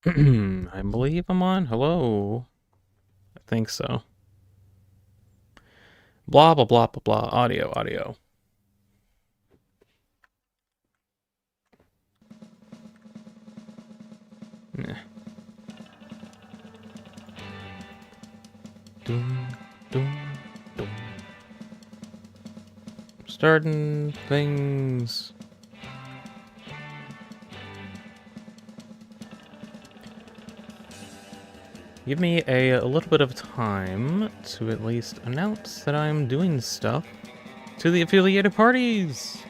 I believe I'm on. Hello. I think so. Blah, blah, blah, blah, blah. Audio, audio. Yeah. Doom, doom, doom. Starting things. Give me a little bit of time to at least announce that I'm doing stuff to the affiliated parties.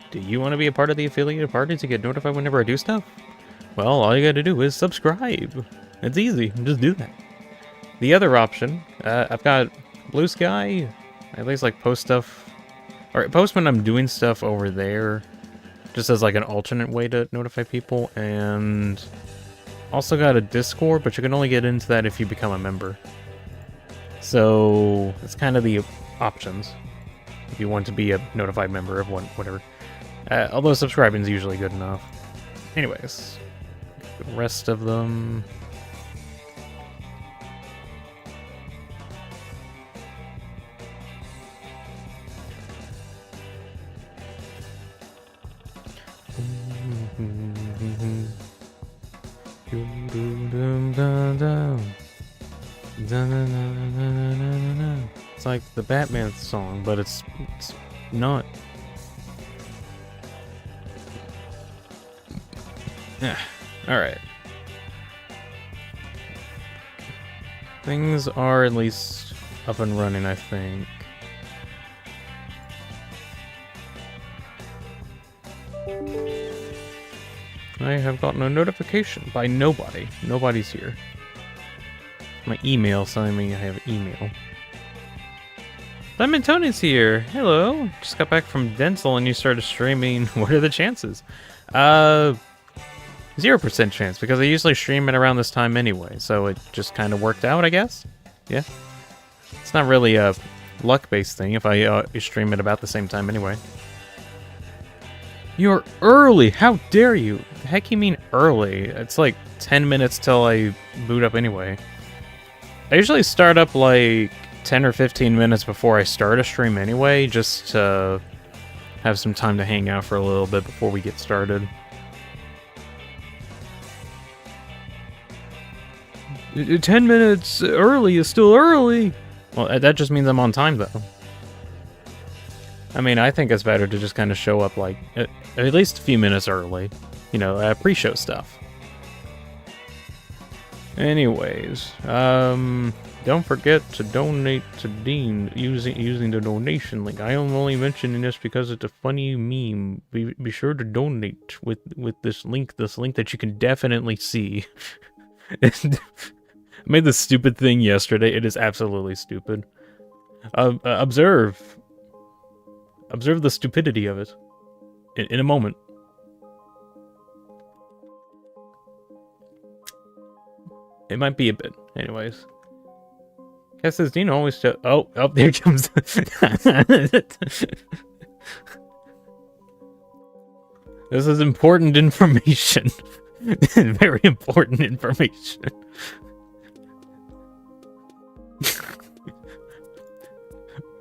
Do you want to be a part of the affiliated parties to get notified whenever I do stuff? Well, all you gotta do is subscribe. It's easy. Just do that. The other option, I've got Blue Sky. I at least like post stuff, or post when I'm doing stuff over there, just as like an alternate way to notify people. And also got a Discord, but you can only get into that if you become a member. So it's kind of the options if you want to be a notified member of one, whatever. Although subscribing is usually good enough. Anyways, the rest of them. It's like the Batman song, but it's not. Yeah. Alright. Things are at least up and running, I think. I have gotten a notification by nobody. Nobody's here. My email telling me I have email. Lemon Tony's here. Hello. Just got back from dental and you started streaming. What are the chances? 0% chance, because I usually stream it around this time anyway, so it just kind of worked out, I guess? Yeah. It's not really a luck-based thing if I stream it about the same time anyway. You're early! How dare you? The heck you mean early? It's like 10 minutes till I boot up anyway. I usually start up like 10 or 15 minutes before I start a stream anyway, just to have some time to hang out for a little bit before we get started. 10 minutes early is still early! Well, that just means I'm on time, though. I mean, I think it's better to just kind of show up, like, at least a few minutes early. You know, pre-show stuff. Anyways, don't forget to donate to Dean using the donation link. I am only mentioning this because it's a funny meme. Be sure to donate with this link that you can definitely see. I made this stupid thing yesterday. It is absolutely stupid. Observe the stupidity of it in a moment. It might be a bit. Anyways. Guess says Dean always oh, there comes This is important information. Very important information.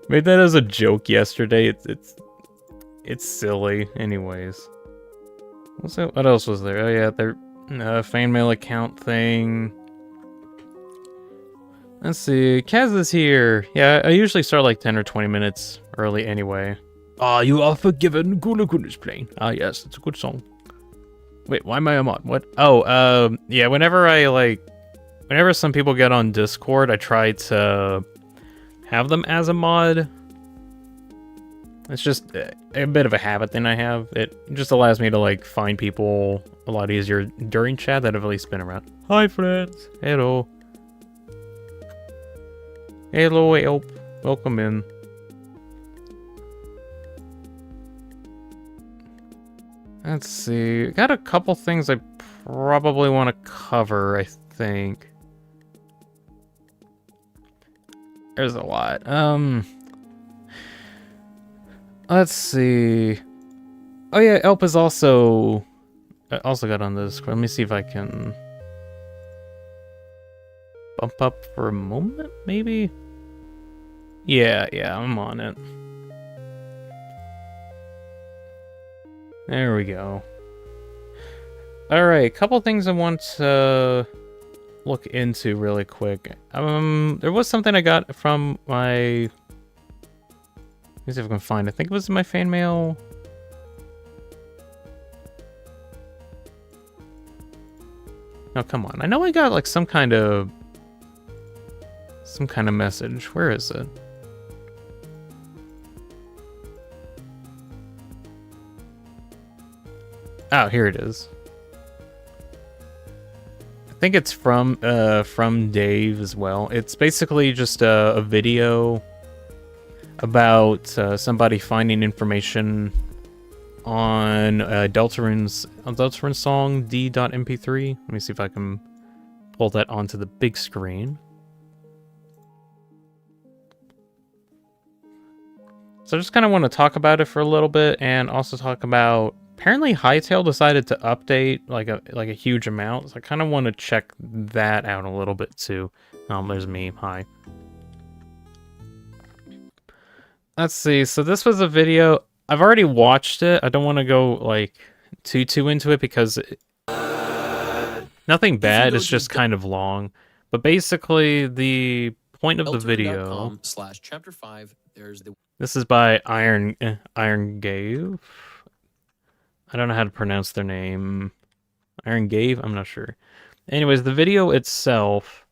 Made that as a joke yesterday. It's silly. Anyways. What else was there? Oh yeah, their fan mail account thing. Let's see. Kaz is here. Yeah, I usually start like 10 or 20 minutes early anyway. Ah, you are forgiven. Good is playing. Ah, yes, it's a good song. Wait, why am I a mod? What? Oh, yeah, whenever some people get on Discord, I try to have them as a mod. It's just a bit of a habit thing I have. It just allows me to, like, find people a lot easier during chat that have at least been around. Hi, friends. Hello. Hello, help. Welcome in. Let's see. Got a couple things I probably want to cover, I think. There's a lot. Let's see. Oh yeah, Elp is also got on this. Let me see if I can bump up for a moment, maybe? Yeah, I'm on it. There we go. Alright, a couple things I want to look into really quick. There was something I got from my... Let me see if I can find it. I think it was in my fan mail. Oh, come on. I know I got like some kind of message. Where is it? Oh, here it is. I think it's from Dave as well. It's basically just a video about somebody finding information on Deltarune's song D.mp3. Let me see if I can pull that onto the big screen. So I just kind of want to talk about it for a little bit, and also talk about, apparently Hytale decided to update like a huge amount, so I kind of want to check that out a little bit too. There's me. Hi. Let's see. So this was a video. I've already watched it. I don't want to go like too into it because nothing bad. It's just kind of long. But basically, the point of the video. Chapter 5. There's the. This is by Iron Gave. I don't know how to pronounce their name. Iron Gave? I'm not sure. Anyways, the video itself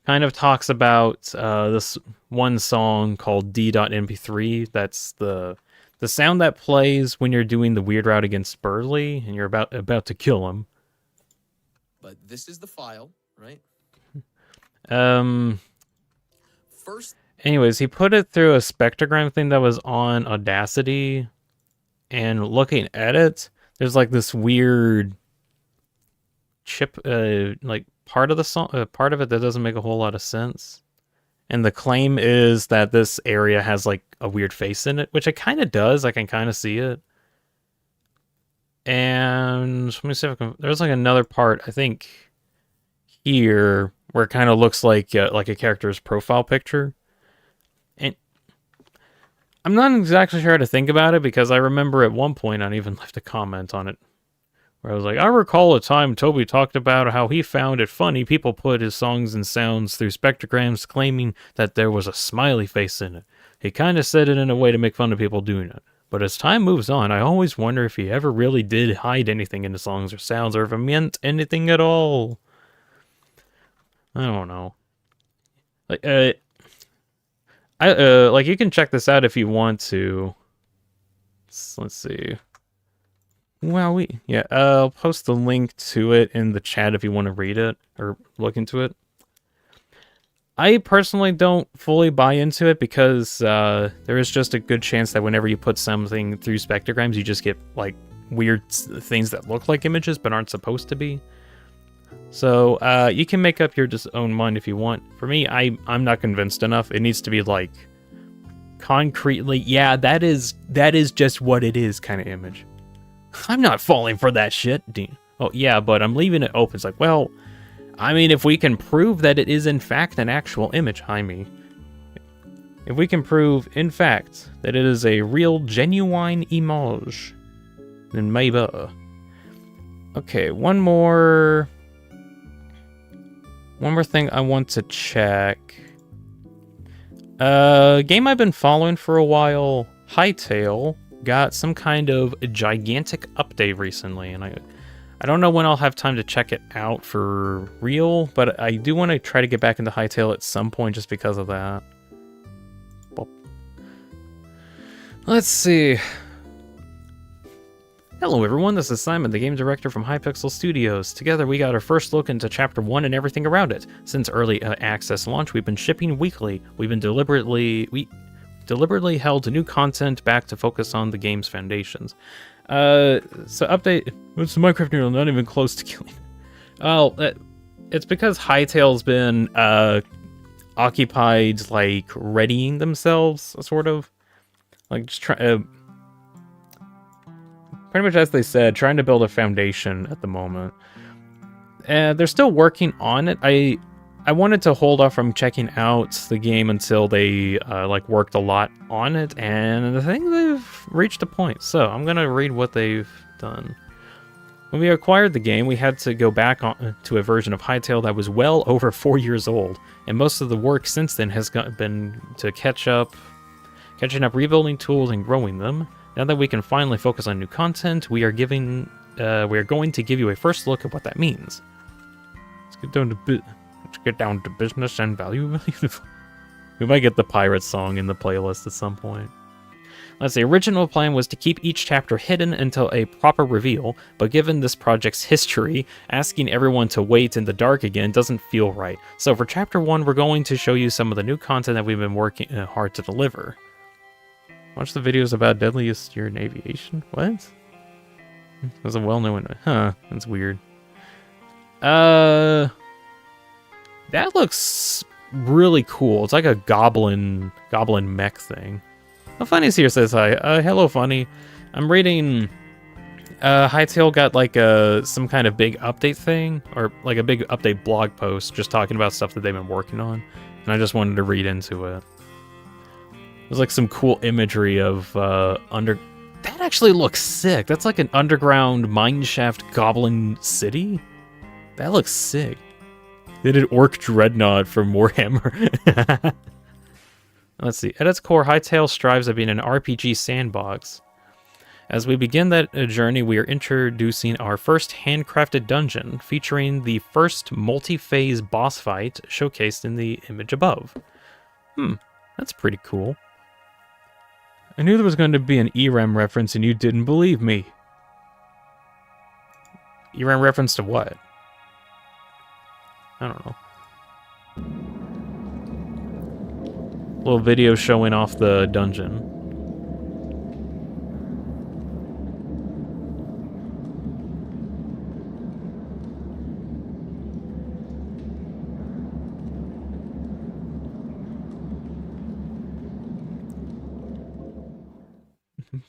kind of talks about this one song called D.mp3. That's the sound that plays when you're doing the weird route against Burley and you're about to kill him. But this is the file, right? First. Anyways, he put it through a spectrogram thing that was on Audacity, and looking at it, there's like this weird chip, like part of the song, part of it that doesn't make a whole lot of sense. And the claim is that this area has like a weird face in it, which it kind of does. I can kind of see it. And let me see if I can. There's like another part, I think, here where it kind of looks like a character's profile picture. And I'm not exactly sure how to think about it, because I remember at one point I even left a comment on it where I was like, I recall a time Toby talked about how he found it funny people put his songs and sounds through spectrograms, claiming that there was a smiley face in it. He kind of said it in a way to make fun of people doing it. But as time moves on, I always wonder if he ever really did hide anything in the songs or sounds, or if it meant anything at all. I don't know. Like, like, you can check this out if you want to. Let's see. Well, I'll post the link to it in the chat if you want to read it or look into it. I personally don't fully buy into it because there is just a good chance that whenever you put something through spectrograms, you just get like weird things that look like images but aren't supposed to be. So you can make up your own mind if you want. For me, I'm not convinced enough. It needs to be like concretely, yeah, that is just what it is kind of image. I'm not falling for that shit, Dean. Oh yeah, but I'm leaving it open. It's like, well, I mean, if we can prove that it is in fact an actual image, if we can prove in fact that it is a real genuine image, then maybe. Okay, one more thing I want to check. Game I've been following for a while, Hytale, got some kind of gigantic update recently, and I don't know when I'll have time to check it out for real, but I do want to try to get back into Hytale at some point just because of that. Well, let's see. Hello everyone, this is Simon, the game director from Hypixel Studios. Together we got our first look into Chapter 1 and everything around it. Since early access launch, we've been shipping weekly. We've been deliberately held new content back to focus on the game's foundations. So update, it's Minecraft Neural, not even close to killing. Well, it's because Hytale's been occupied, like, readying themselves, sort of. Like, just pretty much as they said, trying to build a foundation at the moment. They're still working on it. I wanted to hold off from checking out the game until they like worked a lot on it, and I think they've reached a point. So I'm gonna read what they've done. When we acquired the game, we had to go back to a version of Hytale that was well over 4 years old, and most of the work since then has been to catching up rebuilding tools and growing them. Now that we can finally focus on new content, we are going to give you a first look at what that means. Let's get down to business and value. We might get the pirate song in the playlist at some point. The original plan was to keep each chapter hidden until a proper reveal, but given this project's history, asking everyone to wait in the dark again doesn't feel right. So for chapter 1, we're going to show you some of the new content that we've been working hard to deliver. Watch the videos about deadliest year in aviation? What? That's a well-known... Huh, that's weird. That looks really cool. It's like a goblin mech thing. Oh, Funny's here says hi. Hello, Funny. I'm reading... Hytale got like some kind of big update thing, or like a big update blog post just talking about stuff that they've been working on, and I just wanted to read into it. There's like some cool imagery of That actually looks sick. That's like an underground mineshaft goblin city. That looks sick. They did Orc Dreadnought from Warhammer. Let's see. At its core, Hytale strives at being an RPG sandbox. As we begin that journey, we are introducing our first handcrafted dungeon, featuring the first multi-phase boss fight showcased in the image above. That's pretty cool. I knew there was going to be an ERAM reference and you didn't believe me. ERAM reference to what? I don't know. Little video showing off the dungeon.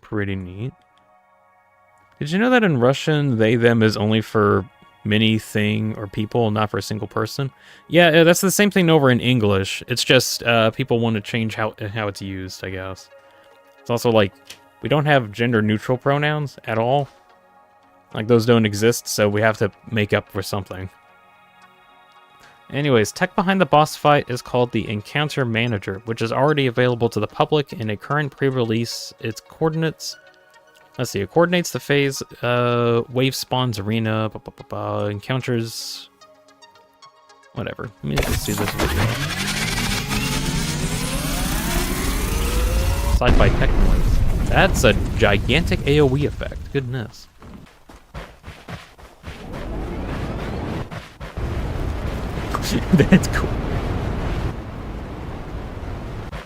Pretty neat. Did you know that in Russian, they, them is only for many thing or people, not for a single person? Yeah, that's the same thing over in English. It's just people want to change how it's used, I guess. It's also like, we don't have gender neutral pronouns at all. Like, those don't exist, so we have to make up for something. Anyways, tech behind the boss fight is called the Encounter Manager, which is already available to the public in a current pre-release. Its coordinates... Let's see, it coordinates the phase, wave spawns arena, encounters... Whatever. Let me just do this video. Sci-fi tech noise. That's a gigantic AoE effect. Goodness. That's cool.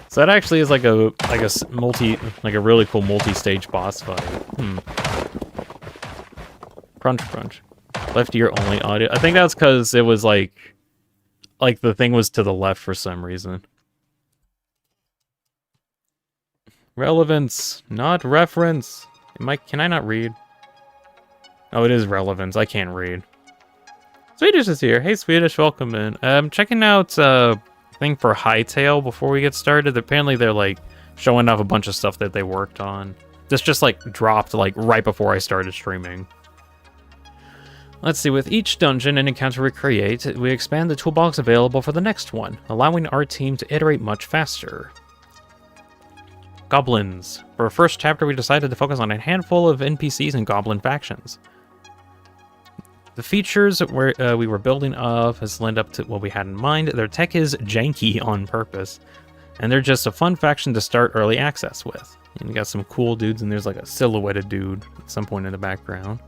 So that actually is like a really cool multi-stage boss fight. Crunch crunch. Left ear only audio. I think that's because it was like the thing was to the left for some reason. Relevance, not reference. Can I not read? Oh, it is relevance. I can't read. Swedish is here. Hey, Swedish, welcome in. I'm checking out thing for Hytale before we get started. Apparently, they're like showing off a bunch of stuff that they worked on. This just like dropped like right before I started streaming. Let's see. With each dungeon and encounter we create, we expand the toolbox available for the next one, allowing our team to iterate much faster. Goblins. For our first chapter, we decided to focus on a handful of NPCs and goblin factions. The features we were building up has led up to what we had in mind. Their tech is janky on purpose, and they're just a fun faction to start early access with. And you got some cool dudes, and there's like a silhouetted dude at some point in the background.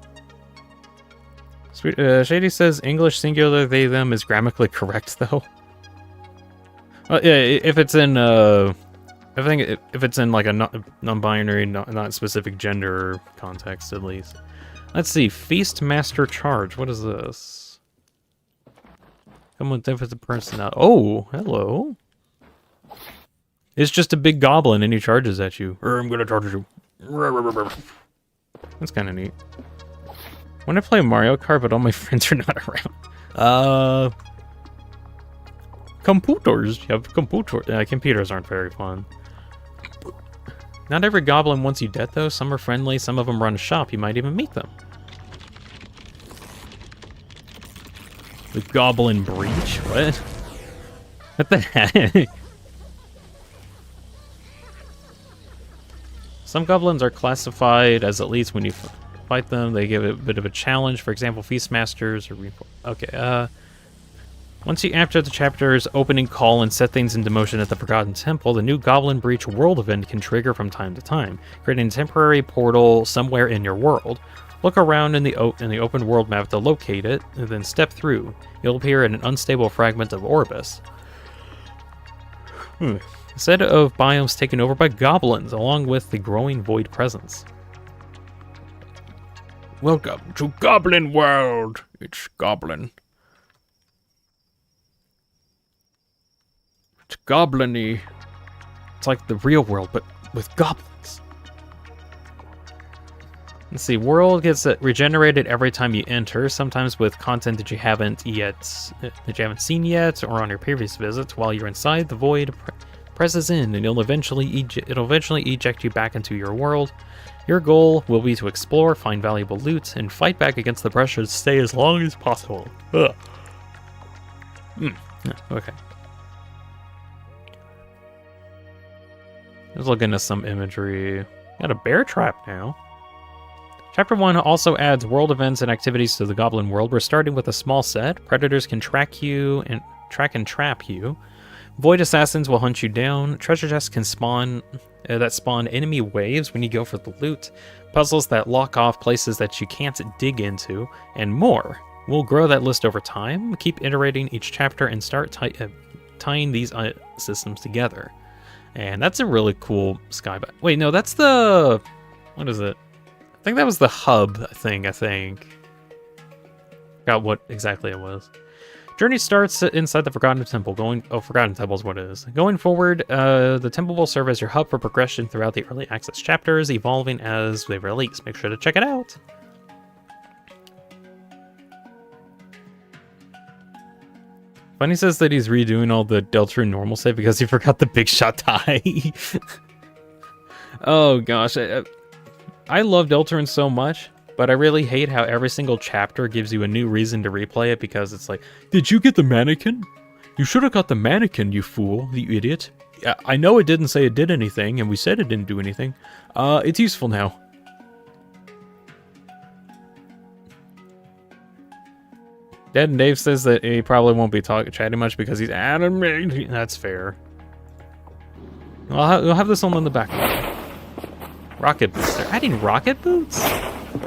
Sweet, Shady says English singular they them is grammatically correct though. Well, yeah, if it's in I think if it's in like a non-binary, not specific gender context at least. Let's see, Feast Master Charge. What is this? Come with different personality. Oh, hello. It's just a big goblin and he charges at you. I'm gonna charge you. That's kind of neat. When I play Mario Kart, but all my friends are not around. Computers. You have computers aren't very fun. Not every goblin wants you dead, though. Some are friendly, some of them run a shop. You might even meet them. The Goblin Breach? What? What the heck? Some goblins are classified as elites when you fight them. They give it a bit of a challenge. For example, Feastmasters or... Okay, once you enter the chapter's opening call and set things into motion at the Forgotten Temple, the new Goblin Breach world event can trigger from time to time, creating a temporary portal somewhere in your world. Look around in the open world map to locate it, and then step through. You'll appear in an unstable fragment of Orbis. A set of biomes taken over by goblins, along with the growing void presence. Welcome to Goblin World! It's Goblin. It's goblin-y. It's like the real world, but with goblins. Let's see, world gets regenerated every time you enter, sometimes with content that you haven't seen yet, or on your previous visits. While you're inside, the void presses in, and it'll eventually eject you back into your world. Your goal will be to explore, find valuable loot, and fight back against the pressure to stay as long as possible. Ugh. Okay. Let's look into some imagery. Got a bear trap now. Chapter 1 also adds world events and activities to the Goblin World. We're starting with a small set. Predators can track and trap you. Void assassins will hunt you down. Treasure chests can spawn enemy waves when you go for the loot. Puzzles that lock off places that you can't dig into, and more. We'll grow that list over time. Keep iterating each chapter and start tying these systems together. And that's a really cool sky. Wait, no, that's the... What is it? I think that was the hub thing, I think. Forgot what exactly it was. Journey starts inside the Forgotten Temple. Forgotten Temple is what it is. Going forward, the temple will serve as your hub for progression throughout the early access chapters, evolving as they release. Make sure to check it out. Funny says that he's redoing all the Deltarune normal save because he forgot the big shot die. Oh gosh, I love Deltarune so much, but I really hate how every single chapter gives you a new reason to replay it because it's like, did you get the mannequin? You should have got the mannequin, you fool, you idiot. Yeah, I know it didn't say it did anything, and we said it didn't do anything. It's useful now. Dead and Dave says that he probably won't be chatting much because he's animating. That's fair. We'll have this one in the back. Rocket boots. They're adding rocket boots? I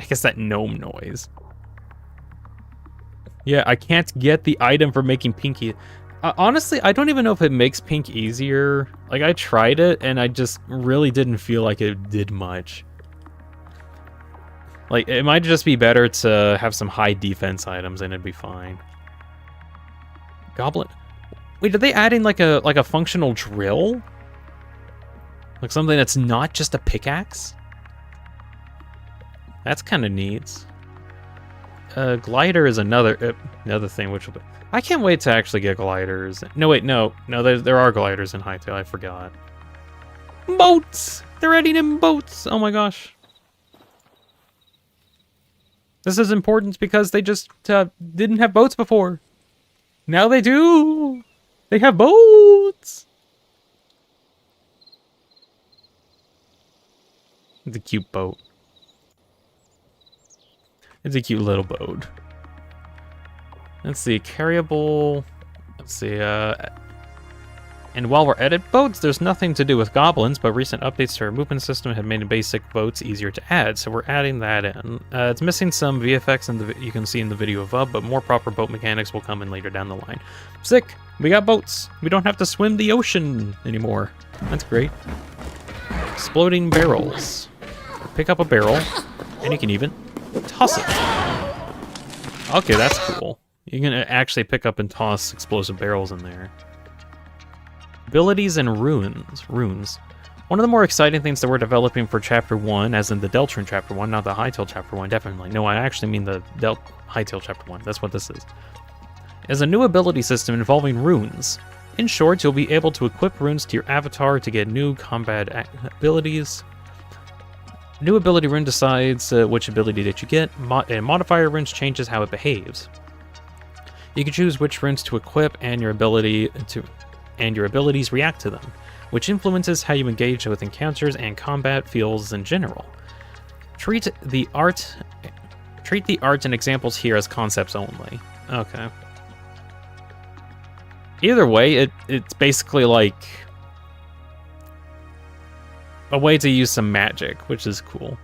guess that gnome noise. Yeah, I can't get the item for making pink. Honestly, I don't even know if it makes pink easier. Like, I tried it, and I just really didn't feel like it did much. Like, it might just be better to have some high defense items and it'd be fine. Goblin. Wait, are they adding like a functional drill? Like something that's not just a pickaxe? That's kind of neat. Glider is another thing which will be... I can't wait to actually get gliders. No, wait, no, there are gliders in Hytale, I forgot. Boats! They're adding in boats! Oh my gosh. This is important because they just didn't have boats before. Now they do! They have boats! It's a cute boat. It's a cute little boat. Let's see, carryable... Let's see, And while we're at it, boats, there's nothing to do with goblins, but recent updates to our movement system have made basic boats easier to add, so we're adding that in. It's missing some VFX you can see in the video above, but more proper boat mechanics will come in later down the line. Sick! We got boats! We don't have to swim the ocean anymore. That's great. Exploding barrels. Pick up a barrel, and you can even toss it. Okay, that's cool. You can actually pick up and toss explosive barrels in there. Abilities and runes. One of the more exciting things that we're developing for Chapter 1, as in the Deltron Chapter 1, not the Hytale Chapter 1, definitely. No, I actually mean the Hytale Chapter 1. That's what this is a new ability system involving runes. In short, you'll be able to equip runes to your avatar to get new combat abilities. New ability rune decides which ability that you get, and modifier runes changes how it behaves. You can choose which runes to equip, and your abilities react to them, which influences how you engage with encounters and combat feels in general. Treat the art and examples here as concepts only. Okay. Either way, it's basically like a way to use some magic, which is cool.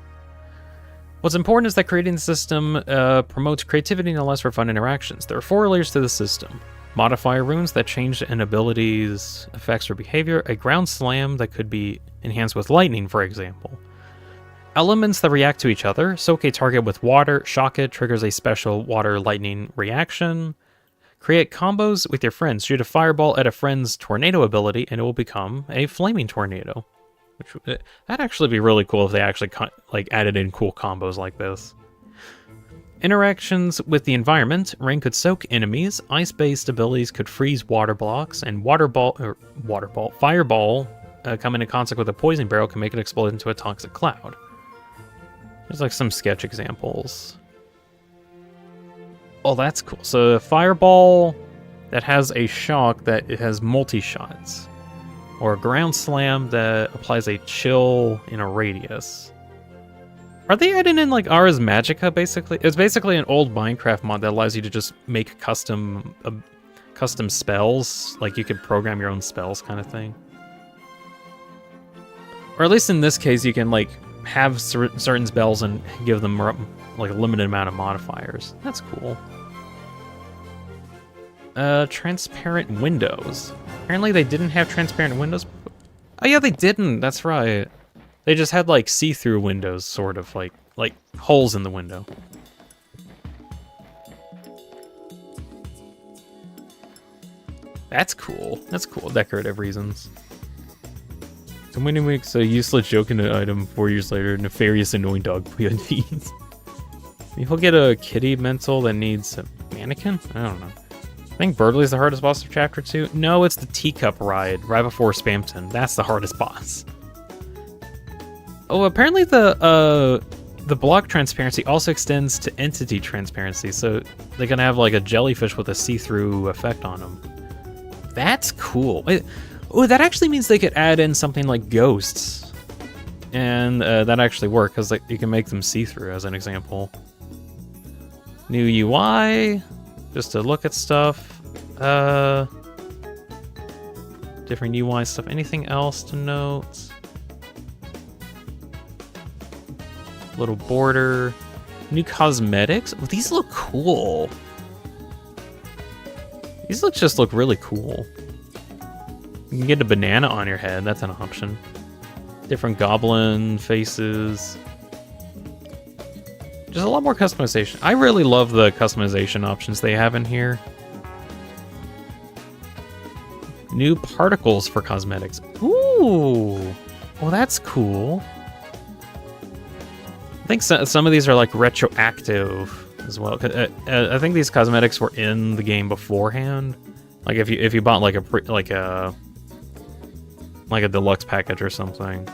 What's important is that creating the system promotes creativity and allows for fun interactions. There are 4 layers to the system. Modifier runes that change an ability's effects or behavior. A ground slam that could be enhanced with lightning, for example. Elements that react to each other. Soak a target with water. Shock it triggers a special water-lightning reaction. Create combos with your friends. Shoot a fireball at a friend's tornado ability, and it will become a flaming tornado. That'd actually be really cool if they actually added in cool combos like this. Interactions with the environment. Rain could soak enemies. Ice-based abilities could freeze water blocks, and fireball coming in contact with a poison barrel can make it explode into a toxic cloud. There's like some sketch examples. Oh, that's cool. So a fireball that has a shock that it has multi-shots. Or a ground slam that applies a chill in a radius. Are they adding in like Ars Magica basically? It's basically an old Minecraft mod that allows you to just make custom spells. Like you could program your own spells kind of thing. Or at least in this case you can like have certain spells and give them like a limited amount of modifiers. That's cool. Transparent windows. Apparently they didn't have transparent windows. Oh yeah, they didn't. That's right. They just had like see-through windows, sort of like holes in the window. That's cool. That's cool. Decorative reasons. Somebody makes a useless joke in an item 4 years later. Nefarious, annoying dog PNVs. You'll get a kitty mental that needs a mannequin? I don't know. I think Birdley's the hardest boss of Chapter 2. No, it's the teacup ride right before Spamton. That's the hardest boss. Oh, apparently the block transparency also extends to entity transparency, so they're gonna have like a jellyfish with a see-through effect on them. That's cool. Oh, that actually means they could add in something like ghosts, and that actually work because like you can make them see-through, as an example. New UI. Just to look at stuff. Different UI stuff. Anything else to note? Little border. New cosmetics. Oh, these look cool. These just look really cool. You can get a banana on your head. That's an option. Different goblin faces. Just a lot more customization. I really love the customization options they have in here. New particles for cosmetics. Ooh! Well, that's cool. I think some of these are like retroactive as well. I think these cosmetics were in the game beforehand. Like if you bought like a deluxe package or something.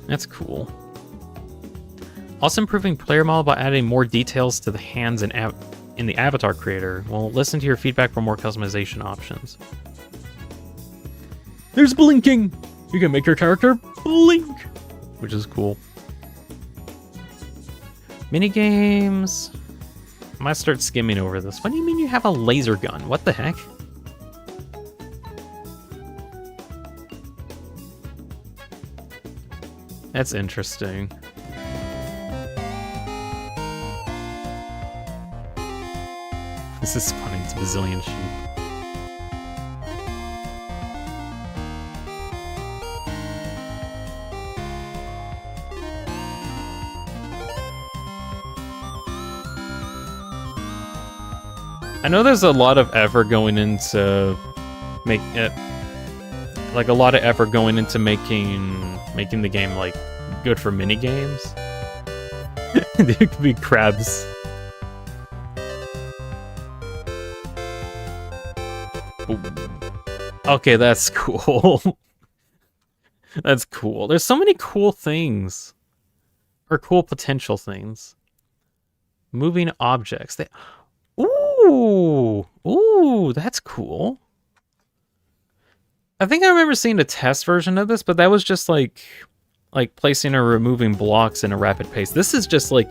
That's cool. Also improving player model by adding more details to the hands in the avatar creator. Well, listen to your feedback for more customization options. There's blinking! You can make your character blink! Which is cool. Minigames. I might start skimming over this. What do you mean you have a laser gun? What the heck? That's interesting. This is funny, it's a bazillion sheep. I know there's a lot of effort going into like a lot of effort going into making the game like good for mini games. There could be crabs. Ooh. Okay, that's cool. That's cool. There's so many cool things. Or cool potential things. Moving objects. Ooh! Ooh, that's cool. I think I remember seeing a test version of this, but that was just like placing or removing blocks in a rapid pace. This is just like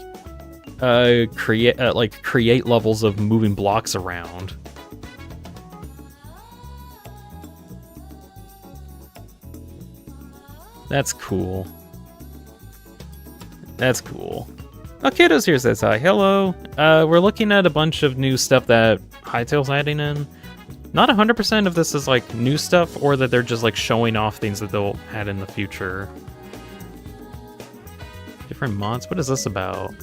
create levels of moving blocks around. That's cool. That's cool. Oh, Kiddo's here says hi. Hello. We're looking at a bunch of new stuff that Hytale's adding in. Not 100% of this is like new stuff, or that they're just like showing off things that they'll add in the future. Different mods? What is this about?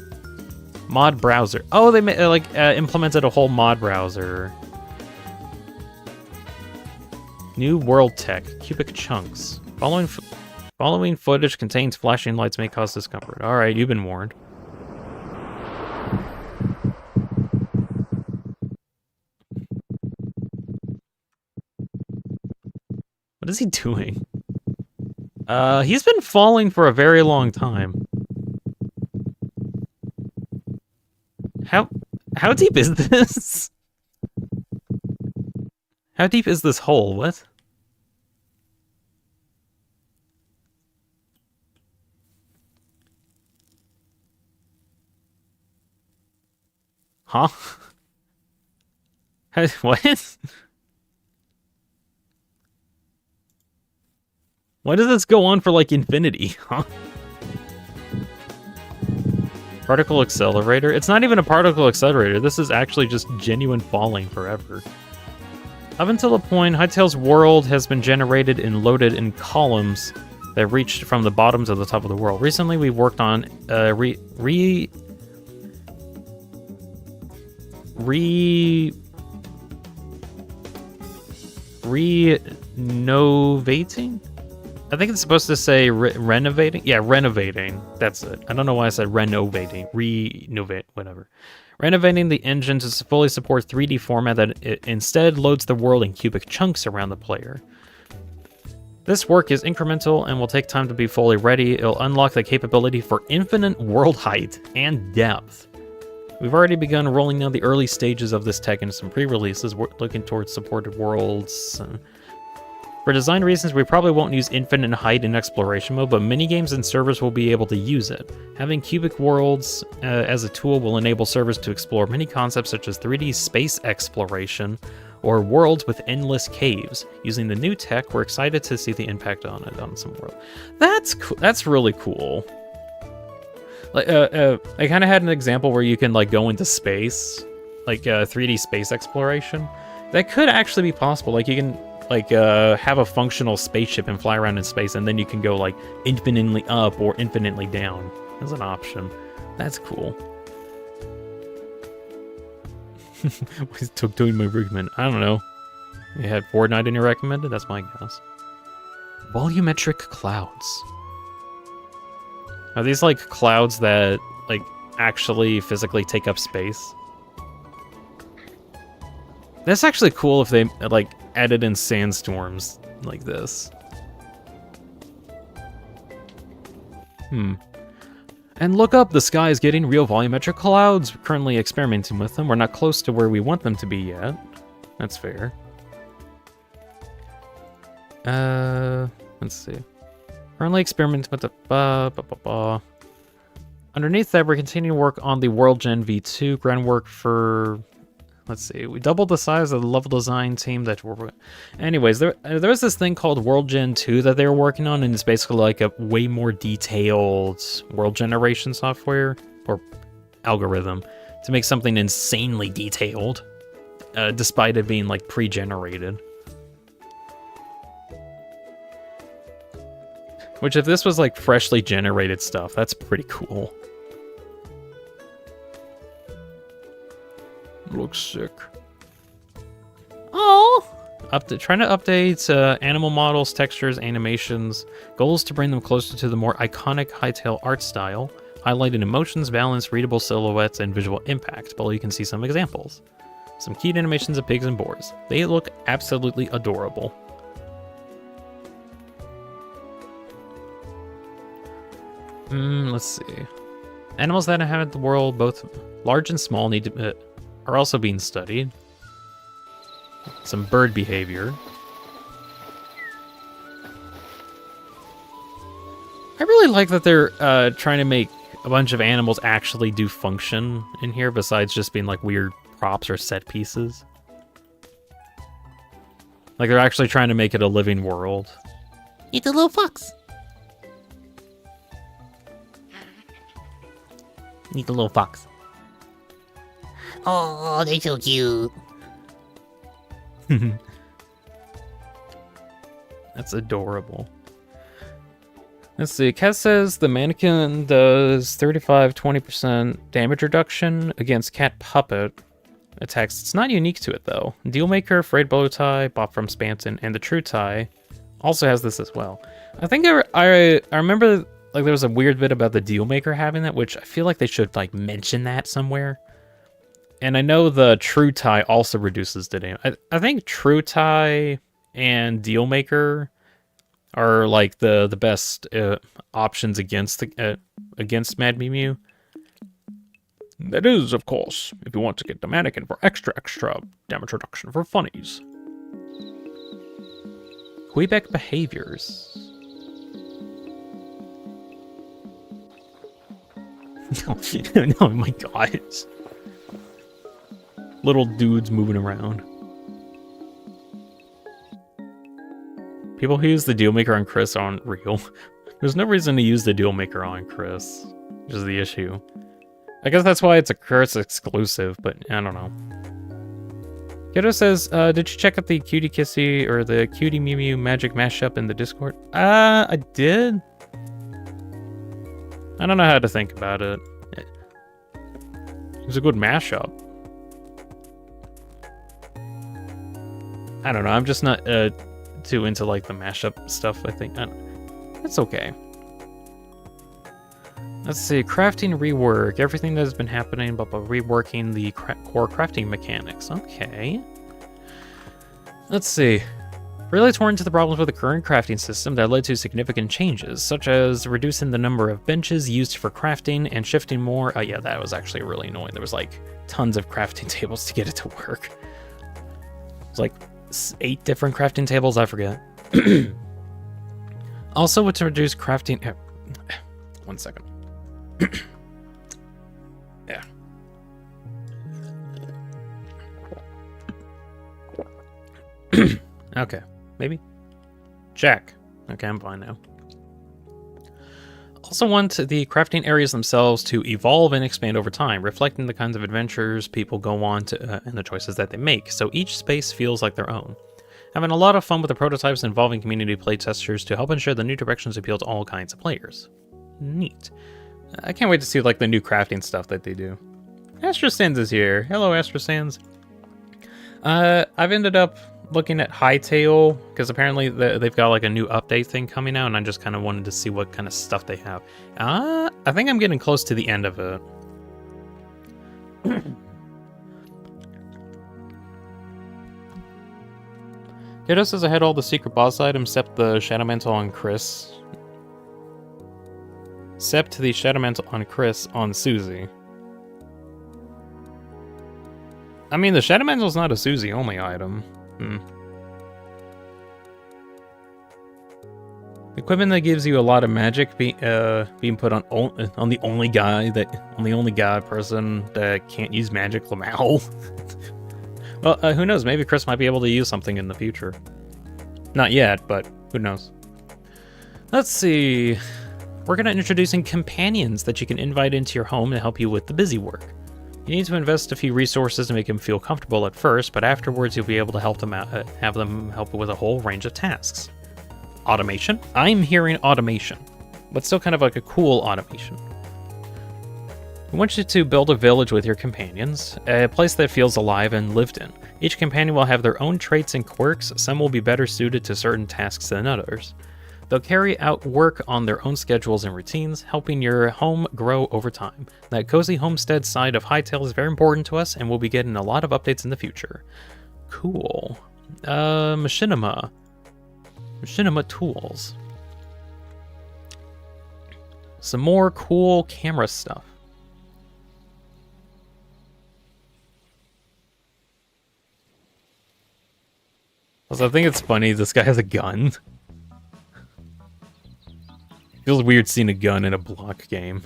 Mod browser. Oh, they implemented a whole mod browser. New world tech. Cubic chunks. Following footage contains flashing lights may cause discomfort. Alright, you've been warned. What is he doing? He's been falling for a very long time. How deep is this? How deep is this hole? What? Huh? What? Why does this go on for, like, infinity, huh? Particle accelerator? It's not even a particle accelerator. This is actually just genuine falling forever. Up until a point, Hytale's world has been generated and loaded in columns that reached from the bottom to the top of the world. Recently, we've worked on renovating? I think it's supposed to say renovating. Yeah, renovating. That's it. I don't know why I said renovating. Renovate, whatever. Renovating the engine to fully support 3D format that it instead loads the world in cubic chunks around the player. This work is incremental and will take time to be fully ready. It'll unlock the capability for infinite world height and depth. We've already begun rolling out the early stages of this tech into some pre-releases. We're looking towards supported worlds. For design reasons, we probably won't use infinite height in exploration mode, but minigames and servers will be able to use it. Having cubic worlds as a tool will enable servers to explore many concepts such as 3D space exploration or worlds with endless caves. Using the new tech, we're excited to see the impact on it on some world. That's cool. That's really cool. Like, I kind of had an example where you can like go into space, like 3D space exploration. That could actually be possible. Like you can like have a functional spaceship and fly around in space, and then you can go like infinitely up or infinitely down as an option. That's cool. What's doing my recommend? I don't know. You had Fortnite in your recommended? That's my guess. Volumetric clouds. Are these like clouds that like actually physically take up space? That's actually cool if they like added in sandstorms like this. And look up, the sky is getting real volumetric clouds. We're currently experimenting with them. We're not close to where we want them to be yet. That's fair. Let's see. Currently experimenting with the Underneath that, we're continuing to work on the World Gen V2 groundwork for. Let's see. We doubled the size of the level design team that we're. Anyways, there was this thing called World Gen 2 that they were working on, and it's basically like a way more detailed world generation software or algorithm to make something insanely detailed, despite it being like pre-generated. Which, if this was like freshly generated stuff, that's pretty cool. Looks sick. Oh, Trying to update animal models, textures, animations. Goals to bring them closer to the more iconic Hightail art style, highlighting emotions, balance, readable silhouettes, and visual impact. Below you can see some examples. Some keyed animations of pigs and boars. They look absolutely adorable. Let's see. Animals that inhabit the world, both large and small, are also being studied. Some bird behavior. I really like that they're trying to make a bunch of animals actually do function in here, besides just being like weird props or set pieces. Like they're actually trying to make it a living world. It's a little fox. Need a little fox. Oh, they're so cute. That's adorable. Let's see. Kat says the mannequin does 35-20% damage reduction against cat puppet attacks. It's not unique to it though. Dealmaker, Frayed Bow Tie, Bop from Spanton, and the True Tie also has this as well. I think I remember like there was a weird bit about the Dealmaker having that, which I feel like they should like mention that somewhere. And I know the True Tie also reduces the damage. I think True Tie and Dealmaker are like the best options against against Mad Mew. That is, of course, if you want to get the mannequin for extra damage reduction for funnies. Quebec behaviors. Oh my god. Little dudes moving around. People who use the Dealmaker on Chris aren't real. There's no reason to use the Dealmaker on Chris, which is the issue. I guess that's why it's a Chris exclusive, but I don't know. Kiddo says, did you check out the Cutie Kissy or the Cutie Mew Mew magic mashup in the Discord? I did. I don't know how to think about it. It was a good mashup. I don't know, I'm just not too into like the mashup stuff, I think. It's okay. Let's see, crafting rework. Everything that has been happening, but reworking the core crafting mechanics. Okay. Let's see. Really torn to the problems with the current crafting system that led to significant changes, such as reducing the number of benches used for crafting and shifting more. Yeah, that was actually really annoying. There was like tons of crafting tables to get it to work. It was like 8 different crafting tables, I forget. Also, to reduce crafting. One second. Yeah. Okay, maybe. Check. Okay, I'm fine now. Also want the crafting areas themselves to evolve and expand over time, reflecting the kinds of adventures people go on to and the choices that they make, so each space feels like their own. Having a lot of fun with the prototypes involving community playtesters to help ensure the new directions appeal to all kinds of players. Neat. I can't wait to see like the new crafting stuff that they do. Astra Sands is here. Hello, Astra Sands. I've ended up looking at Hightail because apparently they've got like a new update thing coming out, and I just kind of wanted to see what kind of stuff they have. I think I'm getting close to the end of it. Kiddo says I had all the secret boss items except the Shadow Mantle on Chris. Except the Shadow Mantle on Chris on Susie. I mean, the Shadow Mantle's not a Susie only item. Equipment that gives you a lot of magic being put on the only guy person that can't use magic, Lamau. Well, who knows? Maybe Chris might be able to use something in the future. Not yet, but who knows? Let's see. We're going to introducing companions that you can invite into your home to help you with the busy work. You need to invest a few resources to make them feel comfortable at first, but afterwards you'll be able to help them out, have them help with a whole range of tasks. Automation? I'm hearing automation, but still kind of like a cool automation. We want you to build a village with your companions, a place that feels alive and lived in. Each companion will have their own traits and quirks. Some will be better suited to certain tasks than others. They'll carry out work on their own schedules and routines, helping your home grow over time. That cozy homestead side of Hytale is very important to us, and we'll be getting a lot of updates in the future. Cool. Machinima. Machinima tools. Some more cool camera stuff. Also, I think it's funny, this guy has a gun. Feels weird seeing a gun in a block game.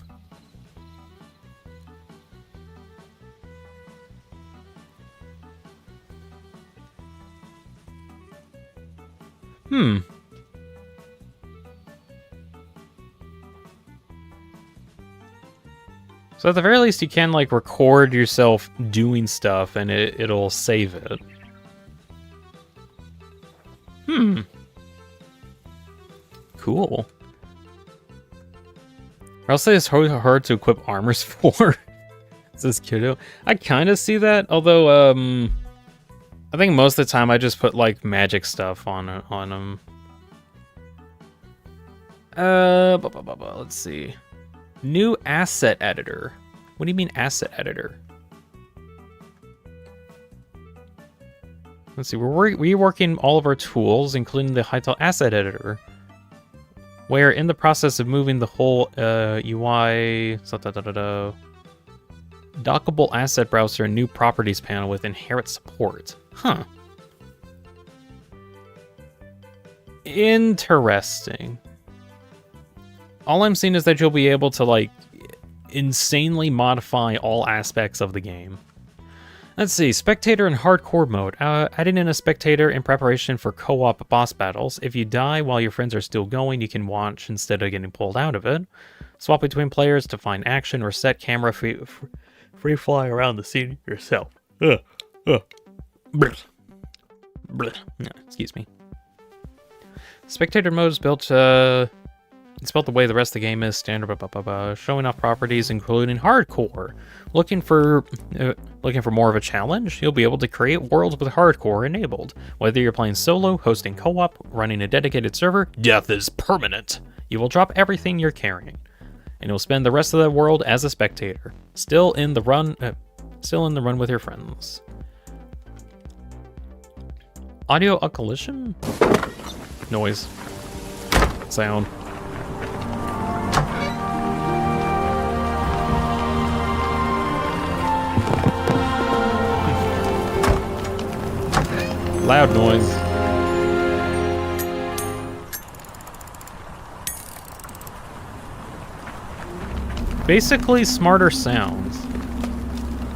So at the very least, you can, like, record yourself doing stuff and it'll save it. Cool. I'll say it's hard to equip armors for. Says Kiddo. I kind of see that, although I think most of the time I just put like magic stuff on them. Let's see. New asset editor. What do you mean asset editor? Let's see. We're reworking all of our tools, including the Hytale asset editor. We're in the process of moving the whole UI, dockable asset browser and new properties panel with inherent support. Huh. Interesting. All I'm seeing is that you'll be able to, like, insanely modify all aspects of the game. Let's see, spectator and hardcore mode. Adding in a spectator in preparation for co-op boss battles. If you die while your friends are still going, you can watch instead of getting pulled out of it. Swap between players to find action or set camera free fly around the scene yourself. Excuse me. Spectator mode is built it's built the way the rest of the game is, standard, showing off properties including hardcore. Looking for more of a challenge? You'll be able to create worlds with hardcore enabled. Whether you're playing solo, hosting co-op, running a dedicated server, death is permanent. You will drop everything you're carrying, and you'll spend the rest of the world as a spectator, still in the run with your friends. Audio occultation? Noise. Sound. Loud noise. Basically, smarter sounds.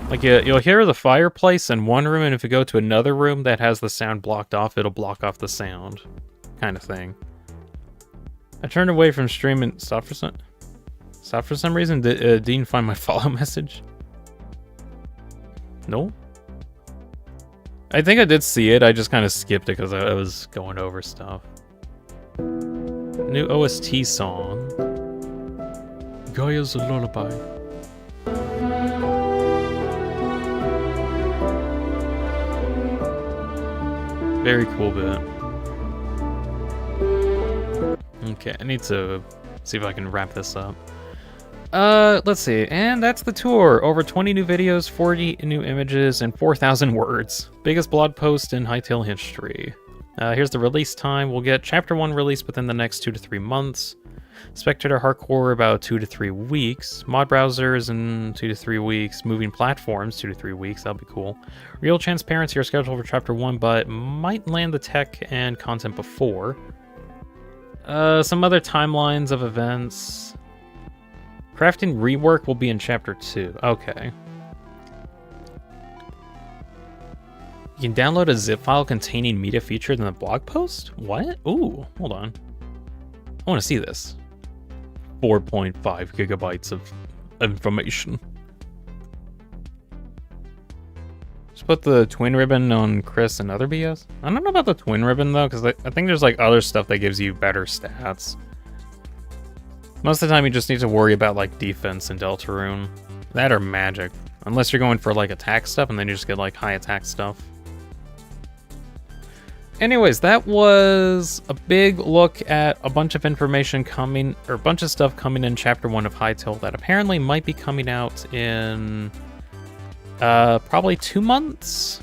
Like, you'll hear the fireplace in one room, and if you go to another room that has the sound blocked off, it'll block off the sound. Kind of thing. I turned away from streaming. Stop for some reason. Did Dean find my follow message? No? I think I did see it, I just kind of skipped it because I was going over stuff. New OST song. Gaia's Lullaby. Very cool bit. Okay, I need to see if I can wrap this up. Let's see, and that's the tour. Over 20 new videos, 40 new images, and 4,000 words. Biggest blog post in Hytale history. Here's the release time. We'll get Chapter 1 released within the next 2 to 3 months. Spectator Hardcore about 2 to 3 weeks. Mod browsers in 2 to 3 weeks. Moving platforms 2 to 3 weeks. That'll be cool. Real transparency are scheduled for Chapter 1, but might land the tech and content before. Some other timelines of events. Crafting rework will be in Chapter 2. Okay. You can download a zip file containing media featured in the blog post? What? Ooh, hold on. I want to see this. 4.5 gigabytes of information. Just put the twin ribbon on Chris and other BS. I don't know about the twin ribbon though, because I think there's like other stuff that gives you better stats. Most of the time you just need to worry about like defense and Deltarune. That or magic. Unless you're going for like attack stuff and then you just get like high attack stuff. Anyways, that was a big look at a bunch of information coming, or a bunch of stuff coming in Chapter 1 of Hytale that apparently might be coming out in probably 2 months?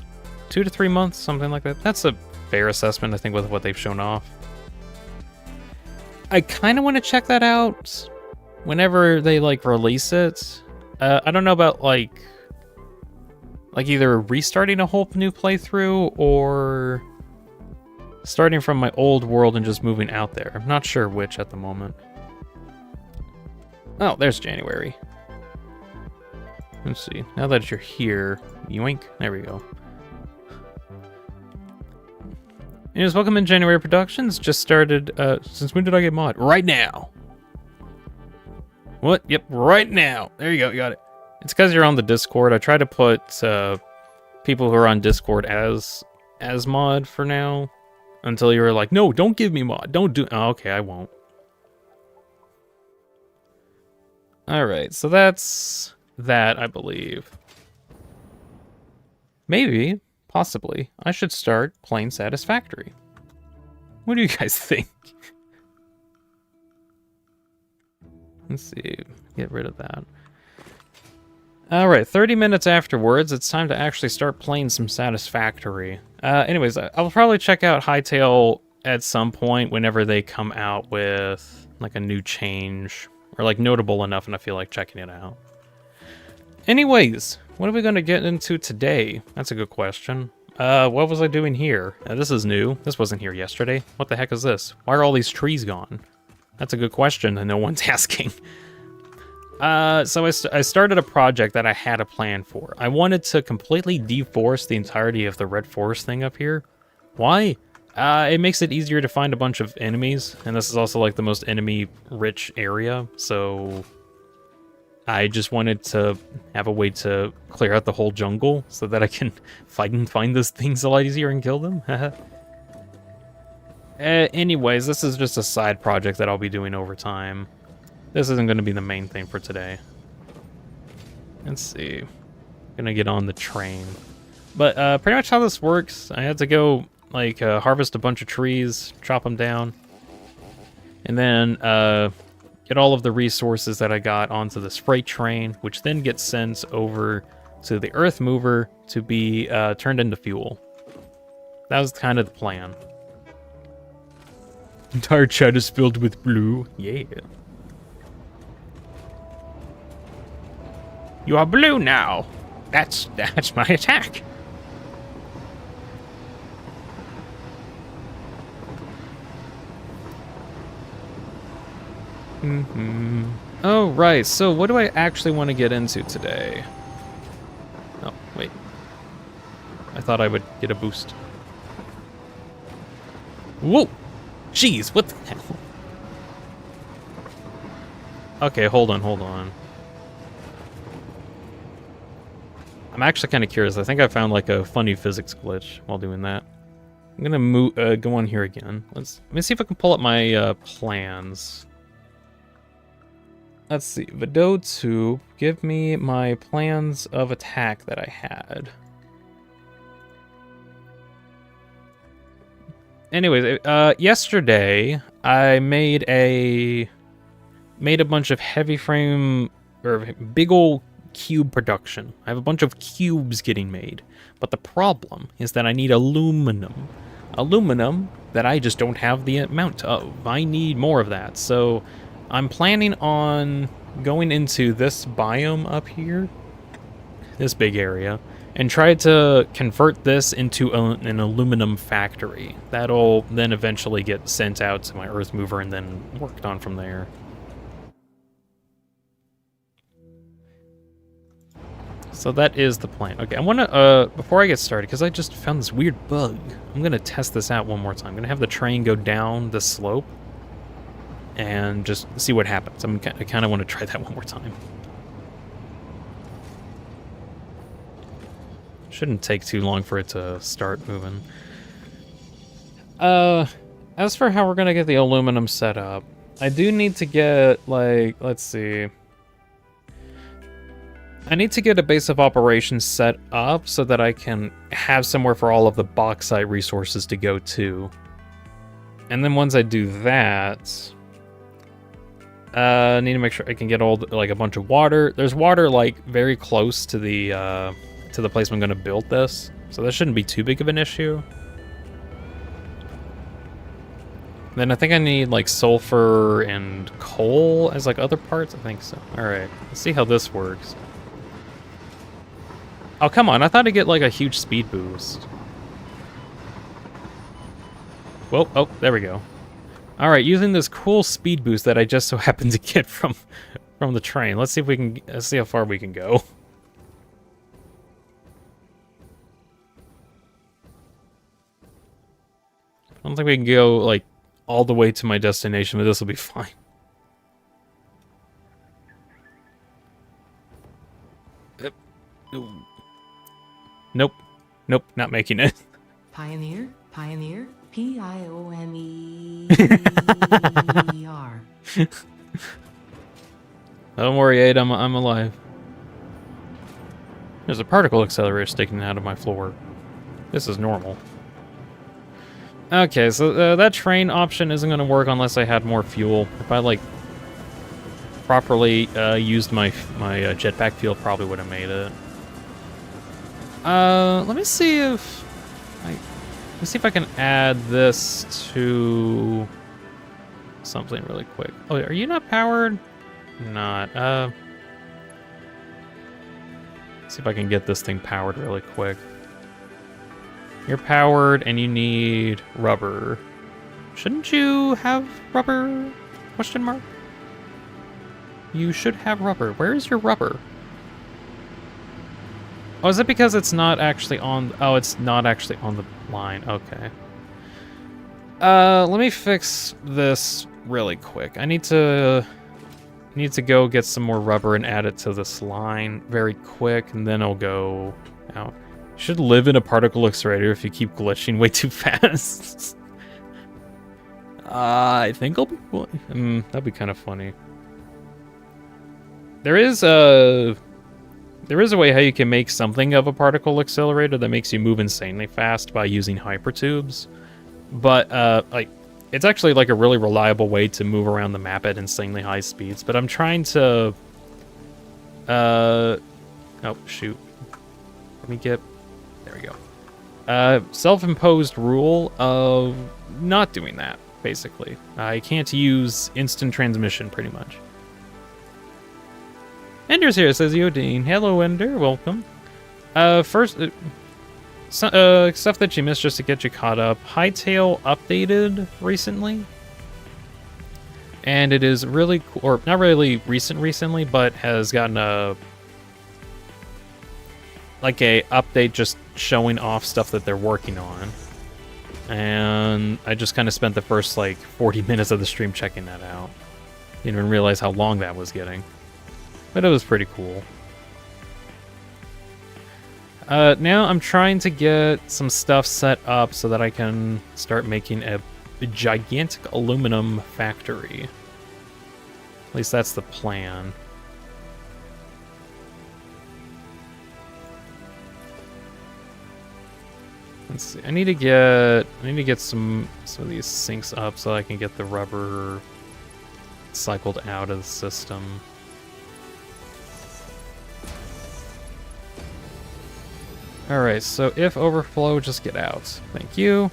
2 to 3 months, something like that. That's a fair assessment, I think, with what they've shown off. I kind of want to check that out whenever they, like, release it. I don't know about, like either restarting a whole new playthrough or starting from my old world and just moving out there. I'm not sure which at the moment. Oh, there's January. Let's see. Now that you're here, yoink. There we go. Anyways, welcome in January Productions. Just started, since when did I get mod? Right now. What? Yep, right now. There you go, you got it. It's because you're on the Discord. I try to put people who are on Discord as mod for now. Until you were like, no, don't give me mod. Don't do... Oh, okay, I won't. Alright, so that's that, I believe. Maybe, possibly, I should start playing Satisfactory. What do you guys think? Let's see. Get rid of that. Alright, 30 minutes afterwards, it's time to actually start playing some Satisfactory. Anyways, I'll probably check out Hytale at some point whenever they come out with, like, a new change. Or, like, notable enough, and I feel like checking it out. Anyways, what are we going to get into today? That's a good question. What was I doing here? This is new. This wasn't here yesterday. What the heck is this? Why are all these trees gone? That's a good question, and no one's asking. So I started a project that I had a plan for. I wanted to completely deforest the entirety of the red forest thing up here. Why? It makes it easier to find a bunch of enemies, and this is also like the most enemy-rich area, so I just wanted to have a way to clear out the whole jungle so that I can find those things a lot easier and kill them. Anyways, this is just a side project that I'll be doing over time. This isn't going to be the main thing for today. Let's see. Gonna get on the train. But pretty much how this works, I had to go like harvest a bunch of trees, chop them down, and then get all of the resources that I got onto this freight train, which then gets sent over to the earth mover to be turned into fuel. That was kind of the plan. Entire chat is filled with blue. Yeah. You are blue now. That's my attack. Oh, right. So what do I actually want to get into today? Oh, wait. I thought I would get a boost. Whoa! Jeez, what the hell? Okay, hold on. I'm actually kind of curious. I think I found like a funny physics glitch while doing that. I'm gonna go on here again. Let me see if I can pull up my plans. Let's see. Video to give me my plans of attack that I had. Anyways, yesterday I made a bunch of heavy frame or big ol' cube production. I have a bunch of cubes getting made, but the problem is that I need aluminum that I just don't have the amount of. I need more of that, so I'm planning on going into this biome up here, this big area, and try to convert this into an aluminum factory. That'll then eventually get sent out to my earth mover and then worked on from there. So that is the plan. Okay, I want to, before I get started, because I just found this weird bug, I'm going to test this out one more time. I'm going to have the train go down the slope and just see what happens. I kind of want to try that one more time. Shouldn't take too long for it to start moving. As for how we're going to get the aluminum set up, I do need to get, like, let's see. I need to get a base of operations set up so that I can have somewhere for all of the bauxite resources to go to. And then once I do that, I need to make sure I can get all like a bunch of water. There's water like very close to the place I'm going to build this, so that shouldn't be too big of an issue. Then I think I need like sulfur and coal as like other parts. I think so. All right, let's see how this works. Oh, come on. I thought I'd get like a huge speed boost. Well, oh, there we go. All right, using this cool speed boost that I just so happened to get from the train. Let's see if we can, let's see how far we can go. I don't think we can go like all the way to my destination, but this will be fine. Nope. Nope, not making it. Pioneer, Pioneer, Pioneer. Don't worry, Aid, I'm alive. There's a particle accelerator sticking out of my floor. This is normal. Okay, so that train option isn't going to work unless I had more fuel. If I, like, properly used my jetpack fuel, probably would have made it. Let me see if I can add this to something really quick. Oh, are you not powered? Not. See if I can get this thing powered really quick. You're powered and you need rubber. Shouldn't you have rubber? Question mark? You should have rubber. Where is your rubber? Oh, is it because it's not actually on... Oh, it's not actually on the line. Okay. Let me fix this really quick. I need to go get some more rubber and add it to this line very quick, and then I'll go out. You should live in a particle accelerator if you keep glitching way too fast. I think I'll be... that'd be kind of funny. There is a way how you can make something of a particle accelerator that makes you move insanely fast by using hypertubes. But, like, it's actually, like, a really reliable way to move around the map at insanely high speeds. But I'm trying to... Oh, shoot. Let me get... There we go. Self-imposed rule of not doing that, basically. I can't use instant transmission, pretty much. Ender's here, says Yodine. Hello, Ender. Welcome. First, stuff that you missed just to get you caught up. Hightail updated recently. And it is really cool, or not really recently, but has gotten a update just showing off stuff that they're working on. And I just kind of spent the first, 40 minutes of the stream checking that out. Didn't even realize how long that was getting. But it was pretty cool. Now I'm trying to get some stuff set up so that I can start making a gigantic aluminum factory. At least that's the plan. Let's see. I need to get some of these sinks up so I can get the rubber cycled out of the system. Alright, so if overflow, just get out. Thank you.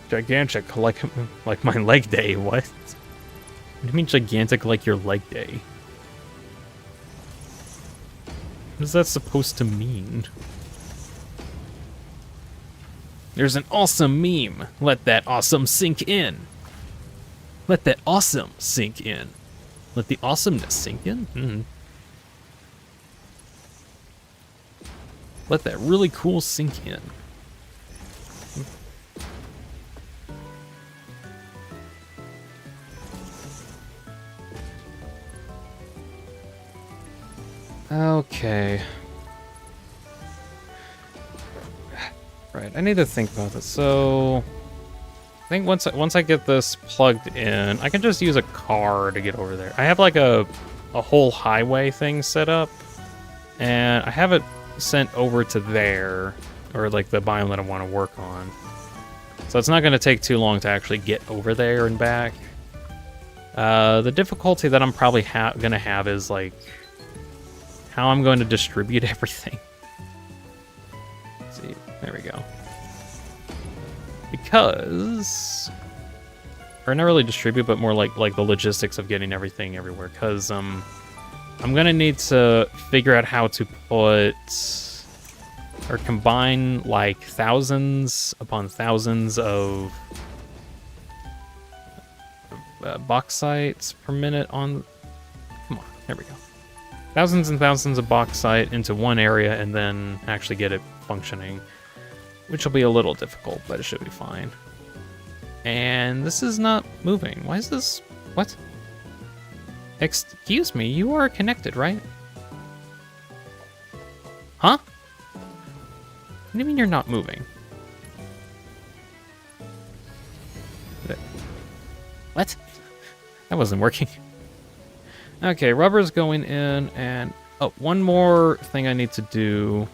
Gigantic, like my leg day, what? What do you mean gigantic like your leg day? What is that supposed to mean? There's an awesome meme. Let that awesome sink in. Let that awesome sink in. Let the awesomeness sink in? Let that really cool sink in. Okay. Right, I need to think about this. So, I think once I get this plugged in, I can just use a car to get over there. I have like a whole highway thing set up, and I have it sent over to there, or like the biome that I want to work on. So it's not going to take too long to actually get over there and back. The difficulty that I'm probably going to have is like how I'm going to distribute everything. Let's see, there we go. Because, or not really distribute, but more like the logistics of getting everything everywhere. Because I'm gonna need to figure out how to put or combine like thousands upon thousands of bauxites per minute on. Come on, there we go. Thousands and thousands of bauxite into one area, and then actually get it functioning. Which will be a little difficult, but it should be fine. And this is not moving. Why is this? What? Excuse me, you are connected, right? Huh? What do you mean you're not moving? What? That wasn't working. Okay, rubber's going in, and... Oh, one more thing I need to do.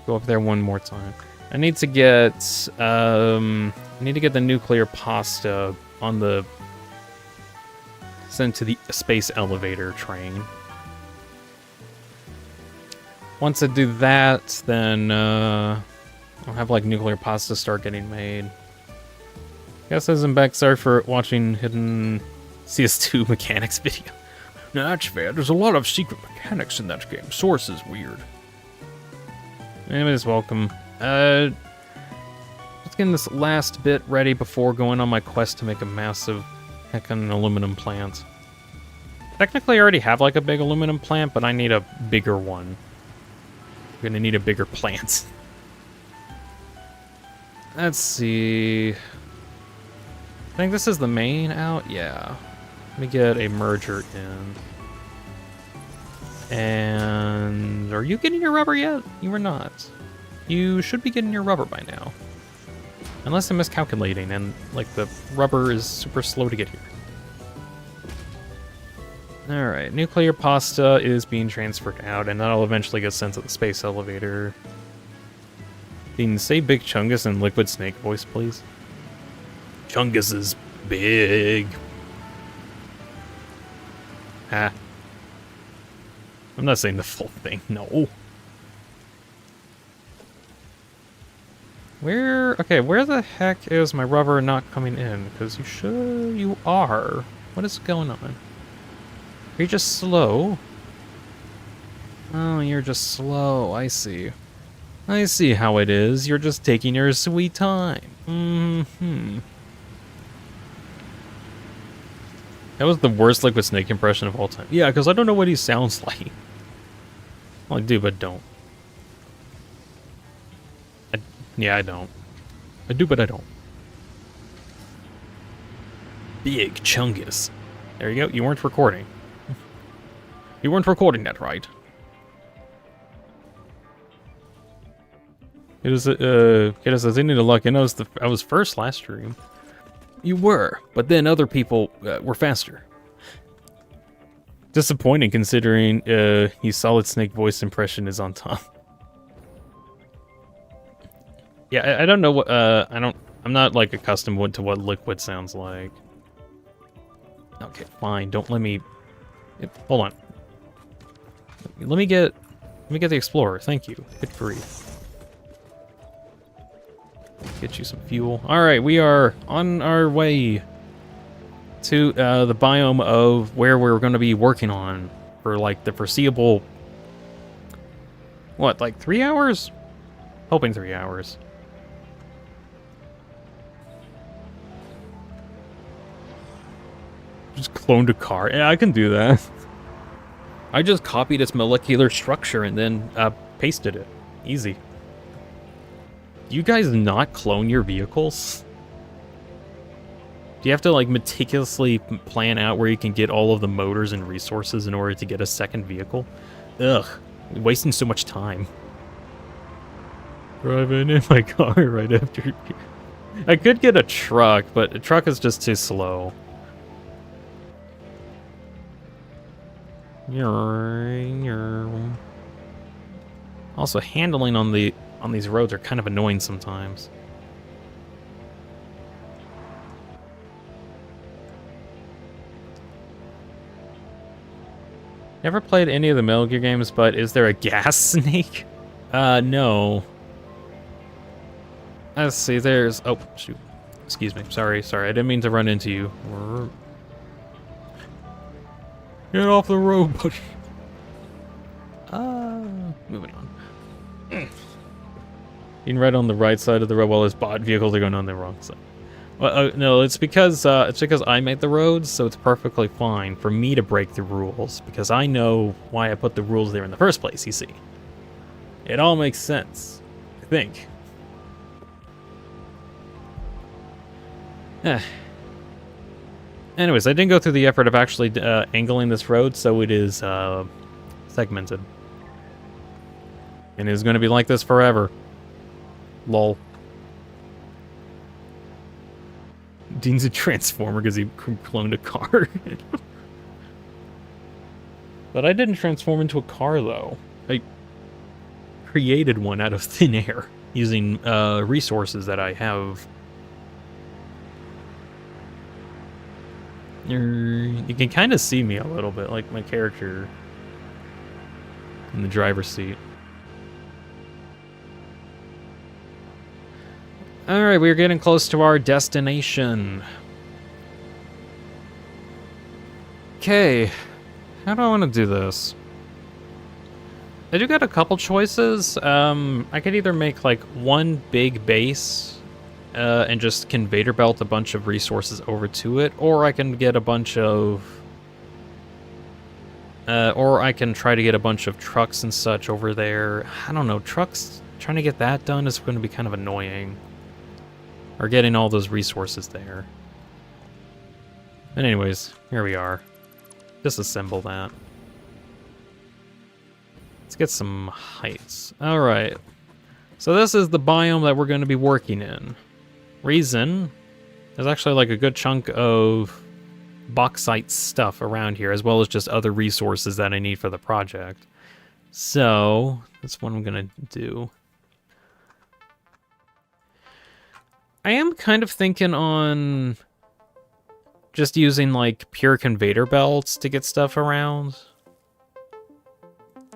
Go up there one more time. I need to get the nuclear pasta on the sent to the space elevator train. Once I do that, then I'll have like nuclear pasta start getting made. Guess I'm back. Sorry for watching hidden CS2 mechanics video. No, that's fair. There's a lot of secret mechanics in that game. Source is weird. Anyways, welcome. Let's get this last bit ready before going on my quest to make a massive heckin' aluminum plant. Technically, I already have like a big aluminum plant, but I need a bigger one. I'm gonna need a bigger plant. Let's see. I think this is the main out. Yeah. Let me get a merger in. And are you getting your rubber yet? You are not. You should be getting your rubber by now. Unless I'm miscalculating and like the rubber is super slow to get here. Alright, nuclear pasta is being transferred out, and that'll eventually get sent to the space elevator. Can you say Big Chungus in Liquid Snake voice, please? Chungus is big. Ah. I'm not saying the full thing, no. Where the heck is my rubber not coming in? Because you are. What is going on? Are you just slow? Oh, you're just slow, I see. I see how it is. You're just taking your sweet time. Mm-hmm. That was the worst Liquid Snake impression of all time. Yeah, because I don't know what he sounds like. Well, I do, but don't. Yeah, I don't. I do, but I don't. Big Chungus. There you go. You weren't recording. You weren't recording that, right? It was, get us a to luck. I was first last stream. You were, but then other people were faster. Disappointing considering your Solid Snake voice impression is on top. Yeah, I don't know what, I'm not like accustomed to what Liquid sounds like. Okay, fine, don't let me, hold on. Let me get the Explorer, thank you. Good grief. Get you some fuel. Alright, we are on our way to the biome of where we're going to be working on for like the foreseeable, what, like 3 hours? Hoping 3 hours. Just cloned a car. Yeah, I can do that. I just copied its molecular structure and then pasted it. Easy. Do you guys not clone your vehicles? Do you have to like meticulously plan out where you can get all of the motors and resources in order to get a second vehicle? Ugh, wasting so much time. Driving in my car right after you. I could get a truck, but a truck is just too slow. Also, handling on these roads are kind of annoying sometimes. Never played any of the Metal Gear games, but is there a gas snake? No. Let's see, there's... Oh, shoot. Excuse me. Sorry. I didn't mean to run into you. Get off the road, buddy. Moving on. Being right on the right side of the road while his bot vehicles are going on the wrong side. Well, no, it's because I made the roads, so it's perfectly fine for me to break the rules, because I know why I put the rules there in the first place, you see. It all makes sense, I think. Anyways, I didn't go through the effort of actually angling this road, so it is segmented. And it is going to be like this forever. Lol. Dean's a transformer because he cloned a car. But I didn't transform into a car, though. I created one out of thin air using resources that I have. You can kind of see me a little bit, like my character in the driver's seat. Alright, we're getting close to our destination. Okay, how do I want to do this? I do got a couple choices. I could either make like one big base and just conveyor belt a bunch of resources over to it, or I can get a bunch of... or I can try to get a bunch of trucks and such over there. I don't know, trucks, trying to get that done is going to be kind of annoying. Or getting all those resources there. But anyways, here we are. Disassemble that. Let's get some heights. Alright. So this is the biome that we're going to be working in. Reason, there's actually like a good chunk of bauxite stuff around here, as well as just other resources that I need for the project. So, that's what I'm going to do. I am kind of thinking on just using like pure conveyor belts to get stuff around.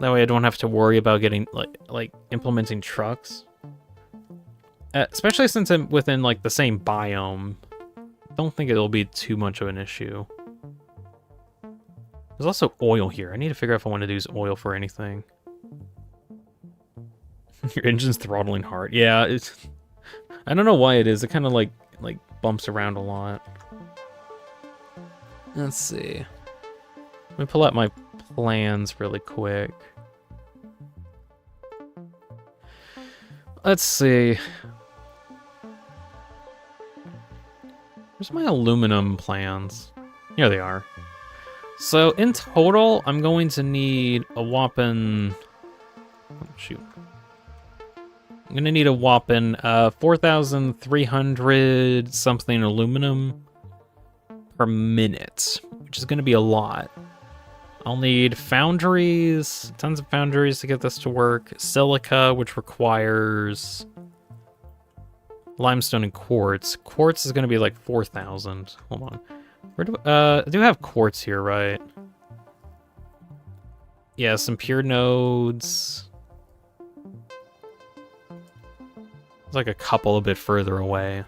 That way I don't have to worry about getting like implementing trucks. Especially since I'm within like the same biome. Don't think it'll be too much of an issue. There's also oil here. I need to figure out if I want to use oil for anything. Your engine's throttling hard. Yeah, it's... I don't know why it is. It kind of like bumps around a lot. Let's see. Let me pull out my plans really quick. Let's see. Where's my aluminum plans? Here they are. So in total, I'm going to need a whopping... Oh, shoot. I'm gonna need a whopping 4,300 something aluminum per minute, which is gonna be a lot. I'll need foundries, tons of foundries to get this to work. Silica, which requires limestone and quartz. Quartz is gonna be like 4,000. Hold on. Where do I do have quartz here, right? Yeah, some pure nodes. Like a couple a bit further away.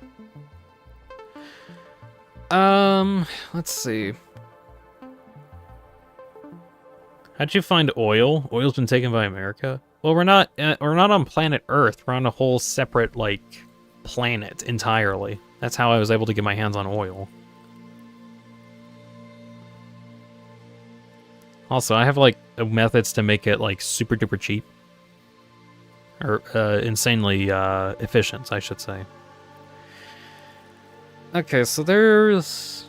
Let's see. How'd you find oil? Oil's been taken by America? Well, we're not on planet Earth. We're on a whole separate like planet entirely. That's how I was able to get my hands on oil. Also, I have like methods to make it like super duper cheap. Or insanely efficient, I should say. Okay, so there's...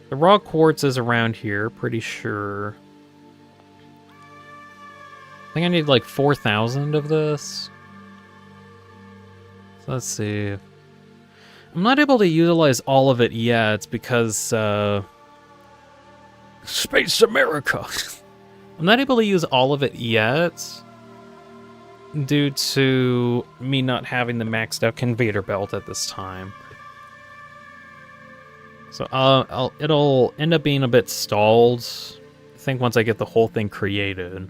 The raw quartz is around here, pretty sure. I think I need like 4,000 of this. So let's see. I'm not able to utilize all of it yet because, Space America! I'm not able to use all of it yet due to me not having the maxed out conveyor belt at this time. So it'll end up being a bit stalled, I think, once I get the whole thing created.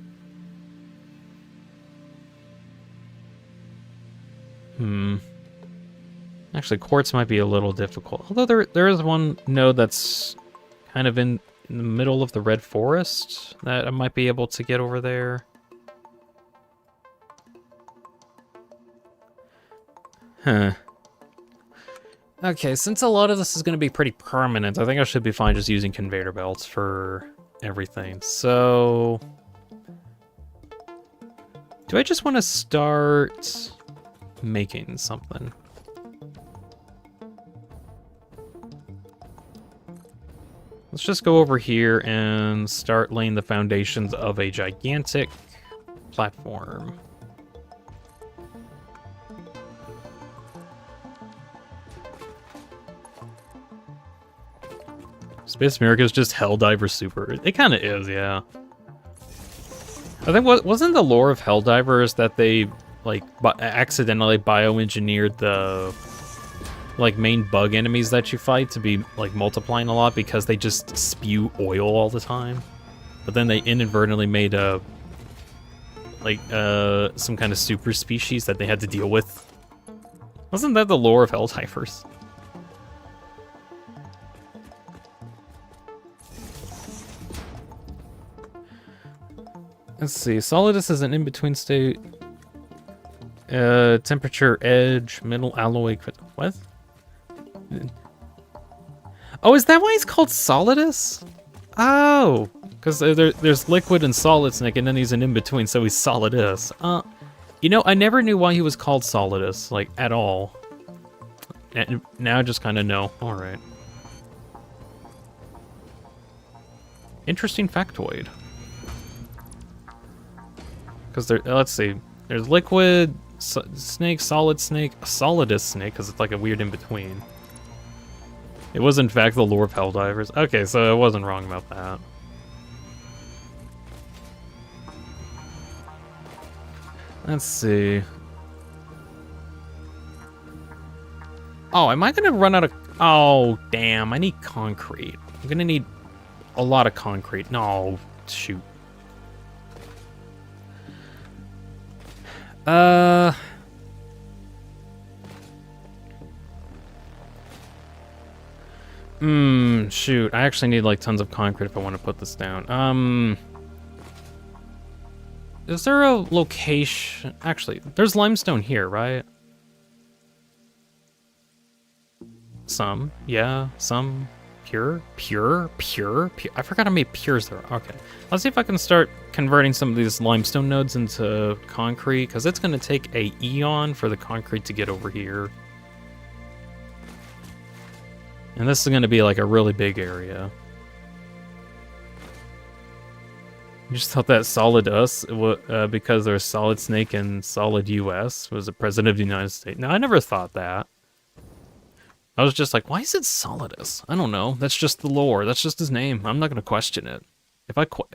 Actually, quartz might be a little difficult. Although there is one node that's kind of in the middle of the red forest that I might be able to get over there. Huh. Okay, since a lot of this is going to be pretty permanent, I think I should be fine just using conveyor belts for everything. So, do I just want to start making something? Let's just go over here and start laying the foundations of a gigantic platform. Space America is just Helldiver Super. It kind of is, yeah. I think wasn't the lore of Helldivers that they like accidentally bioengineered the like main bug enemies that you fight to be like multiplying a lot because they just spew oil all the time, but then they inadvertently made a like some kind of super species that they had to deal with. Wasn't that the lore of Helldivers? Let's see. Solidus is an in-between state. Temperature, edge, middle alloy. What? Oh, is that why he's called Solidus? Oh, because there's liquid and solid snake, and then he's an in-between, so he's Solidus. You know, I never knew why he was called Solidus, like, at all. And now I just kind of know. All right. Interesting factoid. Because let's see, there's liquid snake, solid snake, a solidus snake, because it's like a weird in-between. It was in fact the lore of Helldivers. Okay, so I wasn't wrong about that. Let's see. Oh, am I gonna run out of... Oh, damn, I need concrete. I'm gonna need a lot of concrete. No, shoot. Shoot. I actually need like tons of concrete if I want to put this down. Is there a location? Actually, there's limestone here, right? Some, yeah, some. Pure. I forgot how many pures there are. Okay. Let's see if I can start converting some of these limestone nodes into concrete, because it's going to take a eon for the concrete to get over here. And this is going to be like a really big area. You just thought that Solid Us, because there's Solid Snake and Solid US, was the President of the United States. No, I never thought that. I was just like, why is it Solidus? I don't know. That's just the lore. That's just his name. I'm not going to question it.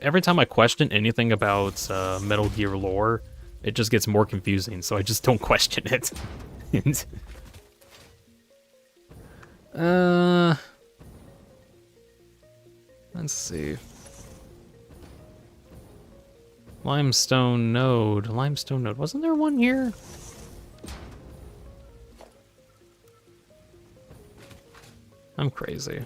Every time I question anything about Metal Gear lore, it just gets more confusing, so I just don't question it. Let's see. Limestone node. Wasn't there one here? I'm crazy.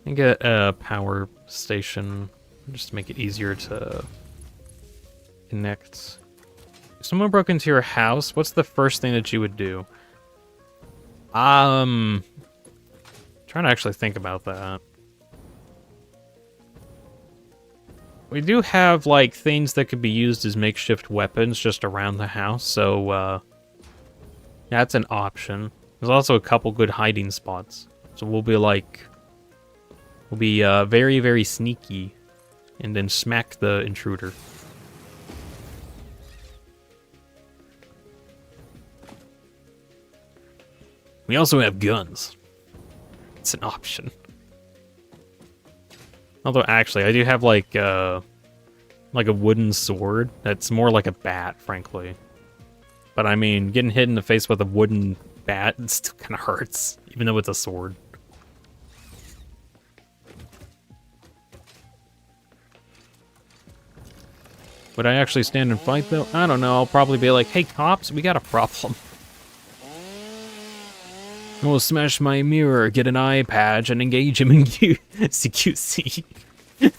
I get a power station just to make it easier to connect. If someone broke into your house, what's the first thing that you would do? Trying to actually think about that. We do have like things that could be used as makeshift weapons just around the house, so that's an option. There's also a couple good hiding spots. So we'll be very, very sneaky and then smack the intruder. We also have guns. It's an option. Although, actually, I do have, like a wooden sword. That's more like a bat, frankly. But, I mean, getting hit in the face with a wooden bat, it still kind of hurts, even though it's a sword. Would I actually stand and fight, though? I don't know. I'll probably be like, hey, cops, we got a problem. I will smash my mirror, get an eye patch, and engage him in CQC. I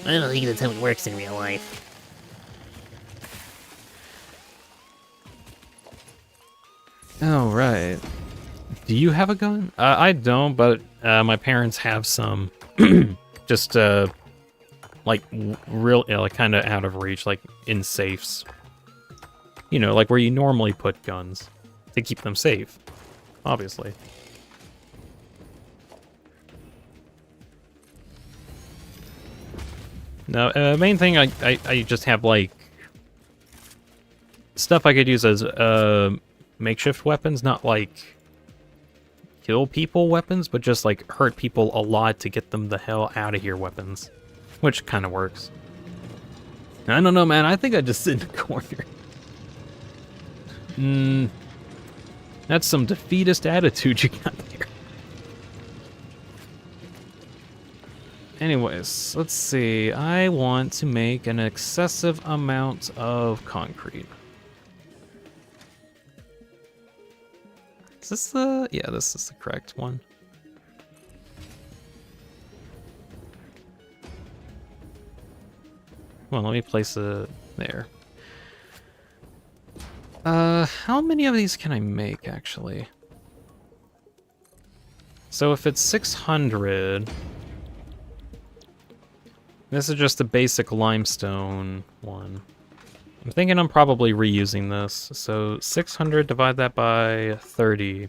don't think that's how it works in real life. Oh, right. Do you have a gun? I don't, but my parents have some. Just, like, real, like, kind of out of reach, like, in safes. You know, like where you normally put guns to keep them safe, obviously. Now, main thing, I just have, like, stuff I could use as makeshift weapons, not, like, kill people weapons, but just, like, hurt people a lot to get them the hell out of here weapons, which kind of works. I don't know, man. I think I just sit in the corner. That's some defeatist attitude you got there. Anyways, let's see. I want to make an excessive amount of concrete. Is this the... Yeah, this is the correct one. Well, let me place it there. How many of these can I make, actually? So if it's 600... This is just a basic limestone one. I'm thinking I'm probably reusing this. So 600, divide that by 30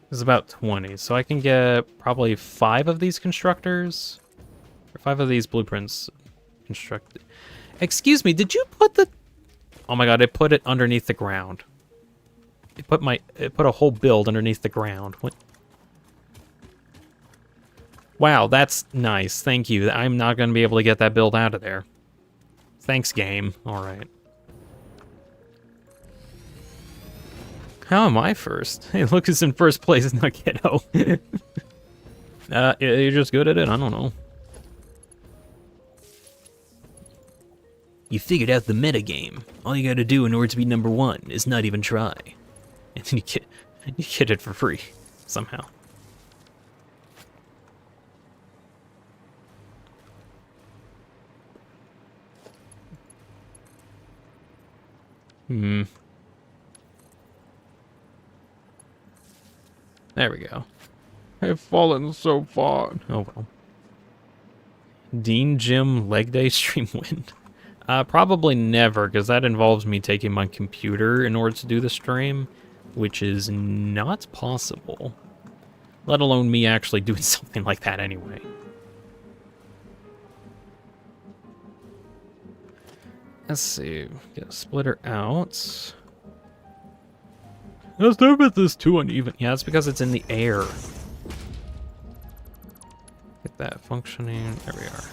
is about 20. So I can get probably 5 of these constructors. Or 5 of these blueprints constructed. Excuse me, did you put the... Oh my god, I put it underneath the ground. It put a whole build underneath the ground. What? Wow, that's nice. Thank you. I'm not going to be able to get that build out of there. Thanks, game. Alright. How am I first? Hey, look who's in first place, not Kiddo. You're just good at it? I don't know. You figured out the metagame. All you gotta do in order to be number 1 is not even try. And then you get it for free, somehow. There we go. I've fallen so far. Oh well. Dean Gym leg day stream win. Probably never, because that involves me taking my computer in order to do the stream, which is not possible. Let alone me actually doing something like that anyway. Let's see. Get a splitter out. Let's start with this too uneven. Yeah, it's because it's in the air. Get that functioning. There we are.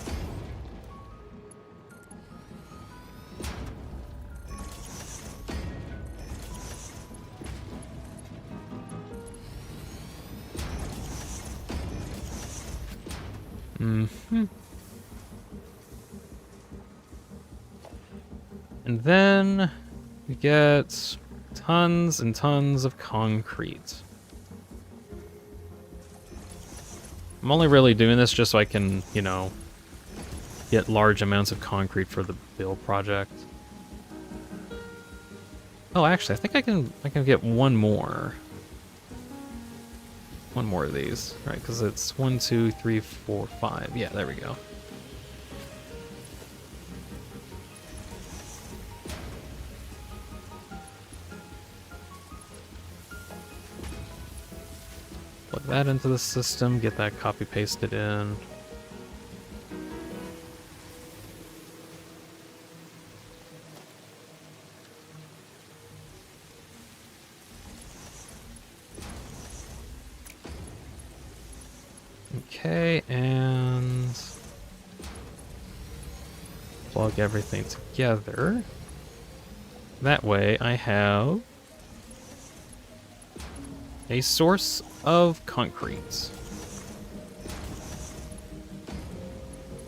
And then we get tons and tons of concrete. I'm only really doing this just so I can, you know, get large amounts of concrete for the build project. Oh, actually, I think I can get one more. One more of these, right? Because it's 1, 2, 3, 4, 5. Yeah, there we go. Plug that into the system, get that copy pasted in. Okay, and plug everything together. That way I have a source of concrete.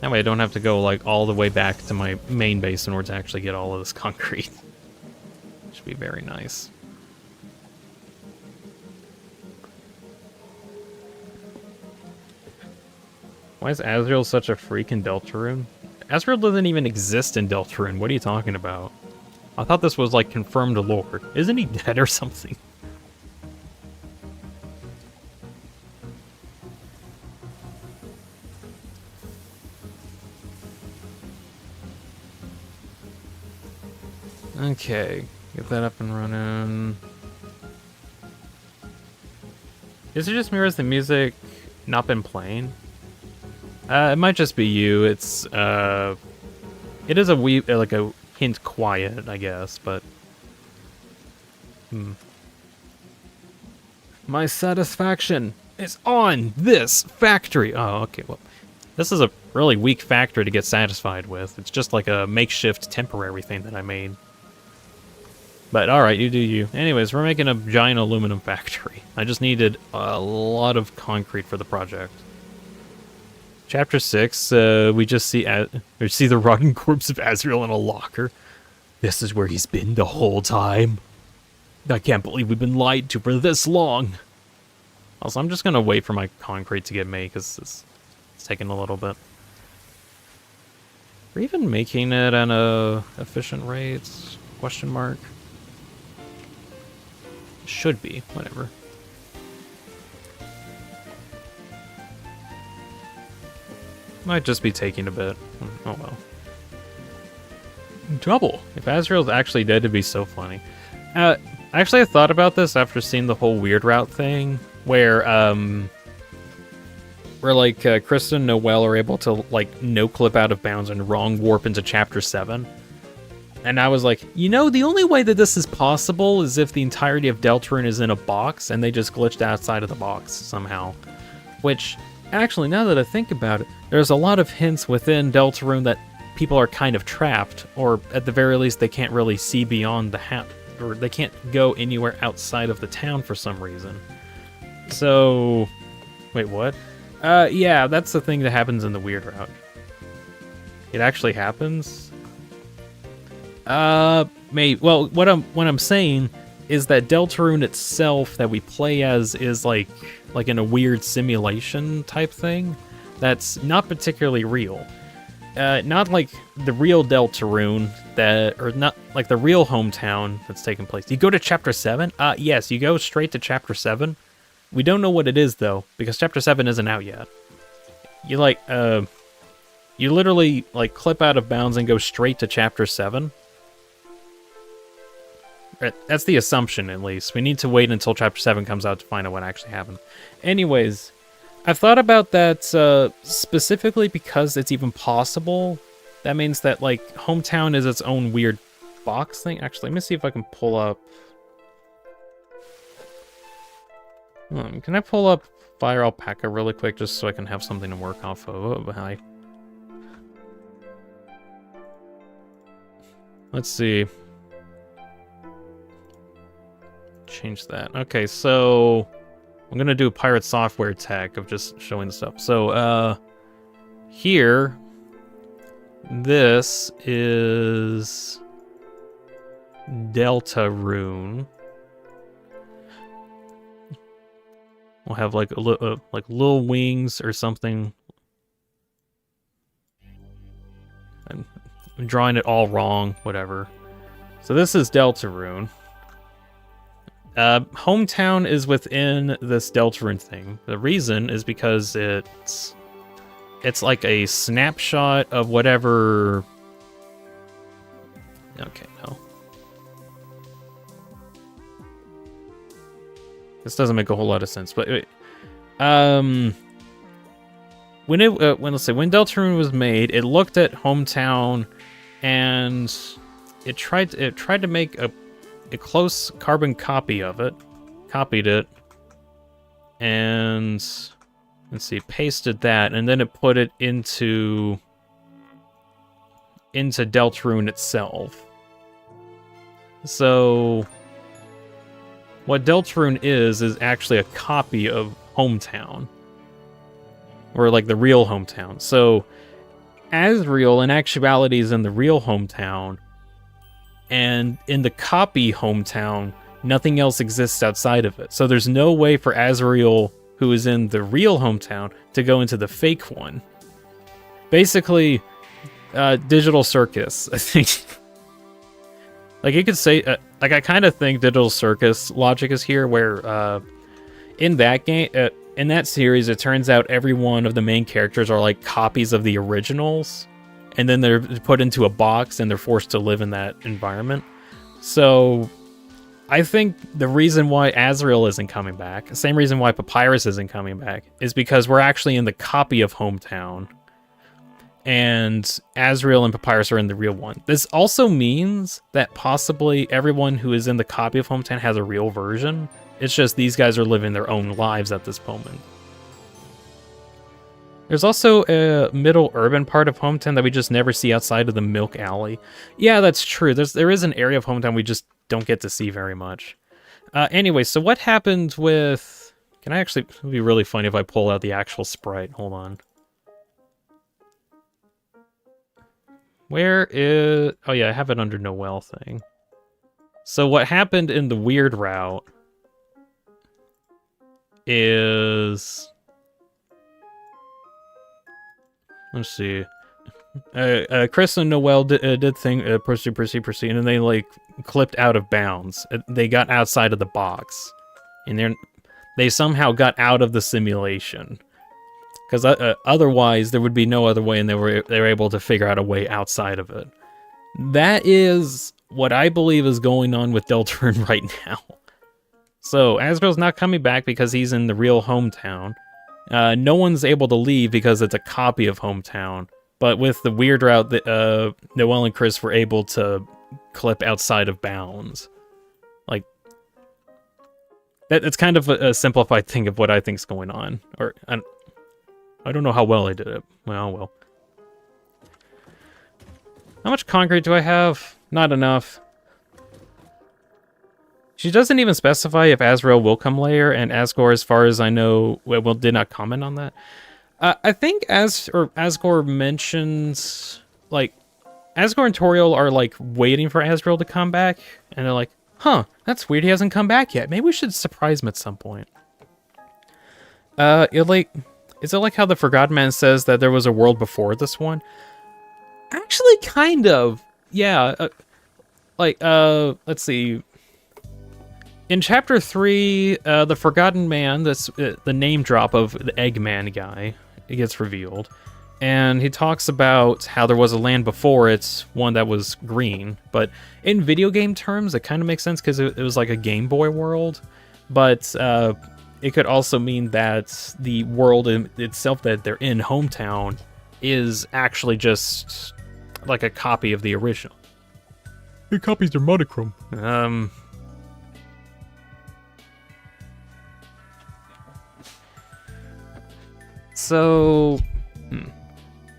That way I don't have to go like all the way back to my main base in order to actually get all of this concrete. Should be very nice. Why is Azrael such a freak in Deltarune? Azrael doesn't even exist in Deltarune. What are you talking about? I thought this was like confirmed lore. Isn't he dead or something? Okay, get that up and running. Is it just me or has the music not been playing? It might just be you. It is a wee, like a hint quiet, I guess, but... My satisfaction is on this factory! Oh, okay, well, this is a really weak factory to get satisfied with. It's just like a makeshift temporary thing that I made. But alright, you do you. Anyways, we're making a giant aluminum factory. I just needed a lot of concrete for the project. Chapter 6, we just see the rotting corpse of Azrael in a locker. This is where he's been the whole time. I can't believe we've been lied to for this long. Also, I'm just gonna wait for my concrete to get made, because it's taking a little bit. We're even making it at a efficient rate? Question mark. Should be, whatever. Might just be taking a bit. Oh well. Double! If Azrael's actually dead, it'd be so funny. Actually, I thought about this after seeing the whole Weird Route thing, where like Krista and Noelle are able to like no-clip out of bounds and wrong warp into Chapter 7. And I was like, you know, the only way that this is possible is if the entirety of Deltarune is in a box and they just glitched outside of the box somehow. Which, actually, now that I think about it, there's a lot of hints within Deltarune that people are kind of trapped, or at the very least they can't really see beyond the house, or they can't go anywhere outside of the town for some reason. So, wait, what? Yeah, that's the thing that happens in the Weird Route. It actually happens? Maybe. Well, what I'm saying is that Deltarune itself that we play as is like in a weird simulation type thing that's not particularly real. Not like the real Deltarune or not like the real hometown that's taking place. You go to Chapter 7? Yes, you go straight to Chapter 7. We don't know what it is though, because Chapter 7 isn't out yet. You like, you literally like clip out of bounds and go straight to Chapter 7. That's the assumption, at least. We need to wait until Chapter 7 comes out to find out what actually happened. Anyways, I've thought about that specifically because it's even possible. That means that, like, Hometown is its own weird box thing. Actually, let me see if I can pull up... can I pull up Fire Alpaca really quick just so I can have something to work off of? Oh, hi. Let's see. Change that. Okay, so I'm gonna do a pirate software tech of just showing the stuff. So here, this is Deltarune. We'll have like little wings or something. I'm drawing it all wrong. Whatever. So this is Deltarune. Hometown is within this Deltarune thing. The reason is because it's like a snapshot of whatever... Okay, no. This doesn't make a whole lot of sense, but when Deltarune was made, it looked at Hometown and it tried to make a close carbon copy of it, copied it, and let's see, pasted that, and then it put it into Deltarune itself. So what Deltarune is actually a copy of Hometown. Or like the real Hometown. So Asriel in actuality is in the real Hometown, and in the copy Hometown, nothing else exists outside of it. So there's no way for Asriel, who is in the real Hometown, to go into the fake one. Basically, Digital Circus, I think. Like, you could say, like, I kind of think Digital Circus logic is here, where in that game, in that series, it turns out every one of the main characters are like copies of the originals, and then they're put into a box and they're forced to live in that environment. So I think the reason why Asriel isn't coming back, same reason why Papyrus isn't coming back, is because we're actually in the copy of Hometown, and Asriel and Papyrus are in the real one. This also means that possibly everyone who is in the copy of Hometown has a real version. It's just these guys are living their own lives at this moment. There's also a middle urban part of Hometown that we just never see outside of the Milk Alley. Yeah, that's true. There is an area of Hometown we just don't get to see very much. Anyway, so what happened with... Can I actually... It would be really funny if I pull out the actual sprite. Hold on. Where is... Oh yeah, I have it under Noelle thing. So what happened in the weird route is... Let's see. Chris and Noelle did thing, proceed, and they, like, clipped out of bounds. They got outside of the box. And they somehow got out of the simulation. Because otherwise, there would be no other way, and they were able to figure out a way outside of it. That is what I believe is going on with Deltarune right now. So, Asriel's not coming back because he's in the real Hometown. No one's able to leave because it's a copy of Hometown. But with the weird route, that Noelle and Chris were able to clip outside of bounds. Like, it's kind of a simplified thing of what I think's going on. Or, I don't know how well I did it. Well. How much concrete do I have? Not enough. She doesn't even specify if Asriel will come later, and Asgore, as far as I know, did not comment on that. I think Asgore mentions, like, Asgore and Toriel are, like, waiting for Asriel to come back, and they're like, huh, that's weird, he hasn't come back yet. Maybe we should surprise him at some point. Is it like how the Forgotten Man says that there was a world before this one? Actually, kind of. Yeah. Let's see. In Chapter 3, the Forgotten Man, that's the name drop of the Eggman guy, it gets revealed. And he talks about how there was a land before it, one that was green. But in video game terms, it kind of makes sense because it was like a Game Boy world. But it could also mean that the world itself that they're in, Hometown, is actually just like a copy of the original. It copies their monochrome. So...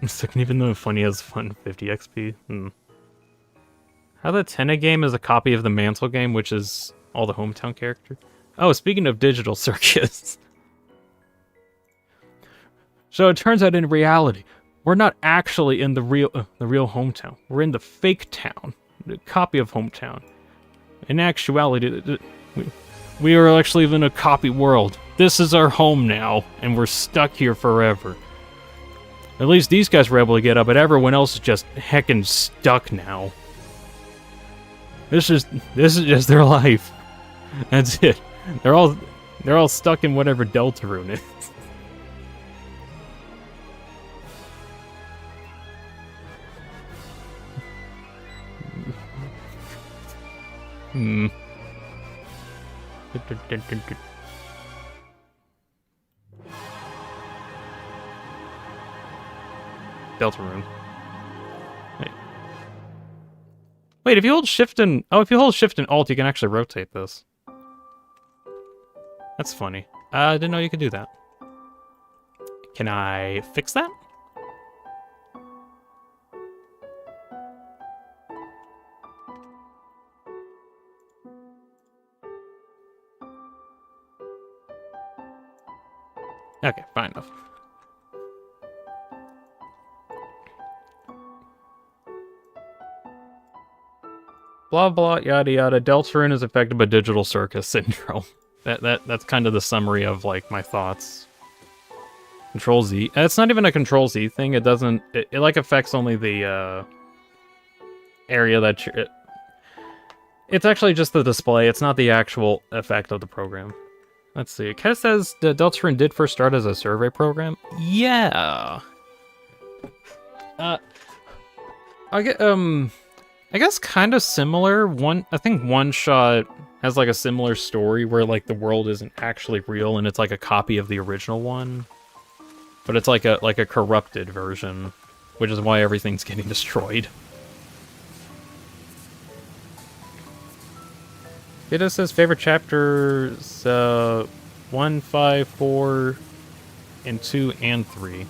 Second, even though funny has fun 50 XP. How the Tenna game is a copy of the Mantle game, which is all the Hometown characters. Oh, speaking of Digital Circus. So it turns out in reality, we're not actually in the real Hometown. We're in the fake town, the copy of Hometown. In actuality, we are actually in a copy world. This is our home now, and we're stuck here forever. At least these guys were able to get up, but everyone else is just heckin' stuck now. This is just their life. That's it. They're all stuck in whatever Deltarune is. Deltarune. Wait, if you hold Shift and... Oh, if you hold Shift and Alt, you can actually rotate this. That's funny. I didn't know you could do that. Can I fix that? Okay, fine enough. Blah blah yada yada. Deltarune is affected by digital circus syndrome. That's kind of the summary of like my thoughts. Control Z. It's not even a Control Z thing. It doesn't. It like affects only the area that you're. It's actually just the display. It's not the actual effect of the program. Let's see. Kez says the Deltarune did first start as a survey program. Yeah. I guess kind of similar. I think One Shot has like a similar story where like the world isn't actually real and it's like a copy of the original one, but it's like a corrupted version, which is why everything's getting destroyed. It says favorite chapters 1, 5, 4, and 2 and 3.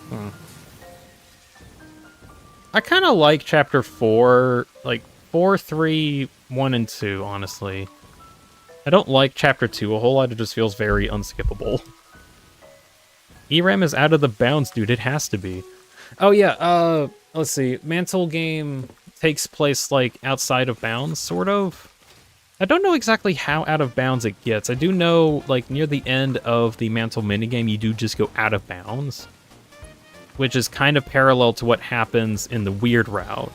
I kind of like chapter 4, like 4, 3, 1, and 2, honestly. I don't like chapter 2 a whole lot, it just feels very unskippable. ERAM is out of the bounds, dude, it has to be. Oh yeah, let's see, Mantle game takes place, like, outside of bounds, sort of. I don't know exactly how out of bounds it gets. I do know, like, near the end of the Mantle minigame, you do just go out of bounds, which is kind of parallel to what happens in the weird route.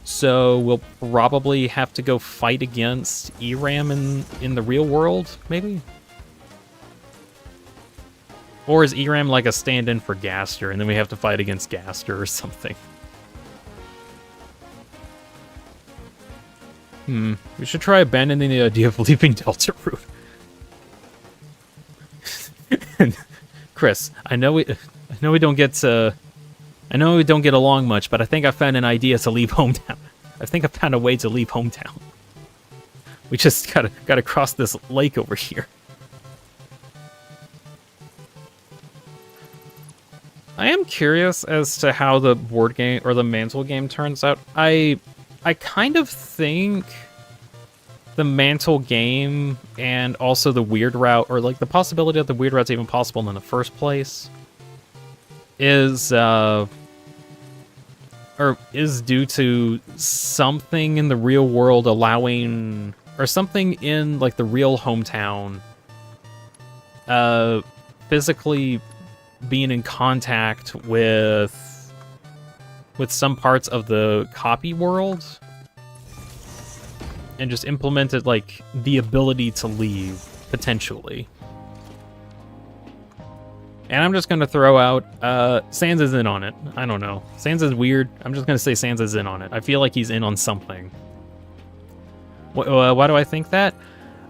So we'll probably have to go fight against ERAM in the real world, maybe? Or is ERAM like a stand-in for Gaster, and then we have to fight against Gaster or something? We should try abandoning the idea of leaving Deltarune. Chris, I know we don't get along much, but I think I found an idea to leave hometown. I think I found a way to leave hometown. We just gotta cross this lake over here. I am curious as to how the board game or the Mantle game turns out. I kind of think the Mantle game and also the weird route, or like the possibility that the weird route's even possible in the first place, is due to something in the real world allowing, or something in like the real hometown physically being in contact with some parts of the copy world and just implemented like the ability to leave potentially. And I'm just gonna throw out Sans is in on it. I don't know. Sans is weird. I'm just gonna say Sans is in on it. I feel like he's in on something. Why do I think that?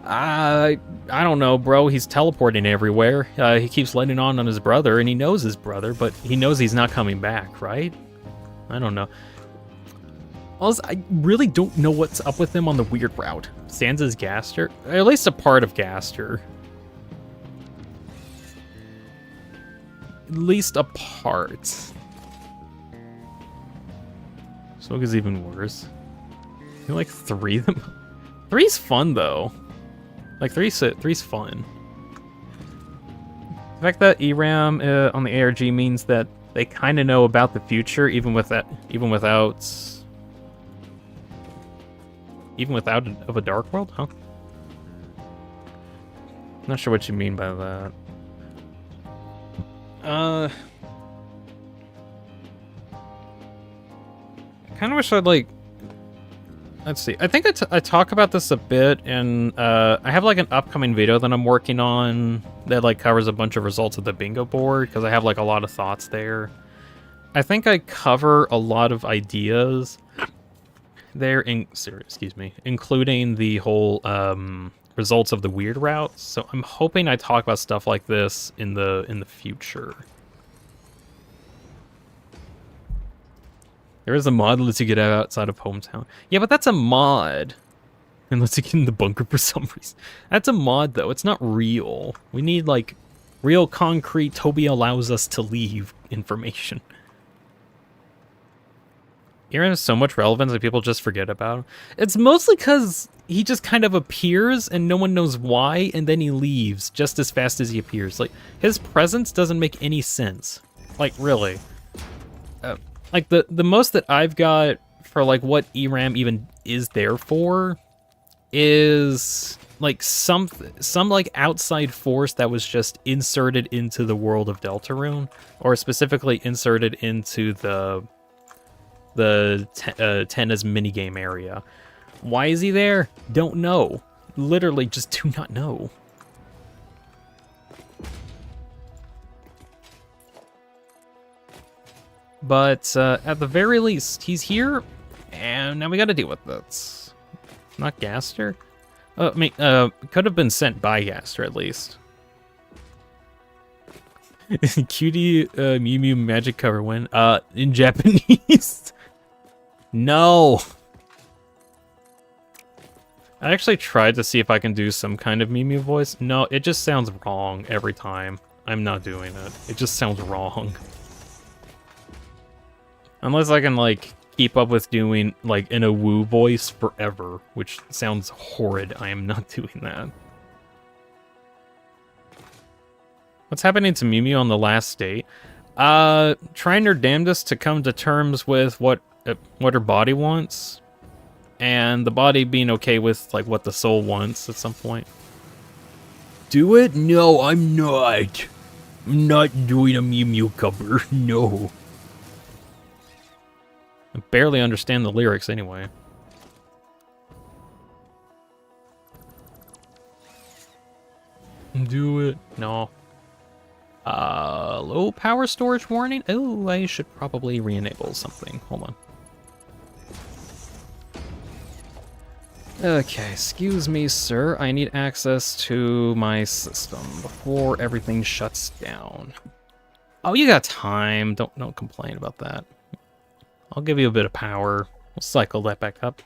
I don't know, bro. He's teleporting everywhere. He keeps letting on his brother, and he knows his brother, but he knows he's not coming back, right? I don't know. Also, I really don't know what's up with him on the weird route. Sans is Gaster? At least a part of Gaster. At least a part. Smoke is even worse. You like 3 of them? 3's fun, though. Like, three's fun. The fact that ERAM on the ARG means that they kind of know about the future, even without a dark world, huh? Not sure what you mean by that. I kind of wish I'd like. Let's see. I think I talk about this a bit, and I have like an upcoming video that I'm working on that like covers a bunch of results of the bingo board, because I have like a lot of thoughts there. I think I cover a lot of ideas there, including the whole results of the weird route. So I'm hoping I talk about stuff like this in the future. There is a mod that lets you get outside of hometown. Yeah, but that's a mod. And lets you get in the bunker for some reason. That's a mod, though. It's not real. We need, like, Real concrete Toby allows us to leave information. Aaron has so much relevance that people just forget about him. It's mostly because he just kind of appears and no one knows why, and then he leaves just as fast as he appears. Like, his presence doesn't make any sense. Like, really. Like, the most that I've got for, like, what ERAM even is there for is, like, some like, outside force that was just inserted into the world of Deltarune, or specifically inserted into the Tenna's minigame area. Why is he there? Don't know. Literally just do not know. But at the very least, he's here, and now we gotta deal with this. Not Gaster? I mean, could have been sent by Gaster at least. Cutie Mew Mew magic cover when? In Japanese? No! I actually tried to see if I can do some kind of Mew Mew voice. No, it just sounds wrong every time. I'm not doing it. It just sounds wrong. Unless I can, like, keep up with doing, like, in a woo voice forever, which sounds horrid. I am not doing that. What's happening to Mew Mew on the last date? Trying her damnedest to come to terms with what her body wants, and the body being okay with, like, what the soul wants at some point. Do it? No, I'm not. I'm not doing a Mew Mew cover. No. I barely understand the lyrics anyway. Do it. No. Low power storage warning? Oh, I should probably re-enable something. Hold on. Okay, excuse me, sir. I need access to my system before everything shuts down. Oh, you got time. Don't complain about that. I'll give you a bit of power. We'll cycle that back up.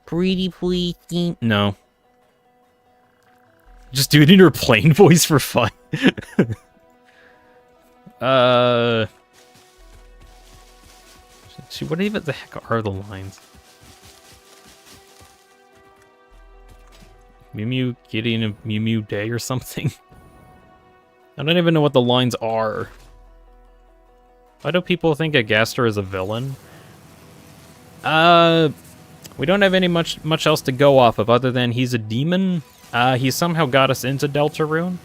Pretty please. No. Just do it in your plain voice for fun. What even the heck are the lines? Mew Mew getting a Mew Mew day or something? I don't even know what the lines are. Why do people think a Gaster is a villain? We don't have any much else to go off of other than he's a demon. He somehow got us into Deltarune.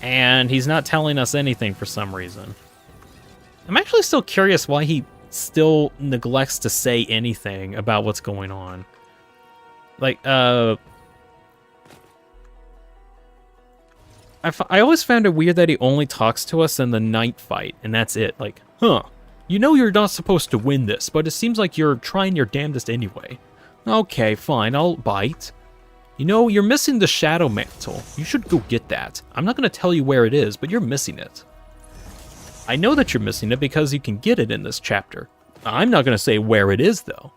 And he's not telling us anything for some reason. I'm actually still curious why he still neglects to say anything about what's going on. Like, I always found it weird that he only talks to us in the night fight, and that's it. Like, huh, you know you're not supposed to win this, but it seems like you're trying your damnedest anyway. Okay, fine, I'll bite. You know, you're missing the Shadow Mantle. You should go get that. I'm not going to tell you where it is, but you're missing it. I know that you're missing it because you can get it in this chapter. I'm not going to say where it is, though.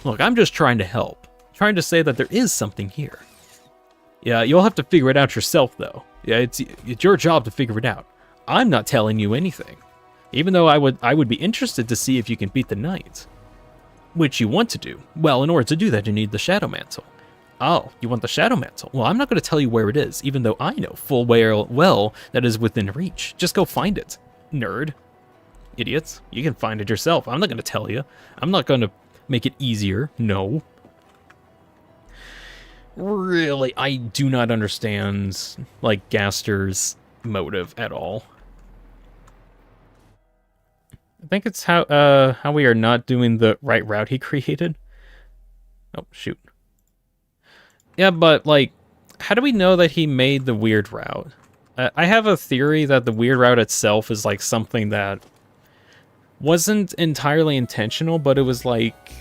Look, I'm just trying to help. Trying to say that there is something here. Yeah, you'll have to figure it out yourself, though. Yeah, it's your job to figure it out. I'm not telling you anything. Even though I would be interested to see if you can beat the knight. Which you want to do. Well, in order to do that, you need the Shadow Mantle. Oh, you want the Shadow Mantle? Well, I'm not going to tell you where it is, even though I know full well that is within reach. Just go find it, nerd. Idiots. You can find it yourself. I'm not going to tell you. I'm not going to make it easier. No. Really, I do not understand, like, Gaster's motive at all. I think it's how we are not doing the right route he created. Oh, shoot. Yeah, but, like, how do we know that he made the weird route? I have a theory that the weird route itself is, like, something that wasn't entirely intentional, but it was, like,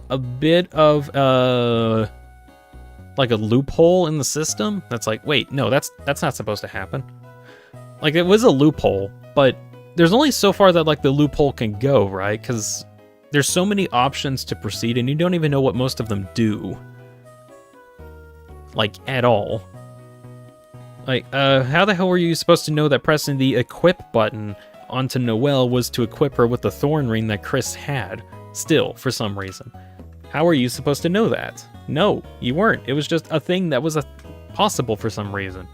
a bit of, like, a loophole in the system. That's like, wait, no, that's not supposed to happen. Like, it was a loophole, but there's only so far that, like, the loophole can go, right? Because there's so many options to proceed, and you don't even know what most of them do. Like, at all. Like, how the hell were you supposed to know that pressing the equip button onto Noelle was to equip her with the thorn ring that Chris had? Still, for some reason. How are you supposed to know that? No, you weren't. It was just a thing that was possible for some reason.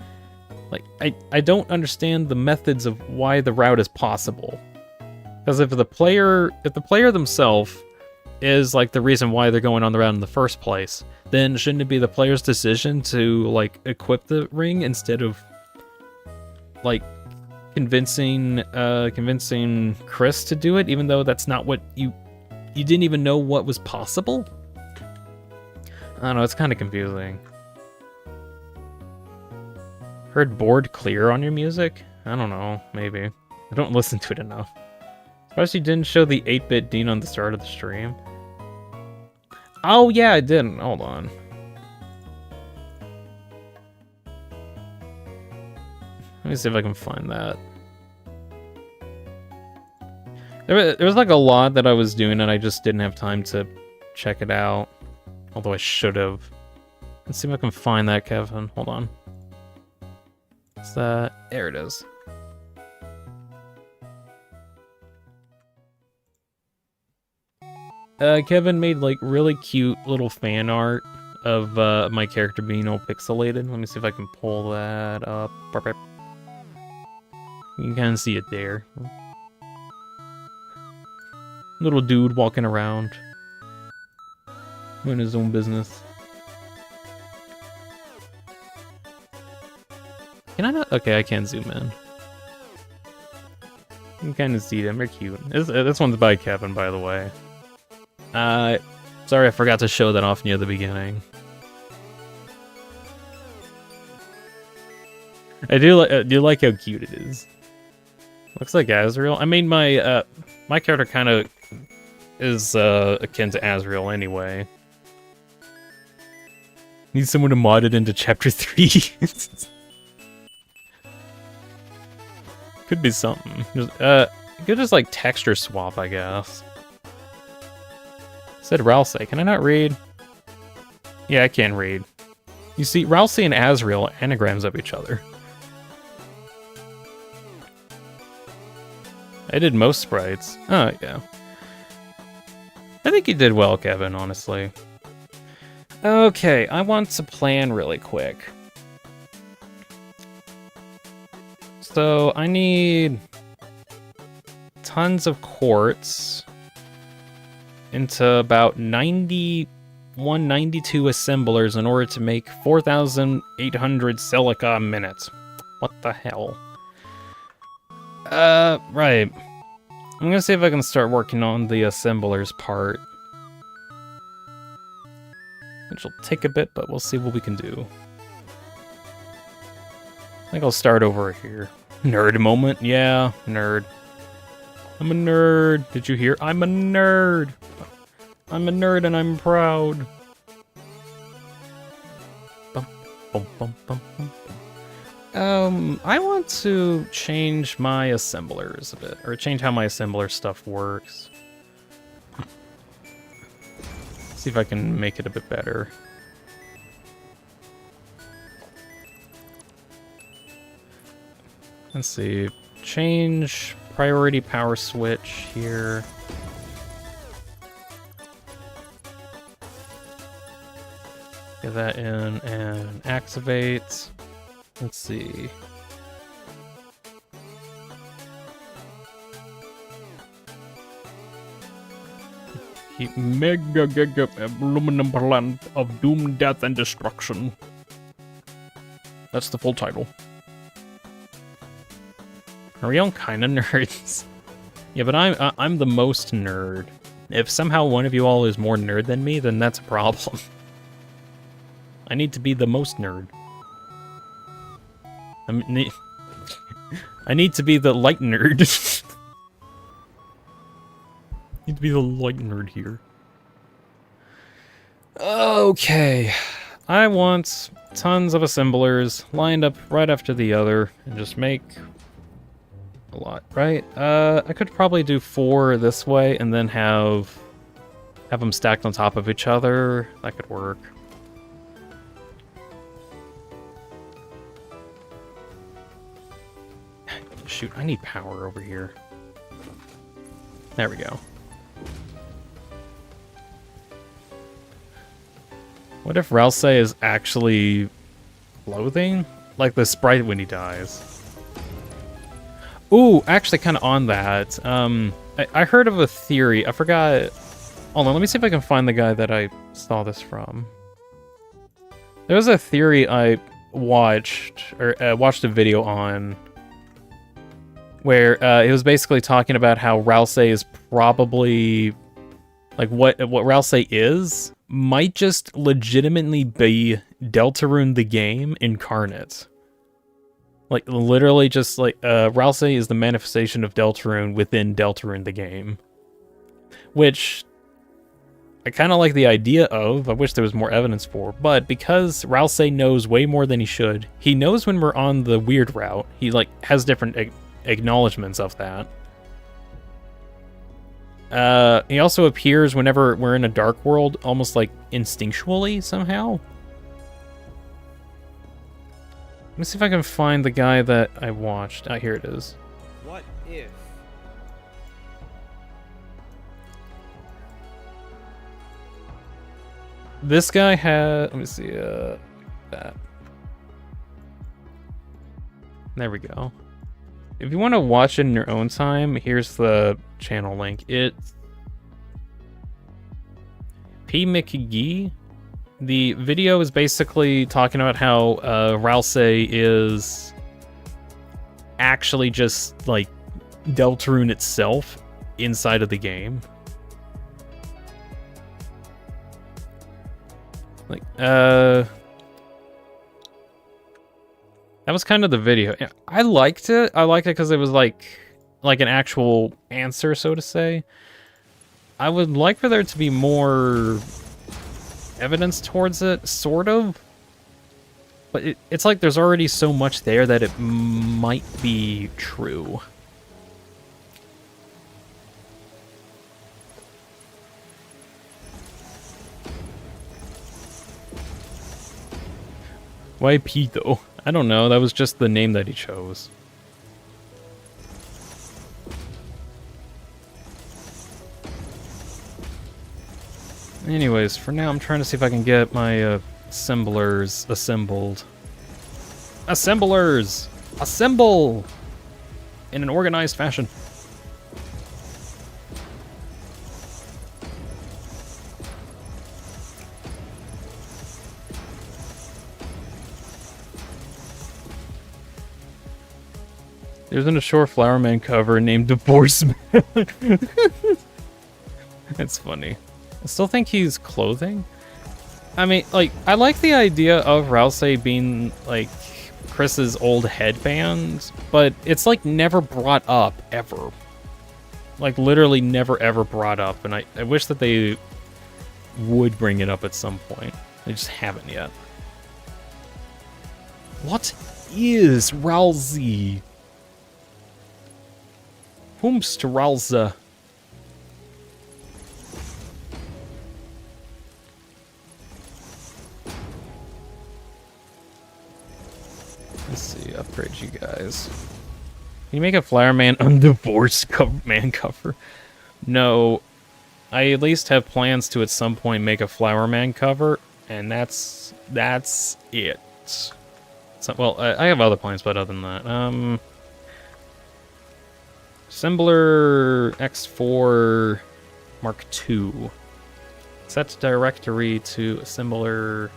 Like, I don't understand the methods of why the route is possible. Because if the player themselves is like the reason why they're going on the route in the first place, then shouldn't it be the player's decision to like equip the ring instead of like convincing Chris to do it, even though that's not what you didn't even know what was possible? I don't know, it's kind of confusing. Heard board clear on your music? I don't know, maybe. I don't listen to it enough. Especially didn't show the 8-bit Dean on the start of the stream. Oh yeah, I didn't. Hold on. Let me see if I can find that. There was like a lot that I was doing and I just didn't have time to check it out. Although I should have. Let's see if I can find that, Kevin. Hold on. What's that? There it is. Kevin made like really cute little fan art of my character being all pixelated. Let me see if I can pull that up. You can kind of see it there. Little dude walking around, doing his own business. Can I not? Okay, I can zoom in. You can kind of see them. They're cute. This one's by Kevin, by the way. Sorry, I forgot to show that off near the beginning. I do like how cute it is. Looks like Azrael. I mean, my character kind of is akin to Azrael anyway. Need someone to mod it into Chapter 3. Could be something. You could just like texture swap, I guess. Said Ralsei. Can I not read? Yeah, I can read. You see, Ralsei and Azrael are anagrams of each other. I did most sprites. Oh, yeah. I think you did well, Kevin, honestly. Okay, I want to plan really quick. So, I need tons of quartz into about 91, 92 assemblers in order to make 4,800 silica a minute. What the hell? Right. I'm gonna see if I can start working on the assemblers part. Which will take a bit, but we'll see what we can do. I think I'll start over here. Nerd moment? Yeah, nerd. I'm a nerd. Did you hear? I'm a nerd. I'm a nerd and I'm proud. Bum, bum, bum, bum, bum. I want to change my assemblers a bit, or change how my assembler stuff works. See if I can make it a bit better. Let's see. Change priority power switch here. Get that in and activate. Let's see. Mega Giga Aluminum Plant of Doom, Death, and Destruction. That's the full title. Are we all kind of nerds? Yeah, but I'm the most nerd. If somehow one of you all is more nerd than me, then that's a problem. I need to be the most nerd. I need to be the light nerd. Need to be the light nerd here. Okay. I want tons of assemblers lined up right after the other and just make a lot, right? I could probably do 4 this way and then have them stacked on top of each other. That could work. Shoot, I need power over here. There we go. What if Ralsei is actually clothing? Like the sprite when he dies. Ooh, actually kind of on that. I heard of a theory. I forgot. Hold on, let me see if I can find the guy that I saw this from. There was a theory I watched, or watched a video on, where it was basically talking about how Ralsei is probably, like, what Ralsei is might just legitimately be Deltarune the game incarnate. Like, literally just, like, Ralsei is the manifestation of Deltarune within Deltarune the game. Which I kind of like the idea of. I wish there was more evidence for. But because Ralsei knows way more than he should, he knows when we're on the weird route. He, like, has different acknowledgements of that. He also appears whenever we're in a dark world, almost like instinctually somehow. Let me see if I can find the guy that I watched. Ah, here it is. What if? This guy had. Let me see. That. There we go. If you want to watch it in your own time, here's the channel link. It's P. McGee. The video is basically talking about how Ralsei is actually just like Deltarune itself inside of the game. Like, that was kind of the video. I liked it. I liked it because it was like an actual answer, so to say. I would like for there to be more evidence towards it, sort of. But it's like there's already so much there that it might be true. Why P though? I don't know, that was just the name that he chose. Anyways, for now I'm trying to see if I can get my assemblers assembled. Assemblers! Assemble! In an organized fashion. There's an Ashore Flower Man cover named Divorce Man. It's funny. I still think he's clothing. I mean, like, I like the idea of Ralsei being, like, Chris's old headband, but it's, like, never brought up, ever. Like, literally never, ever brought up, and I wish that they would bring it up at some point. They just haven't yet. What is Ralsei? Whomst Ralsei? Let's see, upgrade you guys. Can you make a Flower Man undivorced man cover? No. I at least have plans to at some point make a Flower Man cover, and that's it. So, well, I have other plans, but other than that, Assembler X4 Mark II. Set directory to assembler.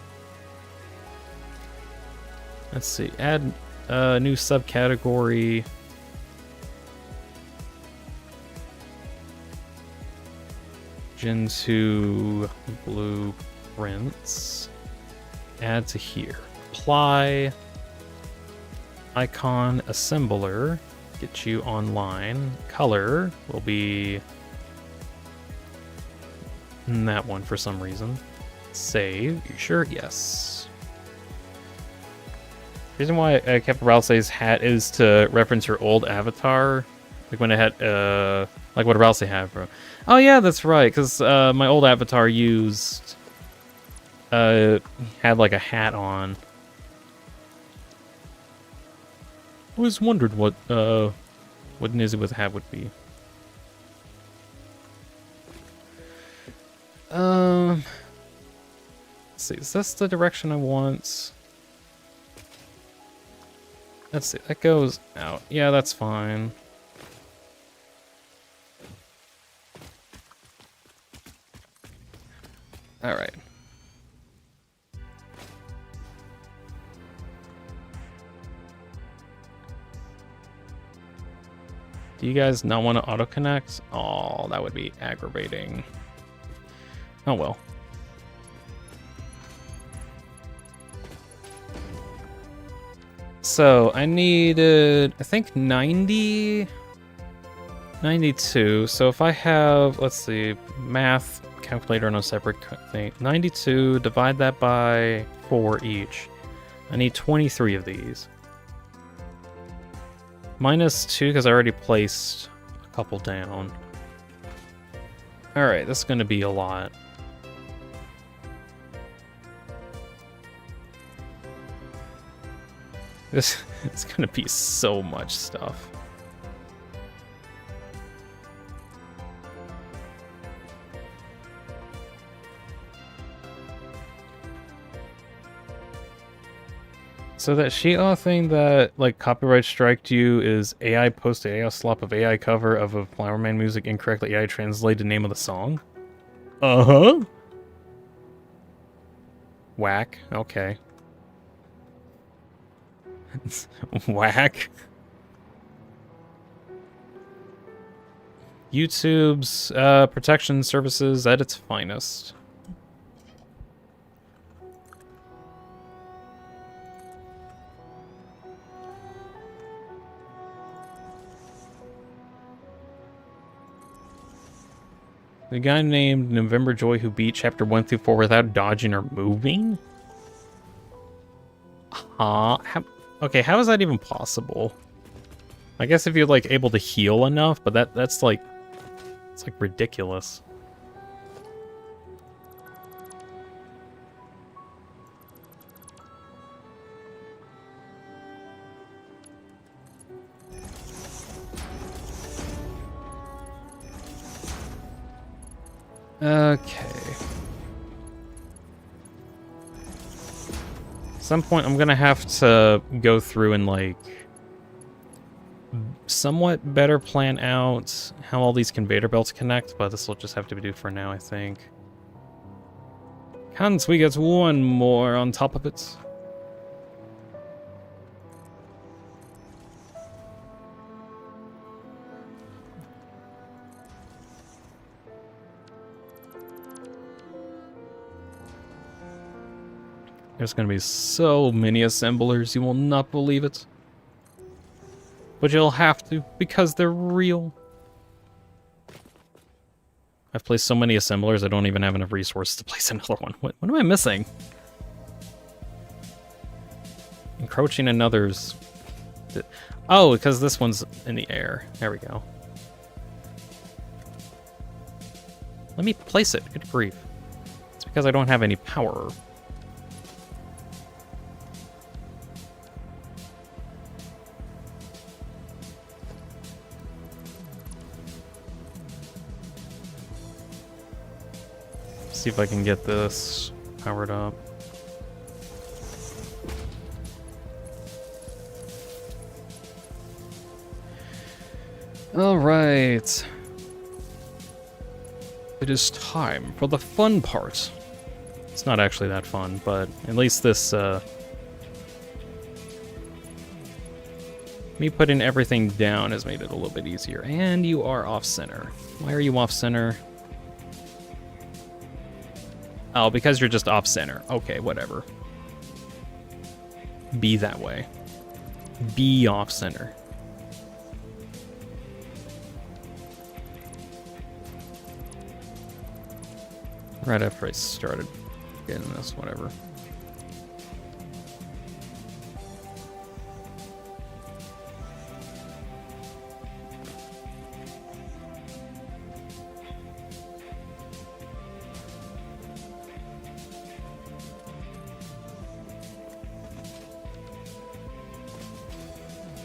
Let's see, add a new subcategory. Gen 2 blueprints. Add to here. Apply. Icon assembler. Get you online. Color will be that one for some reason. Save. You sure? Yes. The reason why I kept Ralsei's hat is to reference her old avatar. Like when it had, like what Ralsei had, bro. Oh yeah, that's right, because my old avatar used, had like a hat on. Always wondered what what Nizzy with a hat would be. Let's see, is this the direction I want? Let's see, that goes out. Yeah, that's fine. Alright. Do you guys not want to auto-connect? Oh, that would be aggravating. Oh well. So, I needed, I think 90... 92. So if I have, let's see, math calculator on a separate thing. 92, divide that by 4 each. I need 23 of these. Minus 2 because I already placed a couple down. Alright, this is going to be a lot. This is going to be so much stuff. So that Sheetal thing that, like, copyright striked you is AI posted AI slop of AI cover of a Flower Man music incorrectly AI translated the name of the song? Uh-huh. Whack. Okay. Whack. YouTube's protection services at its finest. The guy named November Joy who beat chapter 1 through 4 without dodging or moving? Okay, how is that even possible? I guess if you're, like, able to heal enough, but that's like... It's, like, ridiculous. Okay. At some point, I'm gonna have to go through and, like, somewhat better plan out how all these conveyor belts connect, but this will just have to be due for now, I think. Can't we get one more on top of it? There's gonna be so many assemblers, you will not believe it. But you'll have to, because they're real. I've placed so many assemblers, I don't even have enough resources to place another one. What am I missing? Encroaching another's... Oh, because this one's in the air. There we go. Let me place it, good grief. It's because I don't have any power. See if I can get this powered up. All right. It is time for the fun part. It's not actually that fun, but at least this, me putting everything down has made it a little bit easier. And you are off-center. Why are you off-center? Oh, because you're just off-center. Okay, whatever. Be that way. Be off-center. Right after I started getting this, whatever.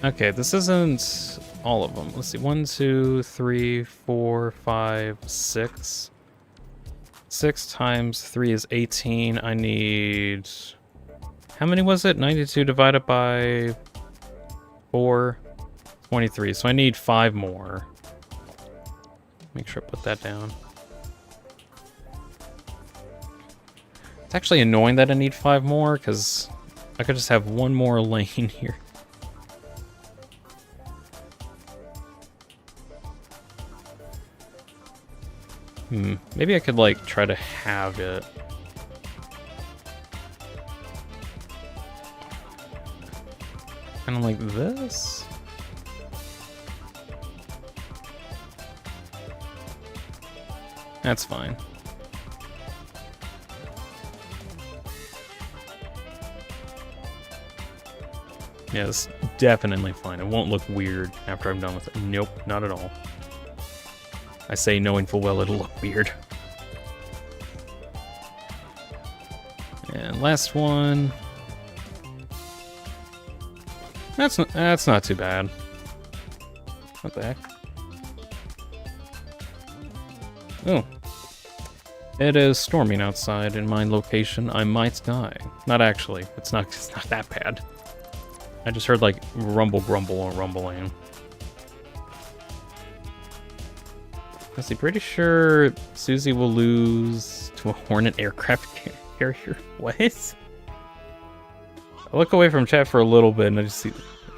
Okay, this isn't all of them. Let's see. 1, 2, 3, 4, 5, 6. 6 times 3 is 18. I need... How many was it? 92 divided by 4. 23. So I need 5 more. Make sure I put that down. It's actually annoying that I need 5 more, because I could just have 1 more lane here. Maybe I could, like, try to have it. Kind of like this? That's fine. Yeah, it's definitely fine. It won't look weird after I'm done with it. Nope, not at all. I say knowing full well it'll look weird. And last one. That's not too bad. What the heck? Oh. It is storming outside in my location. I might die. Not actually. It's not that bad. I just heard like rumble grumble or rumbling. Let's see, pretty sure Susie will lose to a Hornet aircraft carrier. What? I look away from chat for a little bit and I just see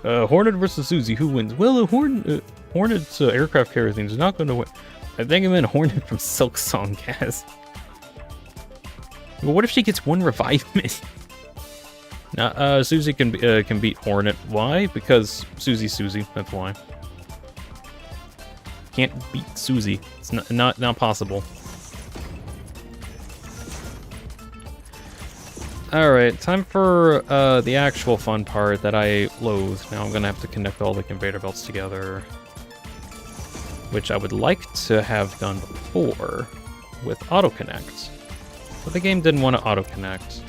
Hornet versus Susie, who wins? Well, Hornet's aircraft carrier thing is not going to win. I think I meant Hornet from Silk Song, Kaz. Well, what if she gets 1 revivement? Now, Susie can beat Hornet. Why? Because Susie. That's why. Can't beat Susie. It's not possible. Alright, time for the actual fun part that I loathe. Now I'm gonna have to connect all the conveyor belts together, which I would like to have done before with auto-connect. But the game didn't want to auto-connect.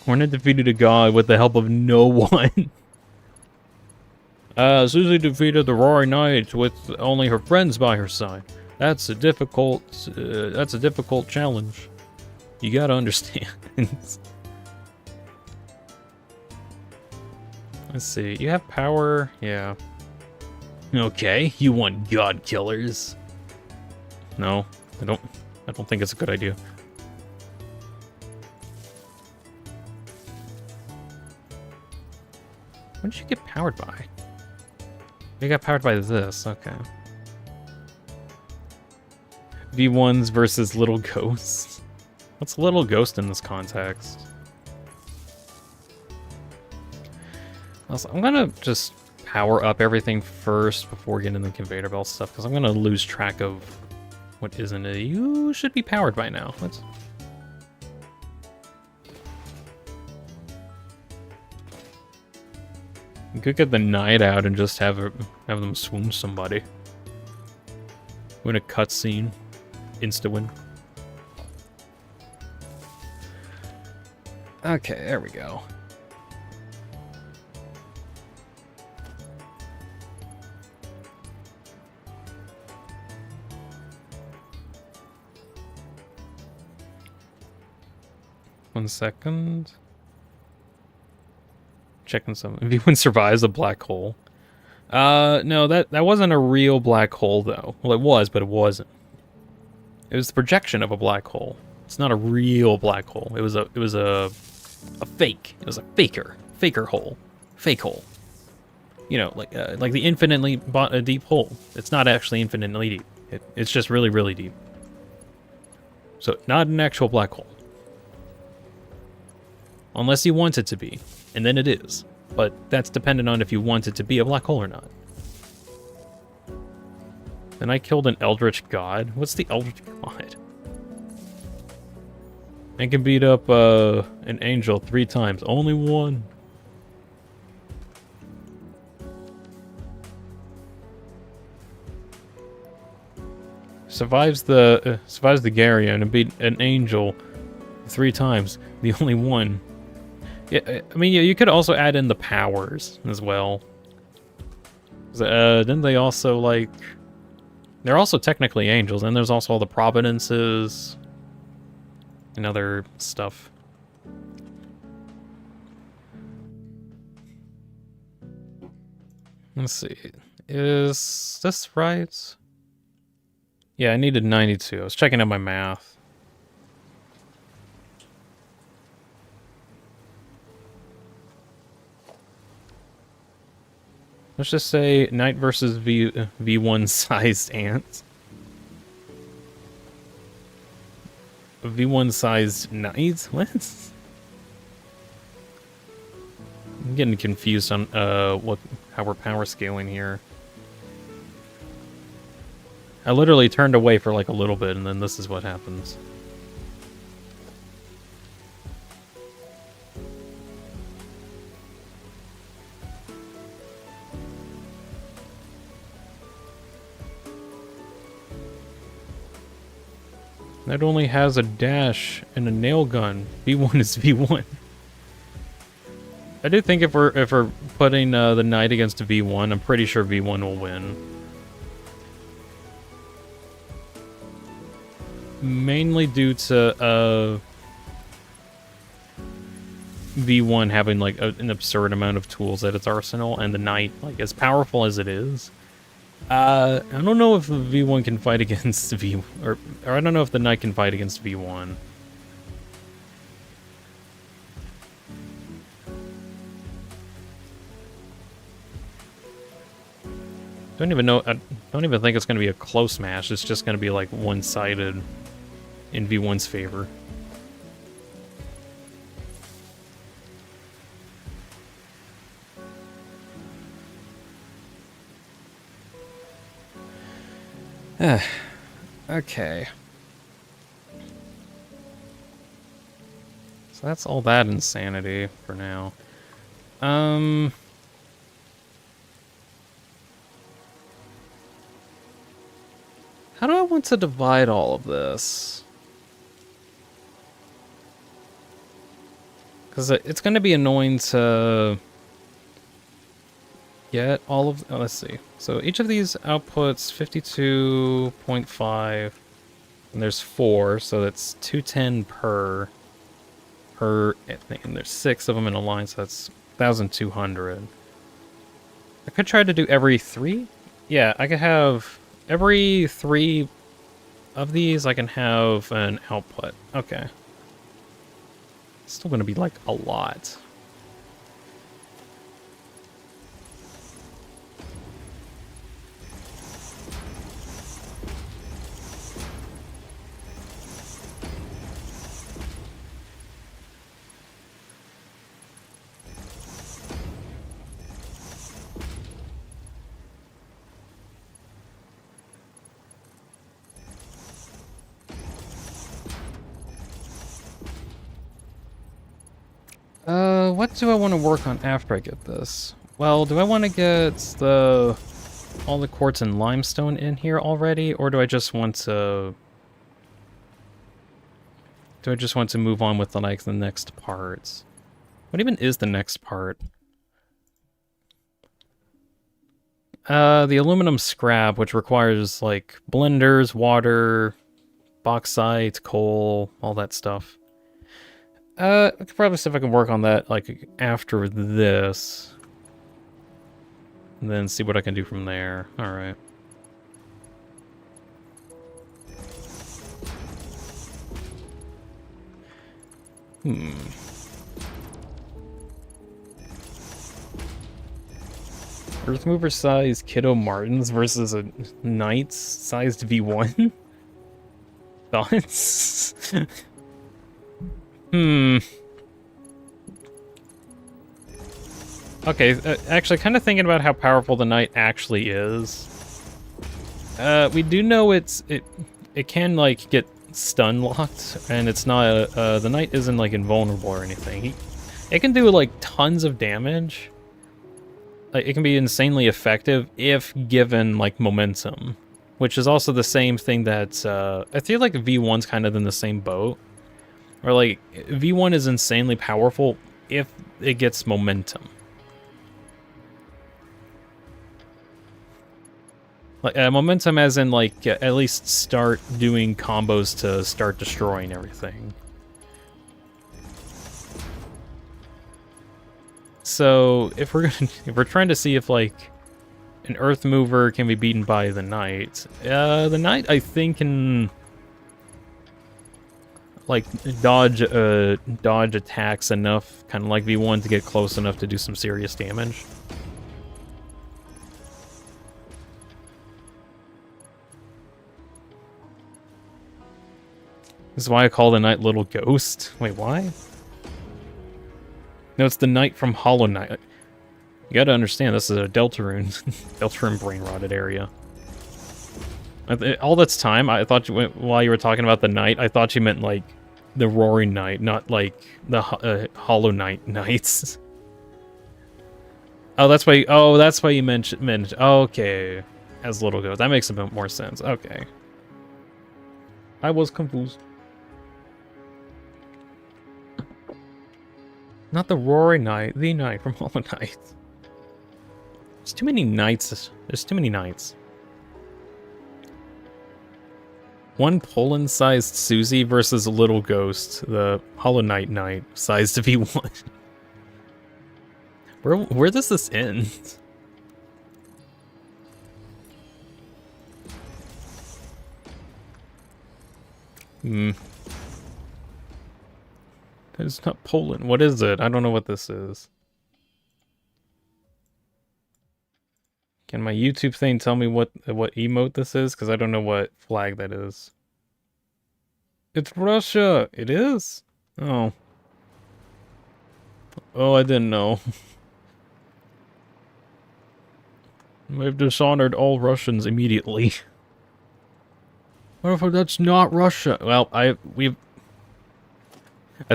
Hornet defeated a god with the help of no one. Susie defeated the Roaring Knight with only her friends by her side. That's a difficult challenge. You gotta understand. Let's see. You have power, yeah. Okay, you want god killers. No, I don't think it's a good idea. What did you get powered by? You got powered by this, okay. V1s versus Little Ghosts. What's Little Ghost in this context? Also, I'm gonna just power up everything first before getting the conveyor belt stuff, because I'm gonna lose track of what isn't it. You should be powered by now. Let's... You could get the knight out and just have them swoon somebody. Win a cutscene. Insta-win. Okay, there we go. One second. Checking something. If anyone survives a black hole. No, that wasn't a real black hole though. Well, it was, but it wasn't. It was the projection of a black hole. It's not a real black hole. It was a fake. It was a faker hole. Fake hole. You know, like the infinitely deep hole. It's not actually infinitely deep. It's just really, really deep. So, not an actual black hole. Unless you want it to be, and then it is. But that's dependent on if you want it to be a black hole or not. Then I killed an Eldritch God. What's the Eldritch God? I can beat up an angel 3 times. Only one. survives the Garrion and beat an angel 3 times. The only one. Yeah, I mean, yeah, you could also add in the powers as well. Didn't they also, like... They're also technically angels, and there's also all the providences and other stuff. Let's see. Is this right? Yeah, I needed 92. I was checking out my math. Let's just say knight versus V1 sized ants. V1 sized knights? What? I'm getting confused on how we're power scaling here. I literally turned away for like a little bit, and then this is what happens. That only has a dash and a nail gun. V1 is V1. I do think if we're putting the knight against V1, I'm pretty sure V1 will win. Mainly due to V1 having like an absurd amount of tools at its arsenal, and the knight, like as powerful as it is, I don't know if the V1 can fight against V, or I don't know if the knight can fight against V1. Don't even know. I don't even think it's going to be a close match. It's just going to be like one-sided in V1's favor. Okay. So that's all that insanity for now. How do I want to divide all of this? Because it's going to be annoying to get all of... Oh, let's see. So each of these outputs 52.5, and there's 4, so that's 210 per thing. And there's 6 of them in a line, so that's 1,200. I could try to do every 3? Yeah, I could have... Every 3 of these, I can have an output. Okay. Still going to be, like, a lot. What do I want to work on after I get this? Well, do I want to get all the quartz and limestone in here already, or do I just want to move on with like the next parts? What even is the next part? The aluminum scrap, which requires like blenders, water, bauxite, coal, all that stuff. I could probably see if I can work on that, like, after this. And then see what I can do from there. Alright. Earthmover-sized Kiddo Martins versus a Knights-sized V1? Thoughts? Okay, actually, kind of thinking about how powerful the knight actually is. We do know it can like get stun locked, and it's not the knight isn't like invulnerable or anything. It can do like tons of damage. Like, it can be insanely effective if given like momentum. which is also the same thing that I feel like V1's kind of in the same boat. Or like V1 is insanely powerful if it gets momentum. Like momentum as in like at least start doing combos to start destroying everything. So if we're trying to see if like an earth mover can be beaten by the knight I think can like dodge attacks enough, kind of like V1, to get close enough to do some serious damage. This is why I call the knight Little Ghost. Wait, why? No, it's the knight from Hollow Knight. You gotta understand, this is a Deltarune, Deltarune brain-rotted area. All that's time, I thought while you were talking about the knight, I thought you meant like the Roaring Knight, not like the Hollow Knight knights. Oh, that's why you mentioned. Okay, as Little Ghost, that makes a bit more sense. Okay, I was confused. Not the Roaring Knight, the knight from Hollow Knight. There's too many knights. There's too many knights. One Poland-sized Susie versus a Little Ghost, the Hollow Knight knight sized V1. Where does this end? It's not Poland. What is it? I don't know what this is. Can my YouTube thing tell me what emote this is? Because I don't know what flag that is. It's Russia! It is? Oh. Oh, I didn't know. We've dishonored all Russians immediately. What if that's not Russia? Well, I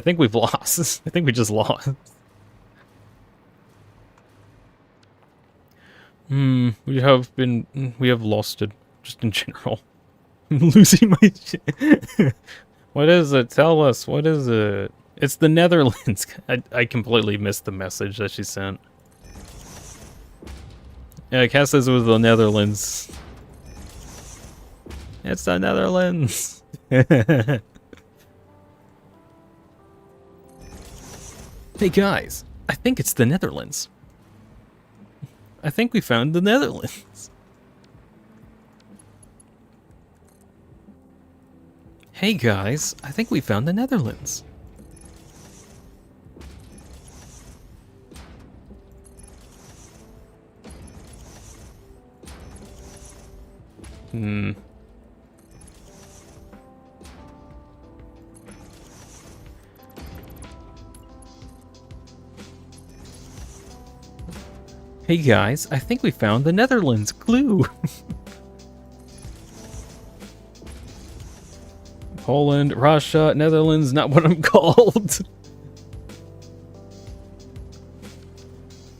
think we've lost. I think we just lost. We have lost it, just in general. I'm losing my shit. What is it? Tell us, what is it? It's the Netherlands. I completely missed the message that she sent. Yeah, Cass says it was the Netherlands. It's the Netherlands. Hey guys, I think it's the Netherlands. I think we found the Netherlands. Hey guys, I think we found the Netherlands. Hey guys, I think we found the Netherlands. Clue. Poland, Russia, Netherlands, not what I'm called.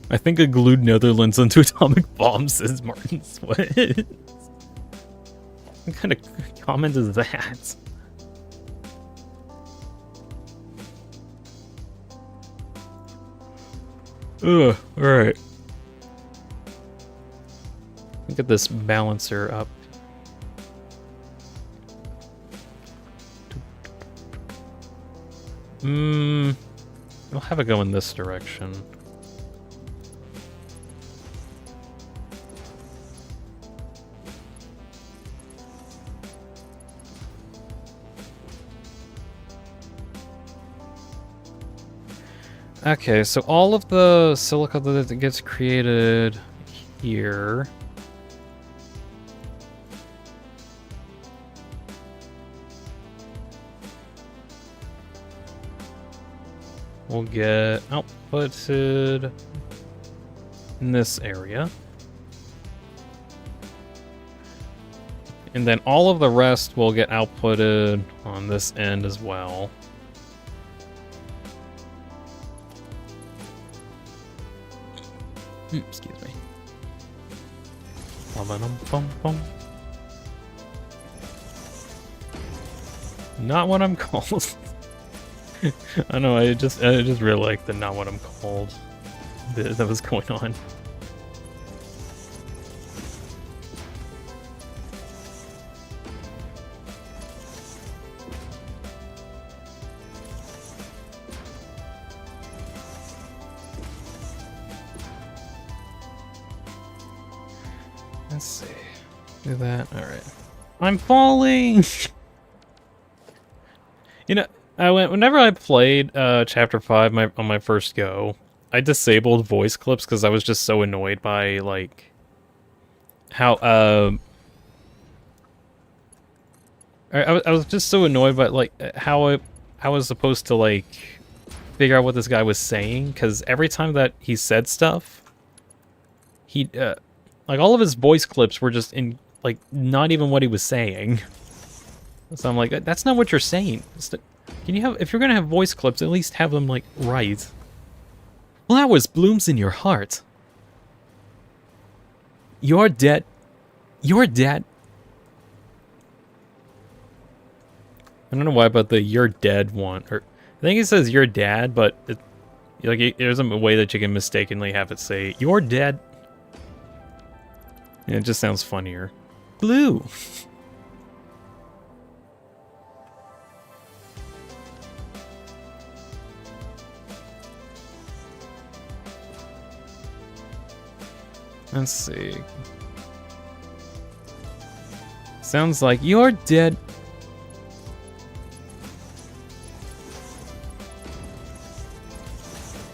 I think I glued Netherlands onto atomic bombs, says Martin Sweat. What kind of comment is that? Ugh, alright. Get this balancer up. I'll have it go in this direction. Okay, so all of the silica that gets created here will get outputted in this area. And then all of the rest will get outputted on this end as well. Excuse me. Not what I'm called. I know, I just really like the not what I'm called that was going on. Let's see. Do that. All right. I'm falling. You know, whenever I played Chapter 5 on my first go, I disabled voice clips because I was just so annoyed by like how I was just so annoyed by like how I was supposed to like figure out what this guy was saying, because every time that he said stuff, he like all of his voice clips were just in like not even what he was saying. So I'm like, that's not what you're saying. Can you have, if you're gonna have voice clips, at least have them like right. Flowers blooms in your heart. You're dead. You're dead. I don't know why, but the "you're dead" one, or I think it says "you're dad," but there's a way that you can mistakenly have it say "you're dead." Yeah, it just sounds funnier. Blue. Let's see. Sounds like you're dead.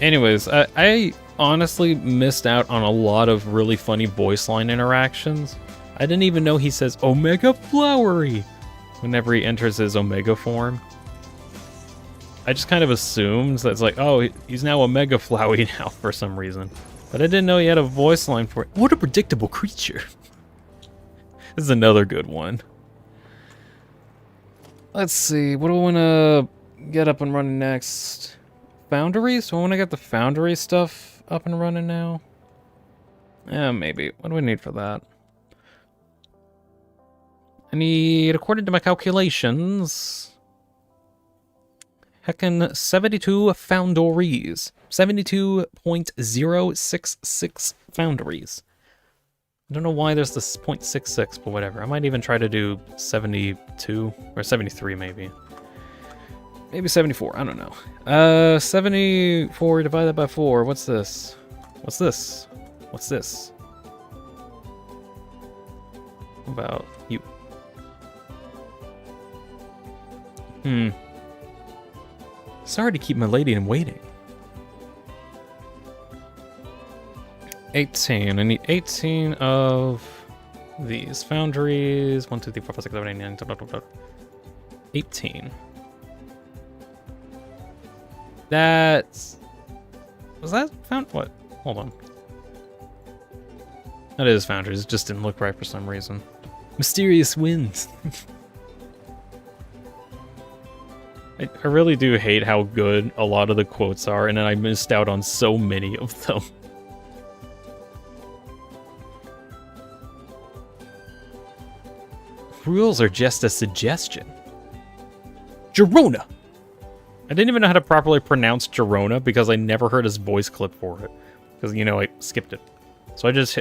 Anyways, I honestly missed out on a lot of really funny voice line interactions. I didn't even know he says Omega Flowery whenever he enters his Omega form. I just kind of assumed that it's like, oh, he's now Omega Flowy now for some reason. But I didn't know he had a voice line for it. What a predictable creature. This is another good one. Let's see, what do I want to get up and running next? Foundries? Do I want to get the Foundry stuff up and running now? Yeah, maybe. What do we need for that? I need, according to my calculations, heckin' 72 foundries. 72.066 foundries. I don't know why there's this 0.66, but whatever. I might even try to do 72 or 73 maybe. Maybe 74, I don't know. 74 divided by 4, what's this? What's this? What's this? How about you? Sorry to keep my lady in waiting. 18. I need 18 of these foundries. 1, 2, 3, 4, 5, 6, 7, 8, 9, 10, 18. That's... Was that found? What? Hold on. That is foundries. It just didn't look right for some reason. Mysterious winds. I really do hate how good a lot of the quotes are, and then I missed out on so many of them. Rules are just a suggestion. Girona! I didn't even know how to properly pronounce Girona because I never heard his voice clip for it. Because, you know, I skipped it. So I just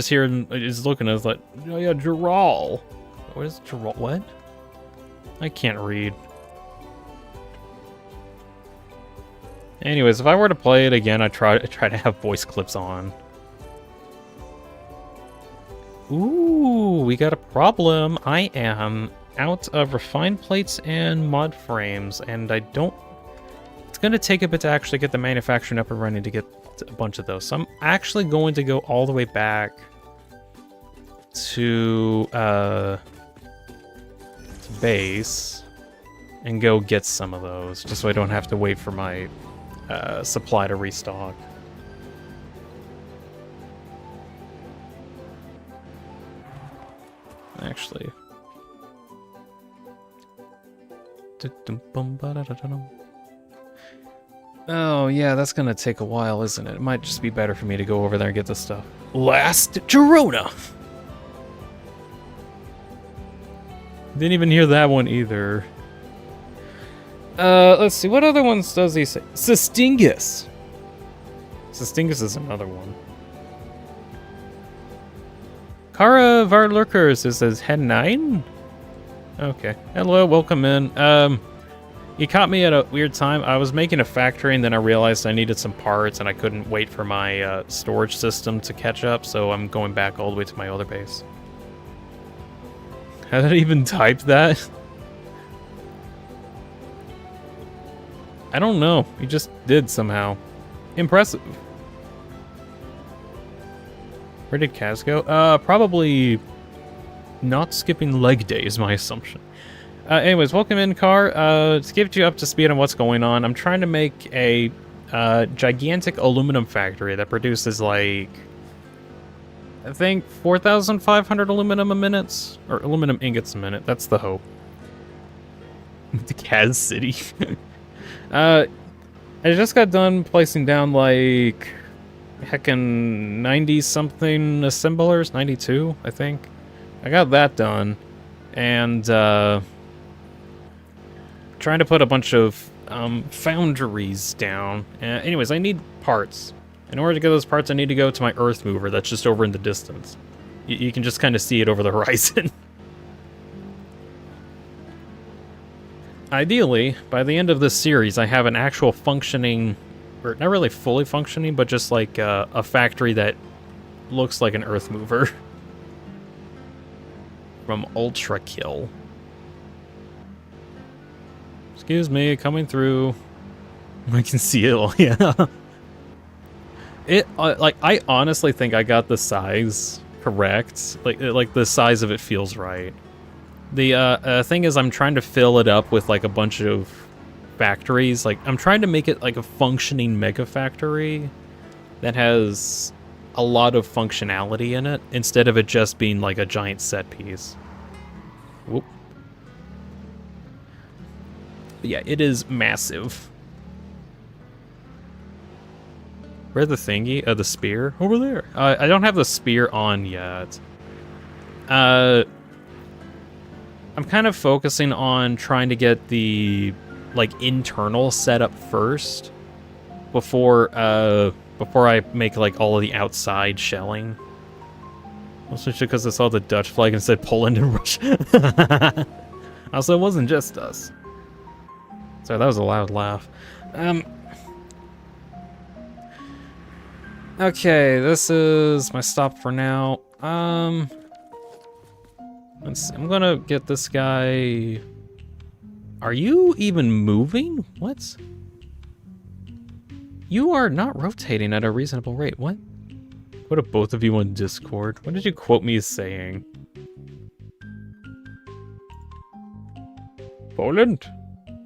hear him, he's looking, I was like, oh yeah, Giral. What is Giral? What? I can't read. Anyways, if I were to play it again, I'd try to have voice clips on. Ooh, we got a problem. I am out of refined plates and mod frames, and I don't... It's going to take a bit to actually get the manufacturing up and running to get a bunch of those. So I'm actually going to go all the way back to base and go get some of those, just so I don't have to wait for my supply to restock. Actually. Oh, yeah, that's gonna take a while, isn't it? It might just be better for me to go over there and get this stuff. Last Girona! Didn't even hear that one either. Let's see, what other ones does he say? Sistingus. Sistingus is another one. Kara Varlurkers says head 9? Okay. Hello, welcome in. You caught me at a weird time. I was making a factory and then I realized I needed some parts and I couldn't wait for my storage system to catch up, so I'm going back all the way to my other base. How did I even type that? I don't know. You just did somehow. Impressive. Where did Kaz go? Probably not skipping leg day is my assumption. Anyways, welcome in, Car. To get you up to speed on what's going on, I'm trying to make a gigantic aluminum factory that produces, like, I think 4,500 aluminum a minute, or aluminum ingots a minute. That's the hope. The Kaz City. I just got done placing down, like, heckin' 90-something assemblers, 92, I think. I got that done, and trying to put a bunch of foundries down. Anyways, I need parts. In order to get those parts, I need to go to my earth mover that's just over in the distance. You can just kind of see it over the horizon. Ideally, by the end of this series, I have an actual functioning, or not really fully functioning, but just like a factory that looks like an earth mover. From Ultra Kill. Excuse me, coming through. I can see it all, yeah. It, like, I honestly think I got the size correct. Like the size of it feels right. The thing is, I'm trying to fill it up with, like, a bunch of factories. Like, I'm trying to make it, like, a functioning mega factory that has a lot of functionality in it, instead of it just being, like, a giant set piece. Whoop. But yeah, it is massive. Where's the thingy? The spear? Over there. I don't have the spear on yet. I'm kind of focusing on trying to get the, like, internal setup first before I make, like, all of the outside shelling. Also, because I saw the Dutch flag and said Poland and Russia. Also, it wasn't just us. Sorry, that was a loud laugh. Okay, this is my stop for now. Let's see, I'm gonna get this guy. Are you even moving? What? You are not rotating at a reasonable rate. What? What are both of you on Discord? What did you quote me as saying? Poland?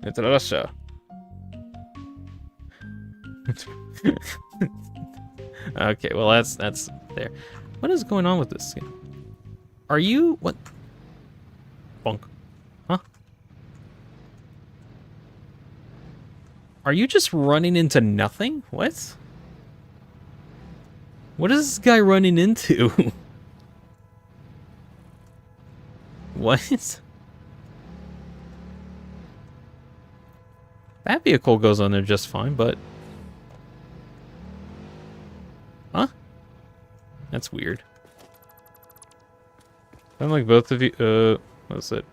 It's Russia. Okay, well that's there. What is going on with this skin? Are you what? Bonk. Huh? Are you just running into nothing? What? What is this guy running into? What? That vehicle goes on there just fine, but... Huh? That's weird. Sound like both of you, what is it?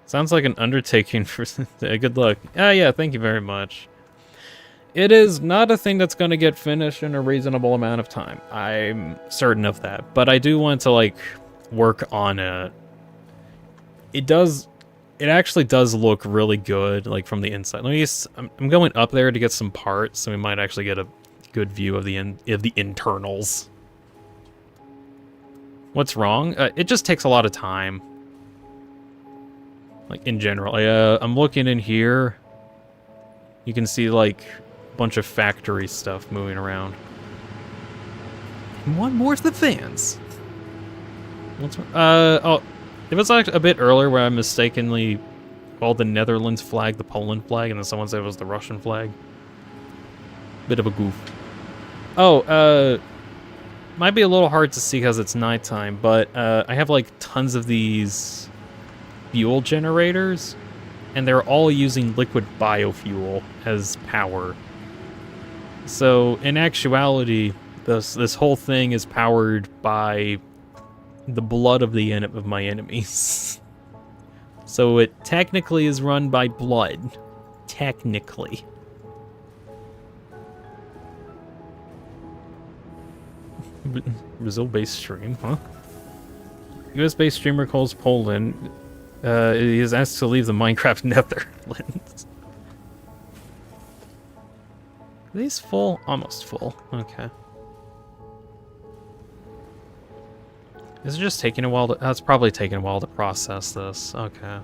Sounds like an undertaking for... Good luck. Ah, yeah, thank you very much. It is not a thing that's going to get finished in a reasonable amount of time. I'm certain of that. But I do want to, like, work on it. It actually does look really good, like, from the inside. Let me just, I'm going up there to get some parts, so we might actually get a good view of the internals. What's wrong? It just takes a lot of time. Like, in general. I'm looking in here. You can see, like, a bunch of factory stuff moving around. One more's the fans. What's oh, it was like a bit earlier where I mistakenly called the Netherlands flag the Poland flag, and then someone said it was the Russian flag. Bit of a goof. Oh, might be a little hard to see because it's nighttime, but I have like tons of these fuel generators, and they're all using liquid biofuel as power. So in actuality, this whole thing is powered by the blood of my enemies. So it technically is run by blood. Technically. Brazil-based stream, huh? US-based streamer calls Poland. He is asked to leave the Minecraft Netherlands. Are these full? Almost full. Okay. Is it just taking a while to... Oh, it's probably taking a while to process this. Okay.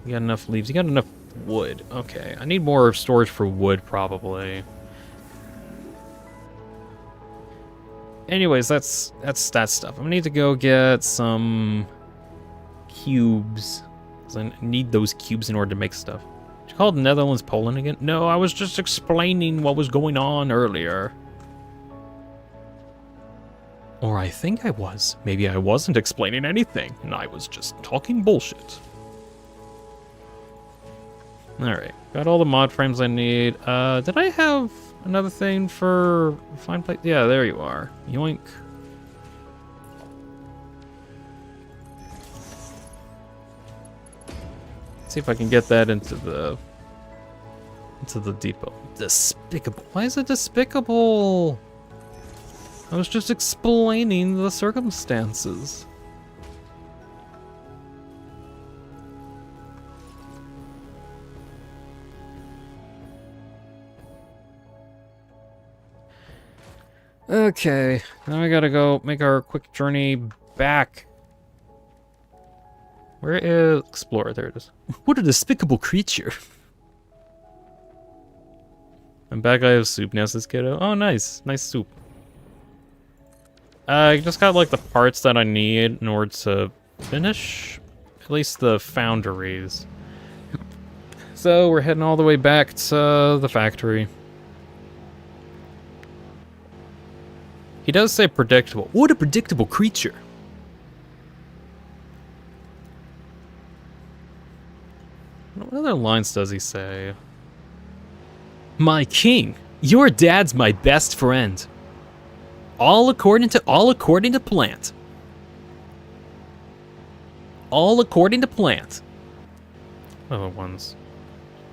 You got enough leaves? You got enough wood. Okay. I need more storage for wood, probably. Anyways, that's that stuff. I'm gonna need to go get some cubes. 'Cause I need those cubes in order to make stuff. Did you call the Netherlands Poland again? No, I was just explaining what was going on earlier. Or I think I was. Maybe I wasn't explaining anything, and I was just talking bullshit. Alright, got all the mod frames I need. Did I have another thing for fine plate? Yeah, there you are. Yoink. See if I can get that into the depot. Despicable. Why is it despicable? I was just explaining the circumstances. Okay, now we gotta go make our quick journey back. Where is Explorer? There it is. What a despicable creature. I'm back. I have soup now, says Kiddo. Oh, nice. Nice soup. I just got, like, the parts that I need in order to finish at least the foundries. So, we're heading all the way back to the factory. He does say predictable. What a predictable creature. What other lines does he say? My king, your dad's my best friend. All according to plant. All according to plant. Other ones.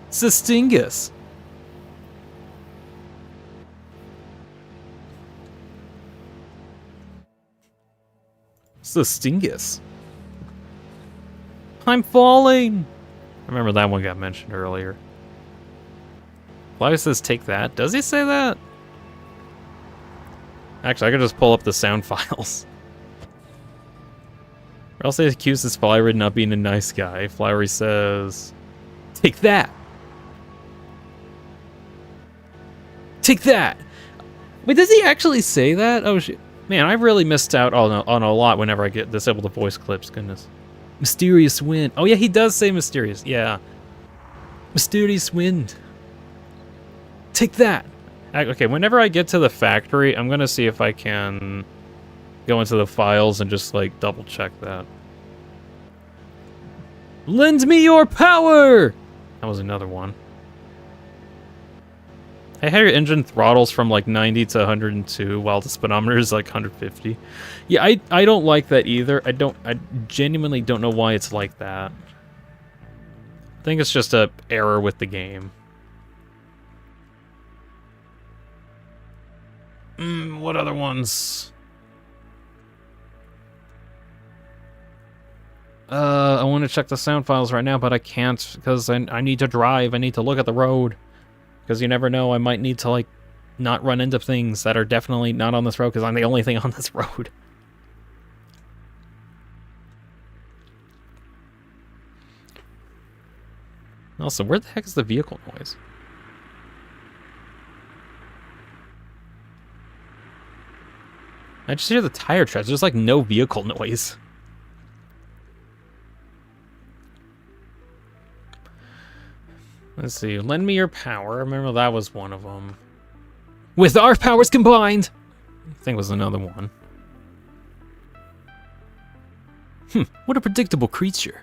Sestingus. Sestingus. I'm falling. I remember that one got mentioned earlier. Flavius says take that. Does he say that? Actually, I could just pull up the sound files. Or else they accuse this Flowery of not being a nice guy. Flowery says, take that. Take that. Wait, does he actually say that? Oh shit. Man, I really missed out on a lot whenever I get disable the voice clips. Goodness. Mysterious wind. Oh yeah, he does say mysterious. Yeah. Mysterious wind. Take that. Okay, whenever I get to the factory, I'm gonna see if I can go into the files and just like double check that. Lend me your power! That was another one. Hey, how your engine throttles from like 90 to 102 while the speedometer is like 150. Yeah, I don't like that either. I genuinely don't know why it's like that. I think it's just a error with the game. What other ones? I want to check the sound files right now, but I can't because I need to drive. I need to look at the road. Because you never know, I might need to, like, not run into things that are definitely not on this road because I'm the only thing on this road. Also, where the heck is the vehicle noise? I just hear the tire treads. There's, like, no vehicle noise. Let's see. Lend me your power. Remember that was one of them. With our powers combined! I think was another one. What a predictable creature.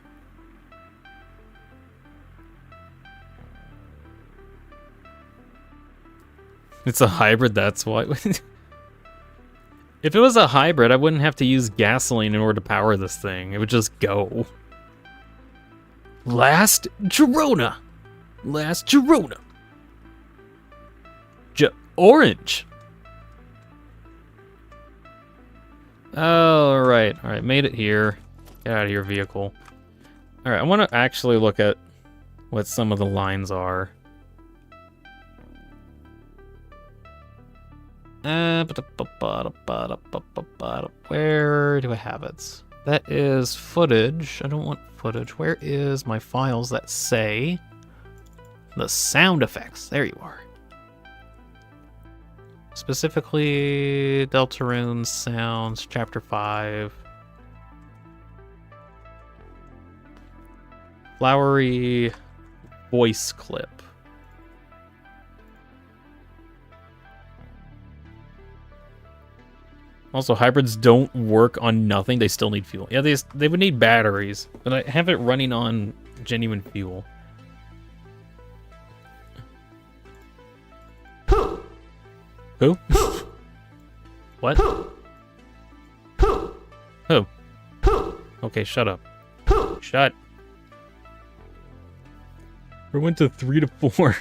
It's a hybrid, that's why. If it was a hybrid, I wouldn't have to use gasoline in order to power this thing. It would just go. Last Girona. Last Girona. Orange. Oh, right. All right, made it here. Get out of here, vehicle. All right, I want to actually look at what some of the lines are. Where do I have it? That is footage. I don't want footage. Where is my files that say the sound effects? There you are. Specifically, Deltarune sounds, chapter 5. Flowery voice clip. Also, hybrids don't work on nothing. They still need fuel. Yeah, they would need batteries, but I have it running on genuine fuel. Who? What? Who? Okay, shut up. Shut. We went to 3 to 4.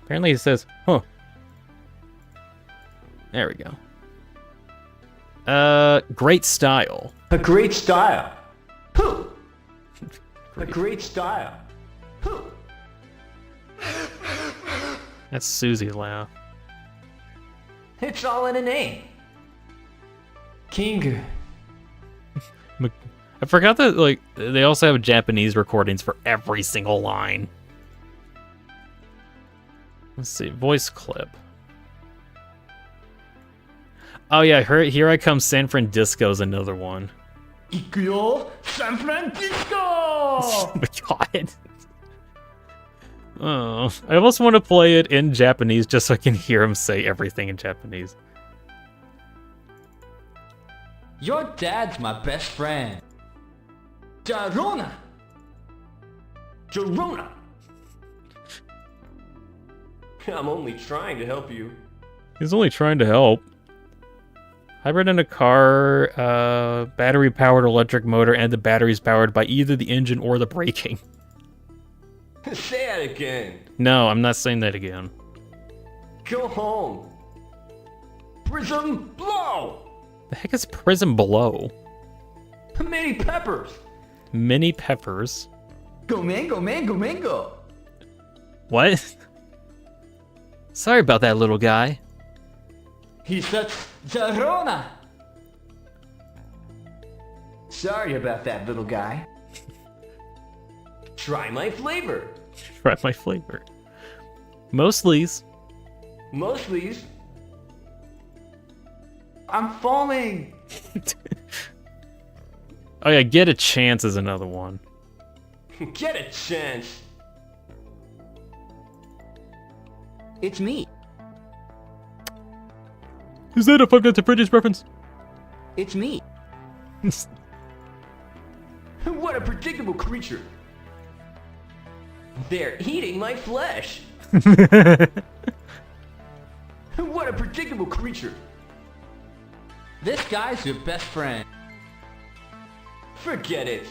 Apparently it says, huh. There we go. Great style. A great style. A great style. That's Susie's laugh. It's all in a name. King. I forgot that, like, they also have Japanese recordings for every single line. Let's see, voice clip. Oh yeah, Here I Come San Francisco's another one. Ikuyo, San Francisco! Oh my god. Oh, I almost want to play it in Japanese just so I can hear him say everything in Japanese. Your dad's my best friend. Girona. Girona. I'm only trying to help you. He's only trying to help. Hybrid in a car, battery-powered electric motor, and the battery's powered by either the engine or the braking. Say it again. No, I'm not saying that again. Go home. Prism blow. The heck is Prism Below? Mini peppers. Mini peppers. Go mango, mango, mango. What? Sorry about that, little guy. He said Girona. Sorry about that, little guy. Try my flavor. Try my flavor. Mostly's. Mostly's. I'm falling. Oh yeah, Get a Chance is another one. Get a chance. It's me. Is that a Five Nights at Freddy's reference? It's me. What a predictable creature. They're eating my flesh. What a predictable creature. This guy's your best friend. Forget it.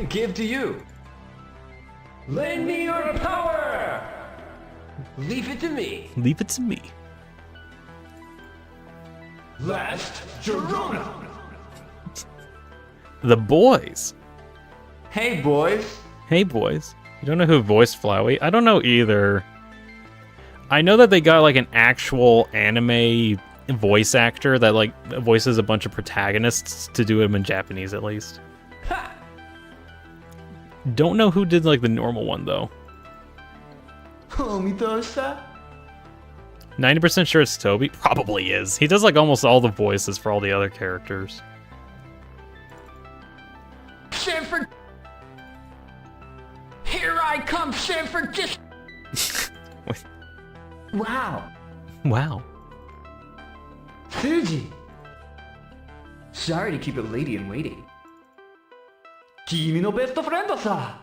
Give to you. Lend me your power. Leave it to me. Leave it to me. Last Girona. The Boys. Hey boys. Hey, boys. You don't know who voiced Flowey? I don't know either. I know that they got, like, an actual anime voice actor that, like, voices a bunch of protagonists to do them in Japanese, at least. Ha! Don't know who did, like, the normal one, though. Homitosa. 90% sure it's Toby. Probably is. He does, like, almost all the voices for all the other characters. Sanford. Here I come, San Francisco. Wow. Wow. Fuji. Sorry to keep a lady in waiting. 君のベストフレンドさ。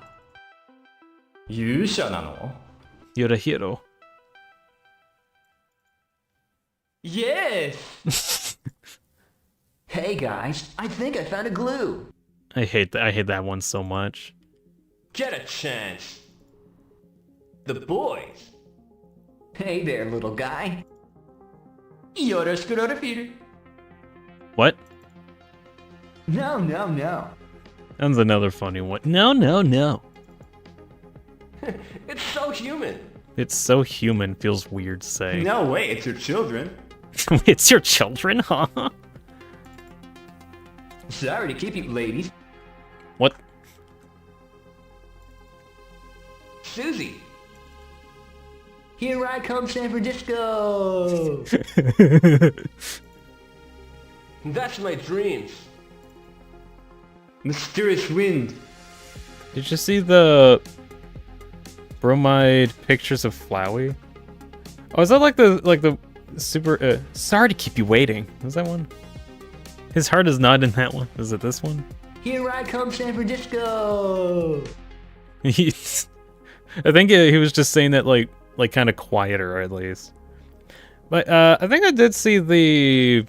勇者なの？ You're a hero. Yes! Hey guys, I think I found a glue. I hate that one so much. Get a chance. The boys. Hey there, little guy. Yoroshiku. What? No, no, no. That's another funny one. No, no, no. It's so human. It's so human, feels weird to say. No way, it's your children. It's your children, huh? Sorry to keep you ladies. What? Susie. Here I come, San Francisco. That's my dreams. Mysterious wind. Did you see the bromide pictures of Flowey? Oh, is that like the super sorry to keep you waiting? Was that one? His heart is not in that one. Is it this one? Here I come, San Francisco. I think he was just saying that like kind of quieter at least. But I think I did see the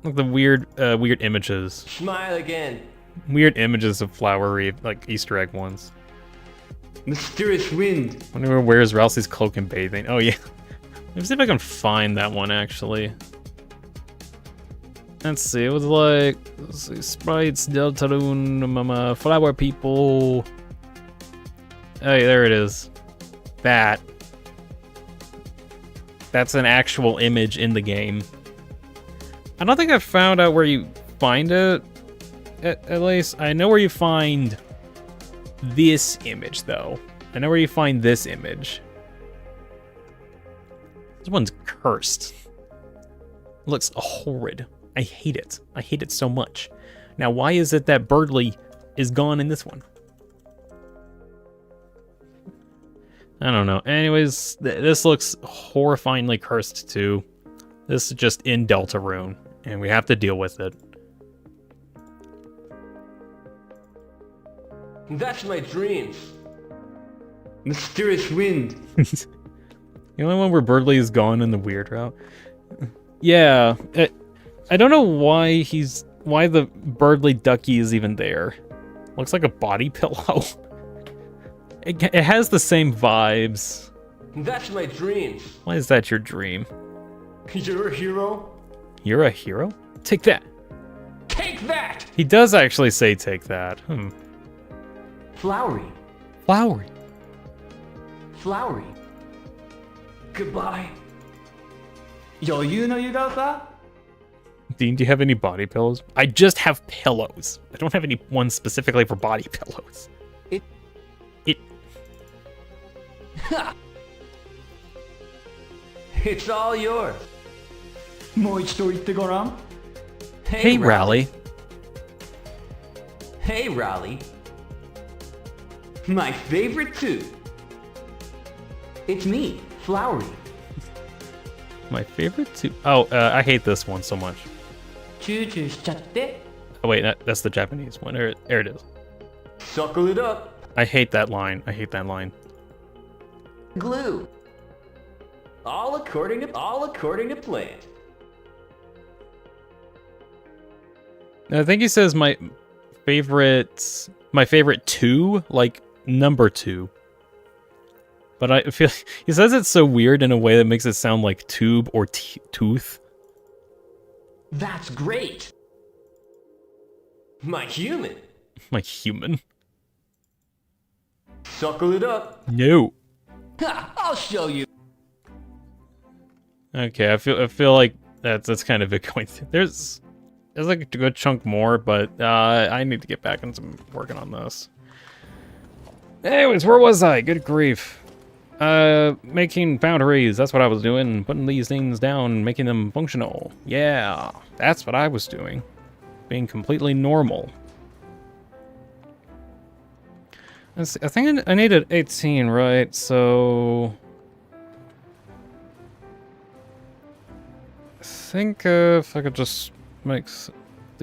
weird images. Smile again. Weird images of flowery like Easter egg ones. Mysterious wind. Wonder where's Ralsei's cloak and bathing. Oh yeah. Let me see if I can find that one actually. Let's see, it was like, let's see, sprites, Deltarune, mama, flower people. Hey, there it is. That's an actual image in the game. I don't think I found out where you find it. At least, I know where you find this image, though. I know where you find this image. This one's cursed. It looks horrid. I hate it. I hate it so much. Now, why is it that Birdly is gone in this one? I don't know. Anyways, this looks horrifyingly cursed too. This is just in Deltarune, and we have to deal with it. That's my dreams. Mysterious wind. The only one where Birdly is gone in the weird route. Yeah, I don't know why the Birdly ducky is even there. Looks like a body pillow. It has the same vibes. That's my dreams. Why is that your dream? You're a hero? You're a hero? Take that. Take that! He does actually say take that. Flowery. Flowery. Flowery. Goodbye. Yoyu no yugasa? Dean, do you have any body pillows? I just have pillows. I don't have any one specifically for body pillows. It's all yours. もう一度言ってごらん。Hey, Rally. Hey, Raleigh. My favorite too. It's me, Flowery. My favorite too. Oh, I hate this one so much. チューチューしちゃって。 Oh wait, that's the Japanese one. There it is. Suckle it up. I hate that line. I hate that line. Glue. All according to plan. I think he says my favorite two, like number two. But I feel he says it so weird in a way that makes it sound like tube or tooth. That's great. My human. Like human. Suckle it up. No. Ha! I'll show you. Okay, I feel like that's kind of it going through. There's like a good chunk more, but I need to get back into working on this. Anyways, where was I? Good grief. Making boundaries. That's what I was doing. Putting these things down, making them functional. Yeah, that's what I was doing. Being completely normal. Let's see, I think I needed 18, right? So I think if I could just make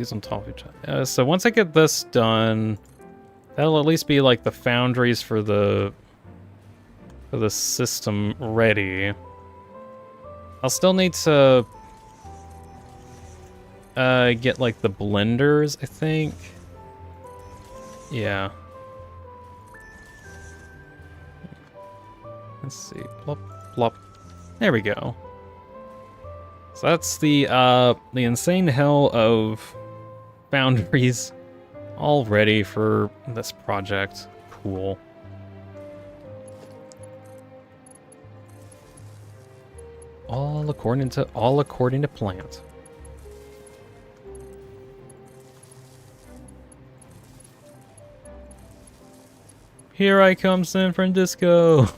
these on top of each other. So once I get this done, that'll at least be like the foundries for the system ready. I'll still need to get like the blenders, I think. Yeah. Let's see. Plop, plop. There we go. So that's the insane hell of boundaries all ready for this project. Cool. All according to plan. Here I come, San Francisco. I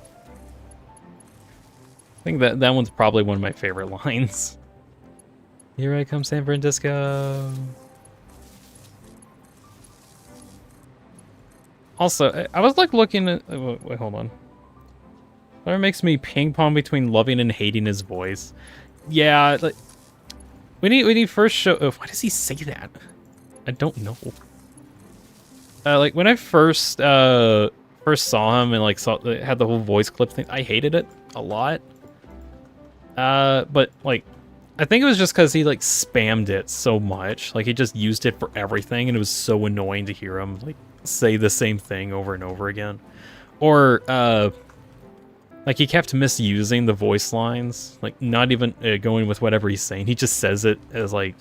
think that one's probably one of my favorite lines. Here I come, San Francisco. Also, I was like looking at. Wait, hold on. That makes me ping pong between loving and hating his voice. Yeah, like when he first show. Why does he say that? I don't know. Like when I first saw him and like had the whole voice clip thing, I hated it a lot. But like, I think it was just because he like spammed it so much. Like he just used it for everything, and it was so annoying to hear him like say the same thing over and over again. Or like he kept misusing the voice lines, like not even going with whatever he's saying. He just says it as like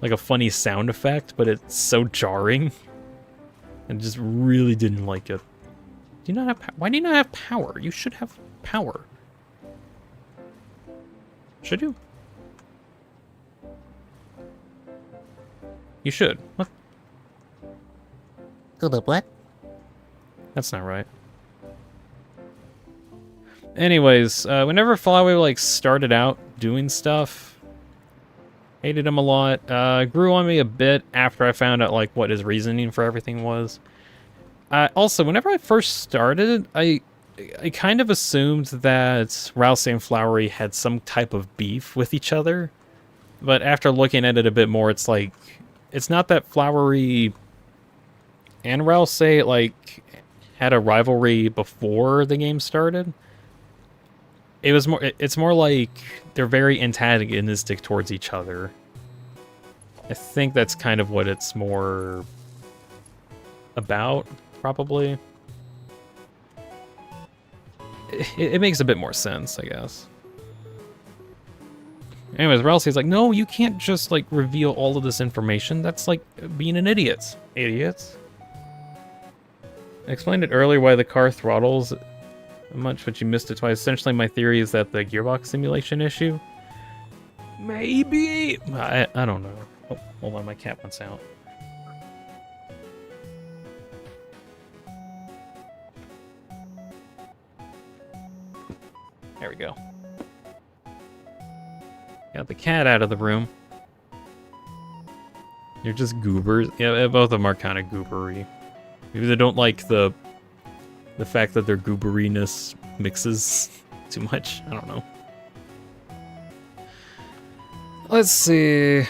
a funny sound effect, but it's so jarring. And just really didn't like it. Do you not have? Why do you not have power? You should have power. Should you? You should. What? What? That's not right. Anyways, whenever Flyway like started out doing stuff, hated him a lot. Grew on me a bit after I found out like what his reasoning for everything was. Also, whenever I first started, I kind of assumed that Rousey and Flowery had some type of beef with each other. But after looking at it a bit more, it's like, it's not that Flowery and Rousey like had a rivalry before the game started. It's more like they're very antagonistic towards each other. I think that's kind of what it's more about, probably. It makes a bit more sense, I guess. Anyways, Rousey's like, no, you can't just like reveal all of this information. That's like being an idiot. Idiots. I explained it earlier why the car throttles much, but you missed it twice. Essentially, my theory is that the gearbox simulation issue. Maybe. I don't know. Oh, hold on, my cat wants out. There we go. Got the cat out of the room. You're just goobers. Yeah, both of them are kind of goobery. Maybe they don't like the fact that their gooberiness mixes too much. I don't know. Let's see.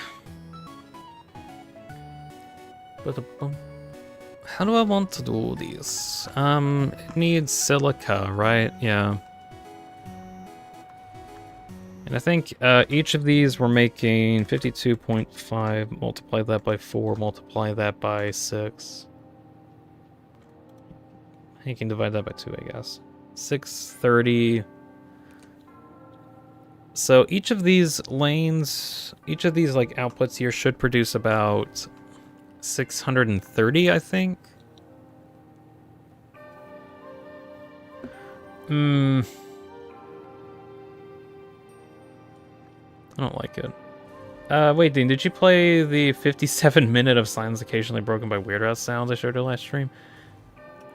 How do I want to do this? It needs silica, right? Yeah. And I think each of these we're making 52.5, multiply that by 4, multiply that by 6. You can divide that by 2, I guess. 630. So each of these lanes, each of these like outputs here should produce about 630, I think. I don't like it. Wait, Dean, did you play the 57-minute of silence occasionally broken by weird ass sounds I showed you last stream?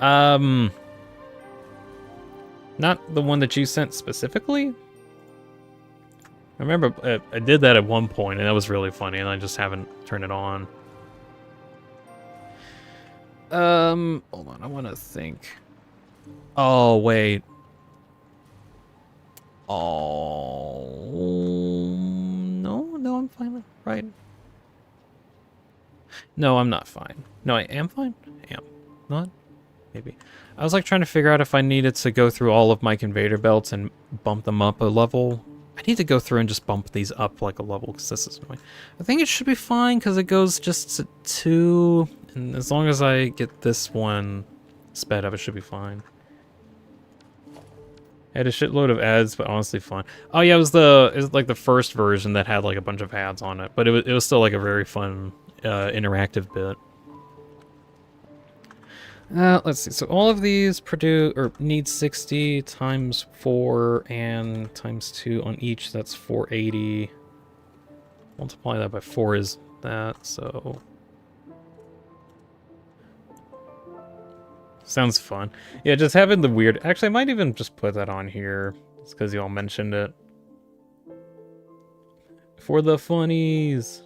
Not the one that you sent specifically. I remember I did that at one point, and that was really funny, and I just haven't turned it on. Hold on, I want to think. Oh, wait. Oh, no, I'm fine, right? No, I'm not fine. No, I am fine? I am. Not? Maybe. I was like trying to figure out if I needed to go through all of my conveyor belts and bump them up a level. I need to go through and just bump these up like a level because this is annoying. I think it should be fine because it goes just to 2. And as long as I get this one sped up, it should be fine. I had a shitload of ads, but honestly fun. Oh yeah, it was like the first version that had like a bunch of ads on it, but it was still like a very fun interactive bit. Let's see. So all of these produce or need 60 times 4 and times 2 on each. That's 480. Multiply that by 4 is that. So sounds fun. Yeah, just having the weird. Actually, I might even just put that on here, just because you all mentioned it. For the funnies.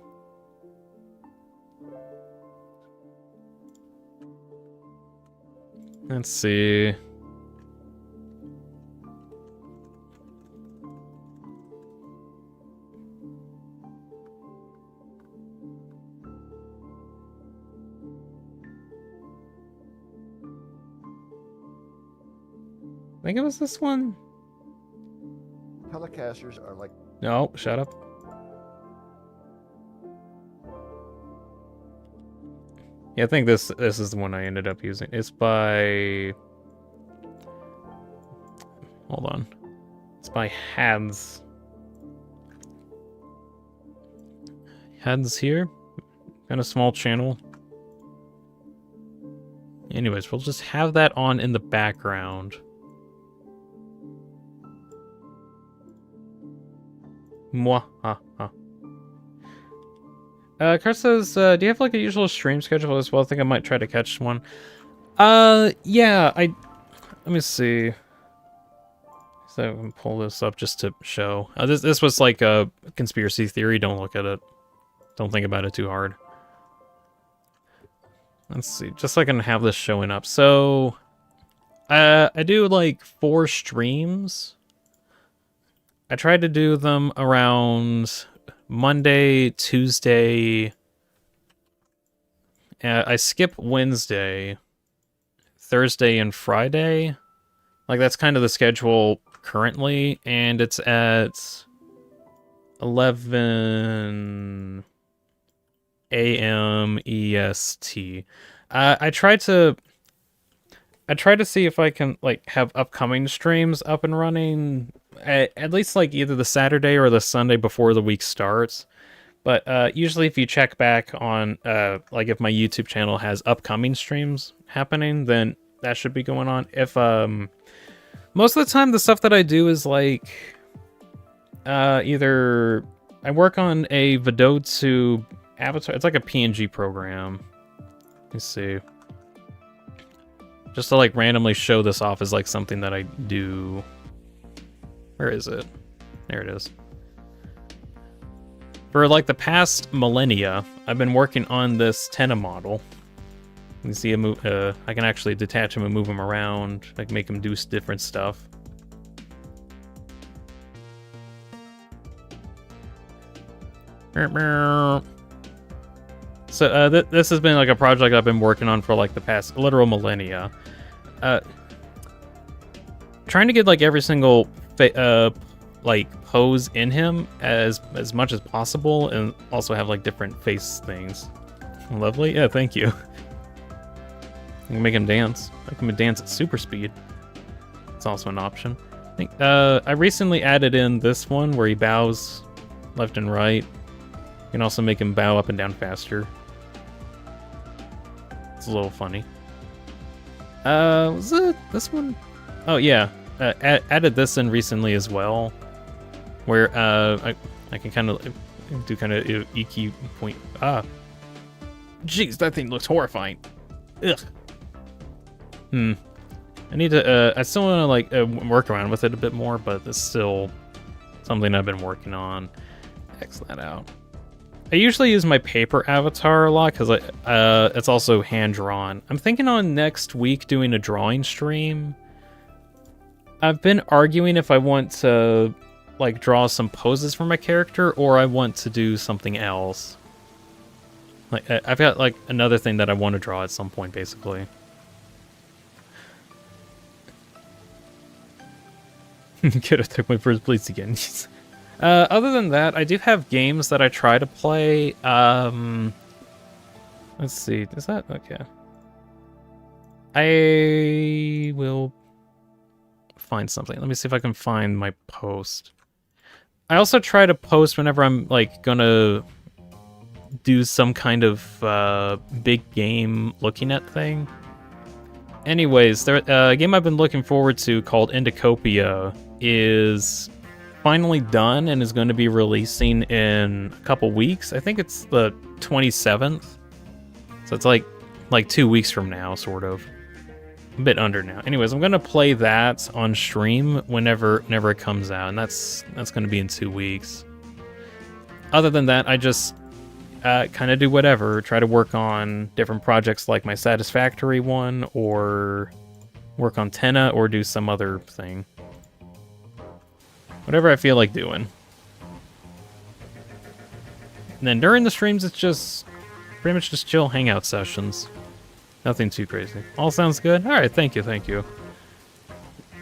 Let's see. I think it was this one. Telecasters are like... No, shut up. Yeah, I think this is the one I ended up using. It's by... Hold on. It's by Hads. Hads here. Kind of small channel. Anyways, we'll just have that on in the background. Mwah, ha, ha. Chris says, do you have like a usual stream schedule as well? I think I might try to catch one. Yeah, let me see. So I can pull this up just to show. This was like a conspiracy theory. Don't look at it. Don't think about it too hard. Let's see, just so I can have this showing up. So, I do like 4 streams. I tried to do them around Monday, Tuesday. I skip Wednesday, Thursday, and Friday. Like, that's kind of the schedule currently, and it's at 11 a.m. EST. I try to see if I can like have upcoming streams up and running at least like either the Saturday or the Sunday before the week starts. But usually if you check back on like if my YouTube channel has upcoming streams happening, then that should be going on. If most of the time the stuff that I do is like either I work on a Vidotsu avatar. It's like a PNG program. Let me see. Just to like randomly show this off as like something that I do. Where is it? There it is. For like the past millennia, I've been working on this Tenna model. You can see I can actually detach him and move him around, like make him do different stuff. So this has been like a project I've been working on for like the past literal millennia. Trying to get like every single like pose in him as much as possible, and also have like different face things. Lovely, yeah, thank you. I can make him dance. I can dance at super speed. It's also an option. I think I recently added in this one where he bows left and right. You can also make him bow up and down faster. It's a little funny. Was it this one? Oh yeah, added this in recently as well, where I can kind of do kind of EQ point. Jeez, that thing looks horrifying. Ugh. I need to. I still want to like work around with it a bit more, but it's still something I've been working on. X that out. I usually use my paper avatar a lot because it's also hand-drawn. I'm thinking on next week doing a drawing stream. I've been arguing if I want to like draw some poses for my character or I want to do something else. Like, I've got, like, another thing that I want to draw at some point, basically. Could have took my first place again. Other than that, I do have games that I try to play. Let's see. Is that... Okay. I will find something. Let me see if I can find my post. I also try to post whenever I'm, like, gonna do some kind of big game looking at thing. Anyways, there, a game I've been looking forward to called Indicopia is finally done and is going to be releasing in a couple weeks. I think it's the 27th. So it's like 2 weeks from now, sort of. A bit under now. Anyways, I'm going to play that on stream whenever it comes out, and that's going to be in 2 weeks. Other than that, I just kind of do whatever. Try to work on different projects like my Satisfactory one, or work on Tenna, or do some other thing. Whatever I feel like doing. And then during the streams, it's just pretty much just chill hangout sessions. Nothing too crazy. All sounds good? Alright, thank you, thank you.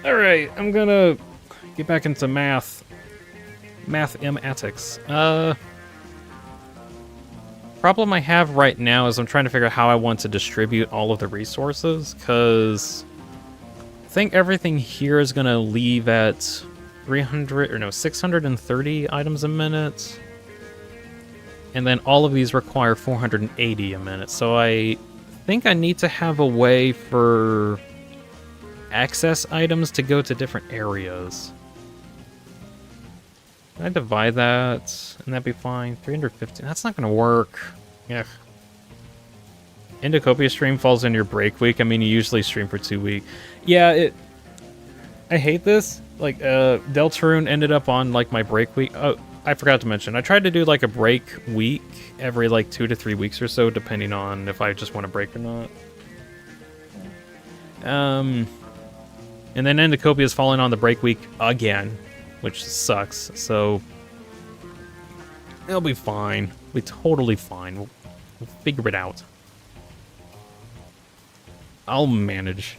Alright, I'm gonna get back into math. Mathematics. Problem I have right now is I'm trying to figure out how I want to distribute all of the resources, because I think everything here is gonna leave at 630 items a minute. And then all of these require 480 a minute. So I think I need to have a way for access items to go to different areas. Can I divide that? And that'd be fine. 350. That's not going to work. Yeah. Indicopia stream falls in your break week. I mean, you usually stream for 2 weeks. Yeah, I hate this. Like, Deltarune ended up on, like, my break week. Oh, I forgot to mention. I tried to do, like, a break week every, like, 2 to 3 weeks or so, depending on if I just want to break or not. And then Indicopia is falling on the break week again, which sucks. So, it'll be fine. We'll be totally fine. We'll figure it out. I'll manage.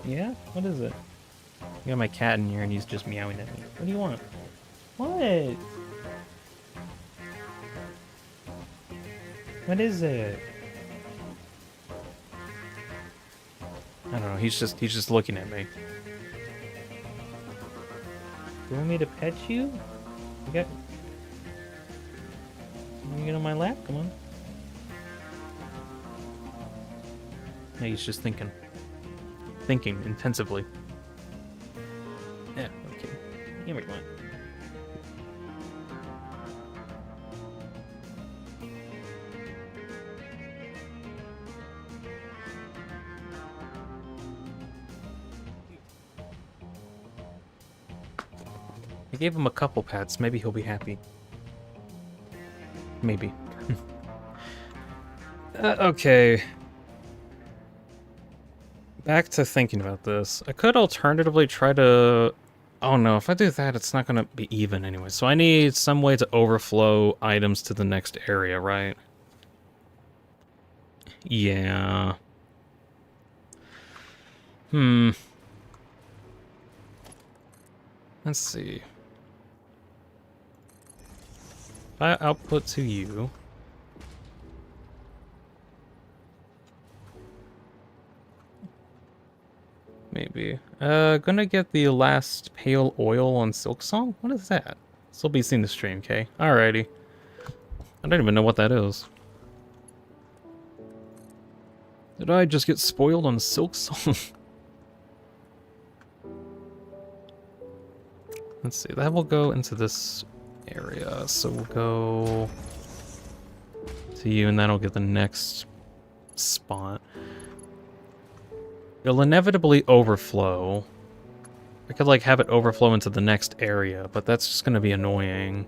Yeah? What is it? I got my cat in here and he's just meowing at me. What do you want? What? What is it? I don't know, he's just looking at me. You want me to pet you? You get on my lap? Come on. Yeah, he's just thinking. Thinking intensively. Yeah, okay. Here we go. I gave him a couple pats. Maybe he'll be happy. Maybe. Okay. Back to thinking about this. I could alternatively try to... Oh no, if I do that, it's not going to be even anyway. So I need some way to overflow items to the next area, right? Yeah. Let's see. If I output to you... Maybe. Gonna get the last pale oil on Silk Song? What is that? Still be seeing the stream, okay? Alrighty. I don't even know what that is. Did I just get spoiled on Silk Song? Let's see, that will go into this area. So we'll go to you, and that'll get the next spot. It'll inevitably overflow. I could, like, have it overflow into the next area, but that's just gonna be annoying,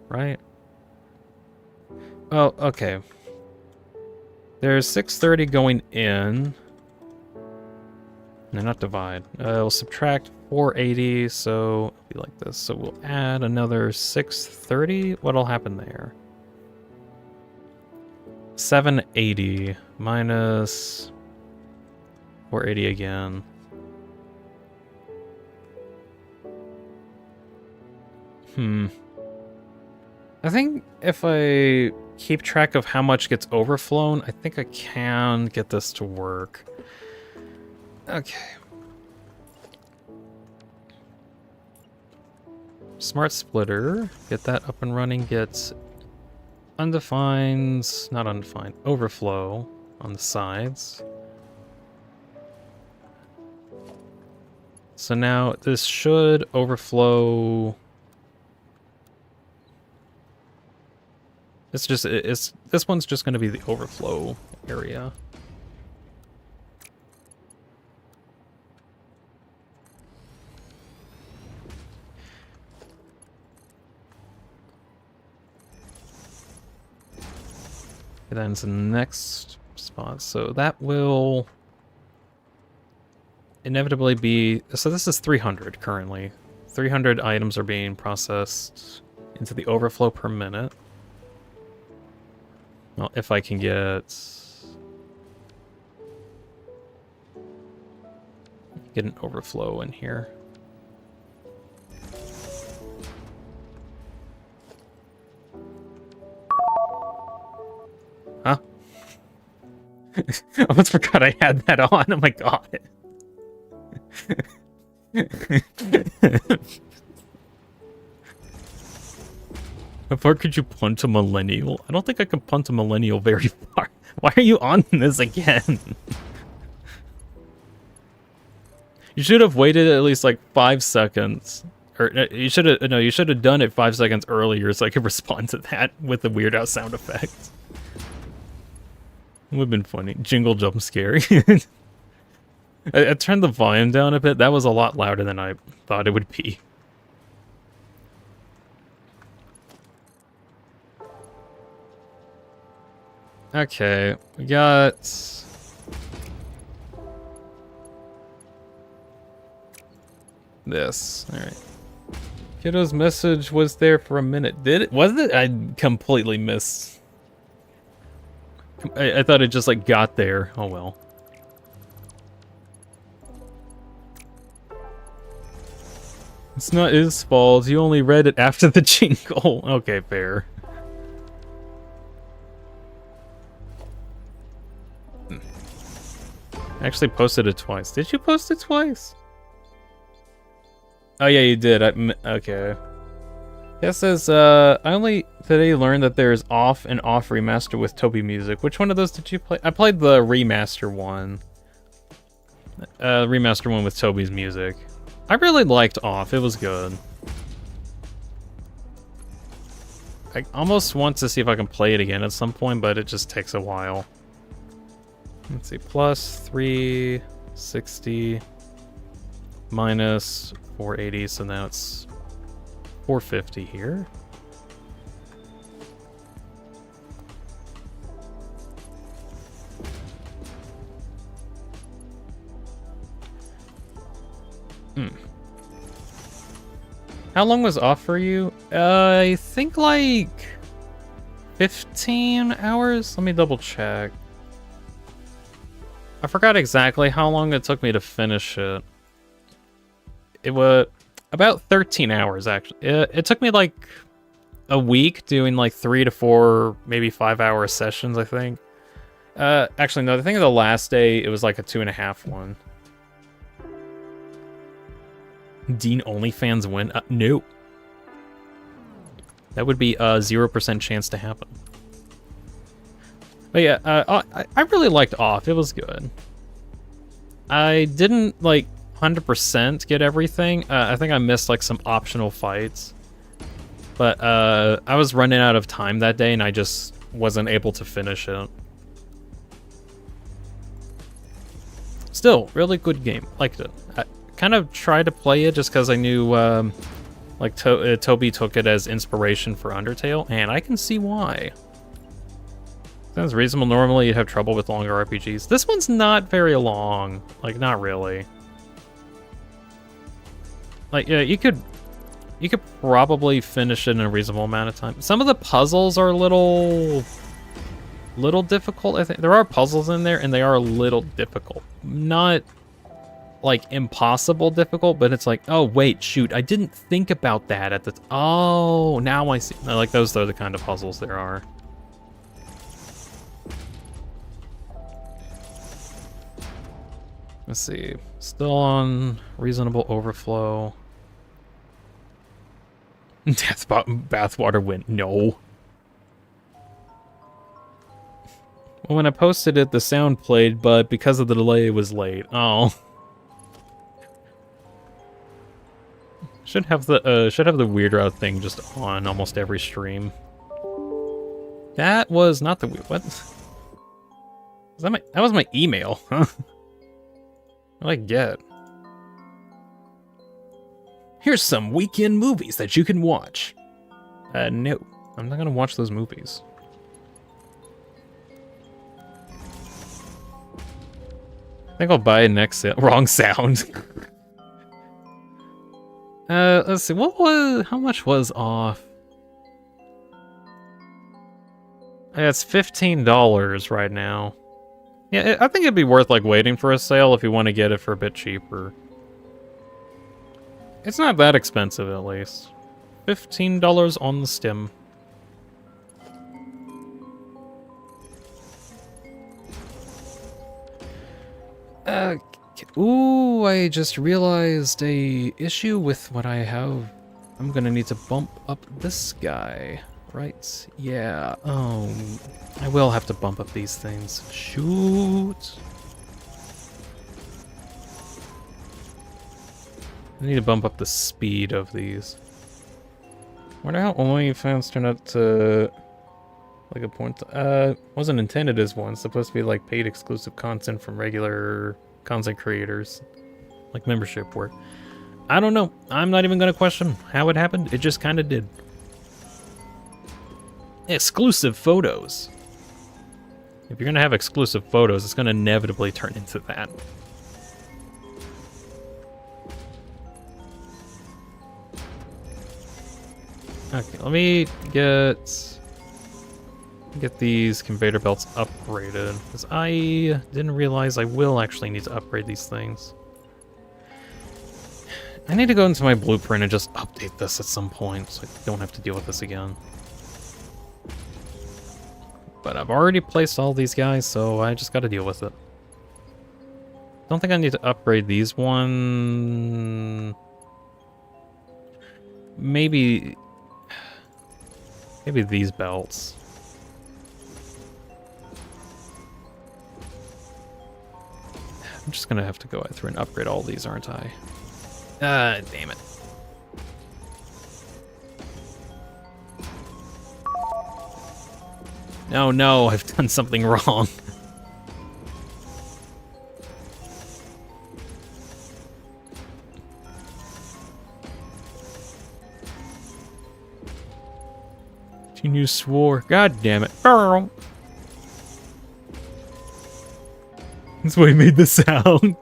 right? Oh, okay. There's 630 going in. No, not divide. We'll subtract 480, so it'll be like this. So we'll add another 630. What'll happen there? 780 minus 480 again. I think if I keep track of how much gets overflown, I think I can get this to work. Okay. Smart splitter. Get that up and running. Get undefined, not undefined, overflow on the sides. So now this should overflow. This one's just going to be the overflow area. And then it's the next spot. So that will inevitably be, so this is 300 currently. 300 items are being processed into the overflow per minute. Well, if I can get an overflow in here. Huh? I almost forgot I had that on. Oh my god. How far could you punt a millennial? I don't think I can punt a millennial very far. Why are you on this again? You should have waited at least like 5 seconds. Or you should have done it 5 seconds earlier so I could respond to that with the weird out sound effect. It would have been funny. Jingle jump scare. I turned the volume down a bit. That was a lot louder than I thought it would be. Okay, we got this. All right. Kiddo's message was there for a minute. Did it? Was it? I completely missed. I thought it just like got there. Oh well. It's not his fault. You only read it after the jingle. Okay, fair. I actually posted it twice. Did you post it twice? Oh yeah, you did. Okay. It says, I only today learned that there's off and off remaster with Toby music. Which one of those did you play? I played the remaster one. Remaster one with Toby's music. I really liked off. It was good. I almost want to see if I can play it again at some point, but it just takes a while. Let's see, plus 360 minus 480, so now it's 450 here. How long was off for you? I think like 15 hours? Let me double check. I forgot exactly how long it took me to finish it. It was about 13 hours, actually. It took me like a week doing like 3 to 4, maybe 5-hour sessions, I think. Actually, no, I think the last day it was like a 2.5 one. Dean OnlyFans win? No. That would be a 0% chance to happen. But yeah, I really liked Off. It was good. I didn't, like, 100% get everything. I think I missed, like, some optional fights. But I was running out of time that day, and I just wasn't able to finish it. Still, really good game. Liked it. I kind of tried to play it just because I knew, like, Toby took it as inspiration for Undertale, and I can see why. Sounds reasonable. Normally you'd have trouble with longer RPGs. This one's not very long. Like, not really. Like, yeah, you could probably finish it in a reasonable amount of time. Some of the puzzles are a little difficult. I think there are puzzles in there, and they are a little difficult. Not like impossible difficult, but it's like, oh wait, shoot, I didn't think about that at the. Oh, now I see. Like those are the kind of puzzles there are. Let's see. Still on reasonable overflow. Bathwater went no. Well, when I posted it, the sound played, but because of the delay, it was late. Oh. Should have the weird route thing just on almost every stream. That was not the what? That was my email, huh? What did I get? Here's some weekend movies that you can watch. No, I'm not gonna watch those movies. I think I'll buy it next sale. Wrong sound. Let's see. How much was off? Yeah, it's $15 right now. Yeah, I think it'd be worth like waiting for a sale if you want to get it for a bit cheaper. It's not that expensive, at least. $15 on the stem. Ooh, I just realized a issue with what I have. I'm gonna need to bump up this guy, right? Yeah, I will have to bump up these things. Shoot. I need to bump up the speed of these. Wonder how OnlyFans turned out to like a point. Wasn't intended as one. It's supposed to be like paid exclusive content from regular content creators, like membership work. I don't know. I'm not even gonna question how it happened. It just kind of did. Exclusive photos. If you're gonna have exclusive photos, it's gonna inevitably turn into that. Okay, let me get these conveyor belts upgraded, because I didn't realize I will actually need to upgrade these things. I need to go into my blueprint and just update this at some point, so I don't have to deal with this again. But I've already placed all these guys, so I just gotta deal with it. Don't think I need to upgrade these one. Maybe these belts. I'm just gonna have to go through and upgrade all these, aren't I? Damn it. No, I've done something wrong. You swore. God damn it. That's why he made the sound.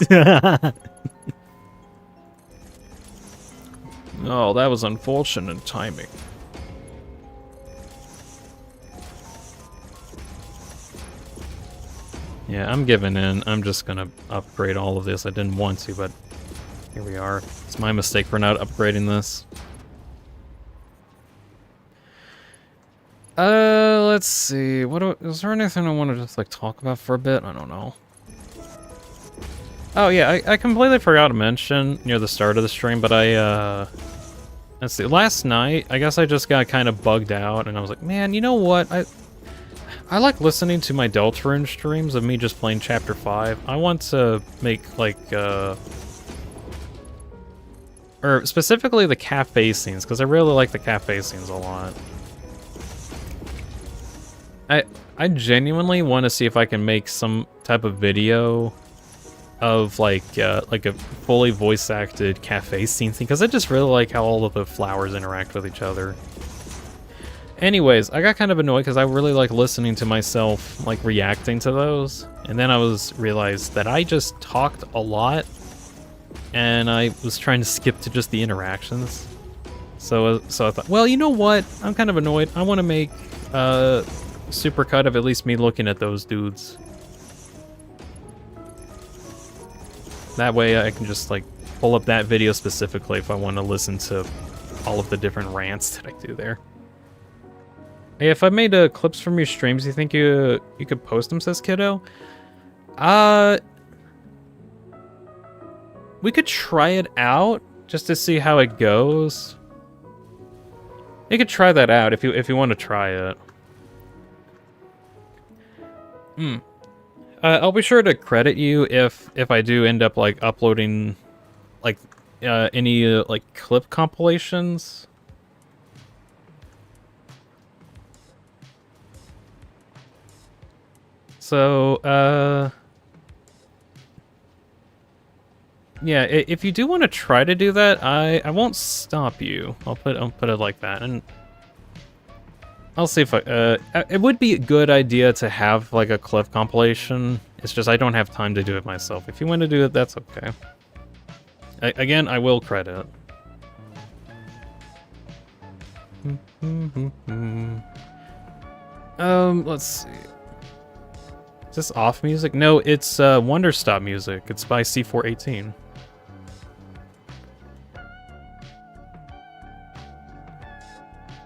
Oh, that was unfortunate timing. Yeah, I'm giving in. I'm just gonna upgrade all of this. I didn't want to, but here we are. It's my mistake for not upgrading this. Let's see. Is there anything I want to just like talk about for a bit? I don't know. Oh yeah, I completely forgot to mention near the start of the stream, but let's see. Last night, I guess I just got kind of bugged out, and I was like, man, you know what? I like listening to my Deltarune streams of me just playing Chapter 5. I want to make like or specifically the cafe scenes, because I really like the cafe scenes a lot. I genuinely want to see if I can make some type of video of like a fully voice acted cafe scene thing, because I just really like how all of the flowers interact with each other. Anyways, I got kind of annoyed because I really like listening to myself like reacting to those, and then I realized that I just talked a lot and I was trying to skip to just the interactions. So I thought, well, you know what? I'm kind of annoyed. I want to make a supercut of at least me looking at those dudes. That way I can just like pull up that video specifically if I want to listen to all of the different rants that I do there. Hey, if I made clips from your streams, you think you could post them, says Kiddo? We could try it out just to see how it goes. You could try that out if you want to try it. I'll be sure to credit you if I do end up like uploading like any like clip compilations. So yeah, if you do want to try to do that, I won't stop you. I'll put it like that, and I'll see if it would be a good idea to have like a clip compilation. It's just I don't have time to do it myself. If you want to do it, that's okay. Again, I will credit. Let's see. Is this off music? No, it's Wonder Stop music. It's by C418.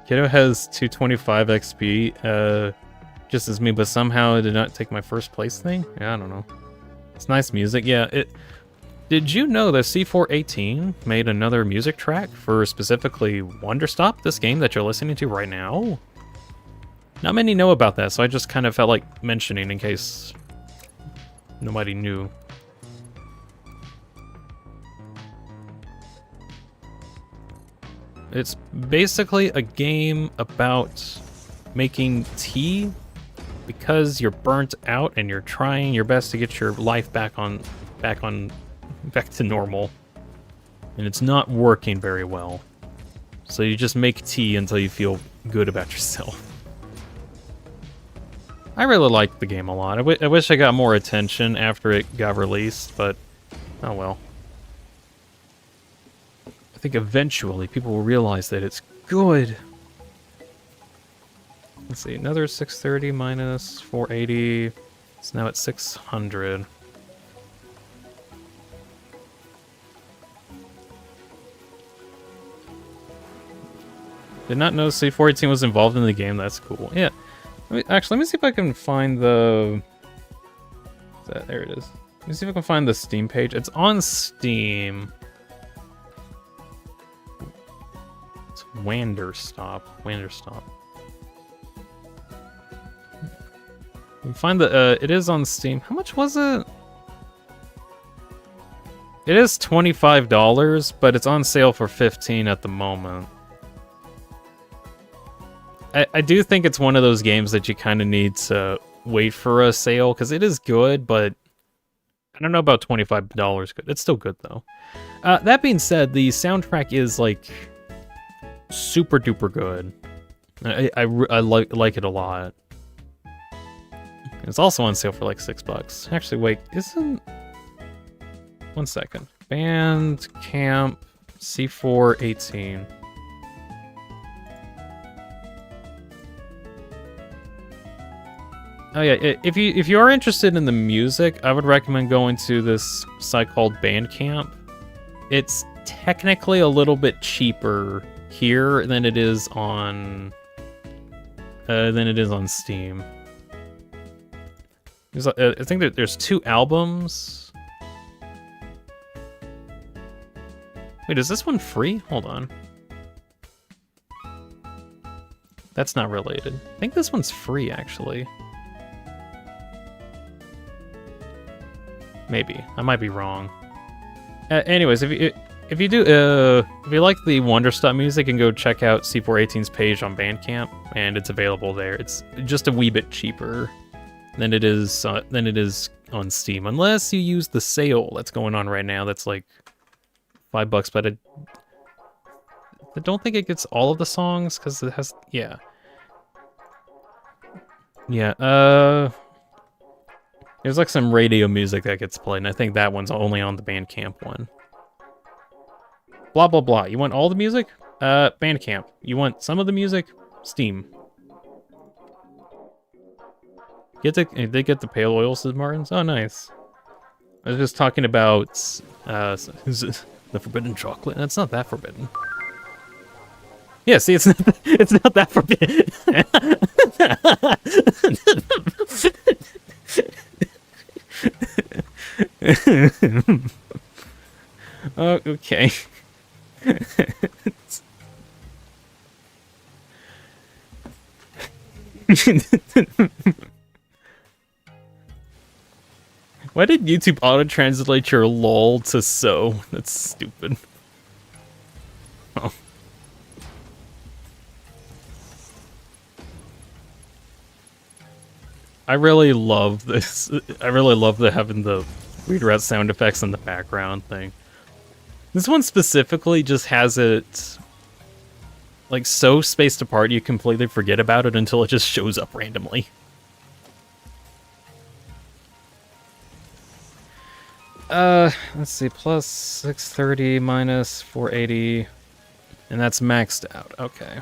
Kiddo has 225 XP, just as me, but somehow it did not take my first place thing? Yeah, I don't know. It's nice music. Yeah, did you know that C418 made another music track for specifically Wonder Stop, this game that you're listening to right now? Not many know about that, so I just kind of felt like mentioning in case nobody knew. It's basically a game about making tea because you're burnt out and you're trying your best to get your life back to normal. And it's not working very well. So you just make tea until you feel good about yourself. I really liked the game a lot. I wish I got more attention after it got released, but oh well. I think eventually people will realize that it's good. Let's see, another 630 minus 480. It's now at 600. Did not know C418 was involved in the game. That's cool. Yeah. Actually, let me see if I can find the... There it is. Let me see if I can find the Steam page. It's on Steam. It's Wanderstop. Wanderstop. You can find the... it is on Steam. How much was it? It is $25, but it's on sale for $15 at the moment. I do think it's one of those games that you kind of need to wait for a sale, because it is good, but I don't know about $25 good. It's still good, though. That being said, the soundtrack is, like, super duper good. I like it a lot. It's also on sale for, like, $6. Actually, wait, isn't... One second. Bandcamp C418. Oh yeah, if you are interested in the music, I would recommend going to this site called Bandcamp. It's technically a little bit cheaper here than it is on Steam. I think that there's 2 albums. Wait, is this one free? Hold on. That's not related. I think this one's free, actually. Maybe. I might be wrong. Anyways, if you like the Wonderstop music, you can go check out C418's page on Bandcamp, and it's available there. It's just a wee bit cheaper than it is on Steam, unless you use the sale that's going on right now. That's like $5, but I don't think it gets all of the songs because it has There's like some radio music that gets played, and I think that one's only on the Bandcamp one. blah, blah, blah. You want all the music? Bandcamp. You want some of the music? Steam. They get the pale oil, says Martins. Oh, nice. I was just talking about the forbidden chocolate. That's not that forbidden. Yeah, see, it's not that forbidden. Oh, okay. Why did YouTube auto-translate your lol to so? That's stupid. Oh. I really love this. I really love having the weird rat sound effects in the background thing. This one specifically just has it like so spaced apart you completely forget about it until it just shows up randomly. Let's see, plus 630 minus 480, and that's maxed out. Okay.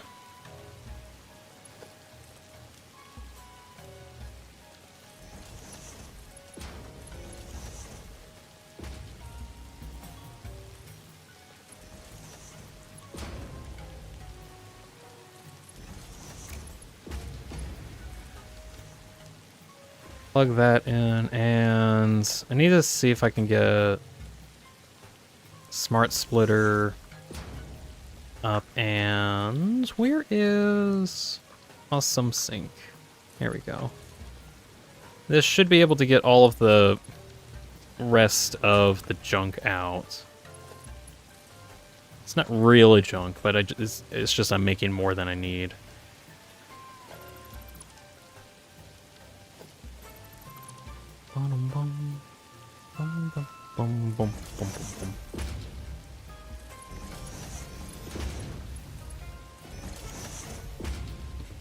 Plug that in, and I need to see if I can get Smart Splitter up. And where is Awesome Sync? Here we go. This should be able to get all of the rest of the junk out. It's not really junk, but it's just I'm making more than I need.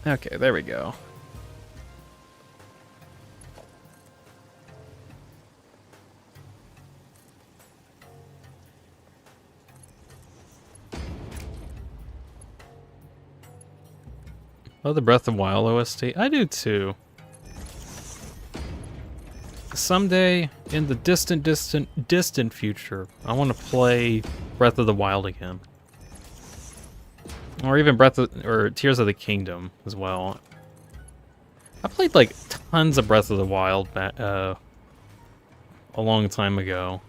Okay, there we go. Oh, the Breath of Wild OST. I do too. Someday, in the distant future, I want to play Breath of the Wild again. Or even Tears of the Kingdom as well. I played like tons of Breath of the Wild a long time ago.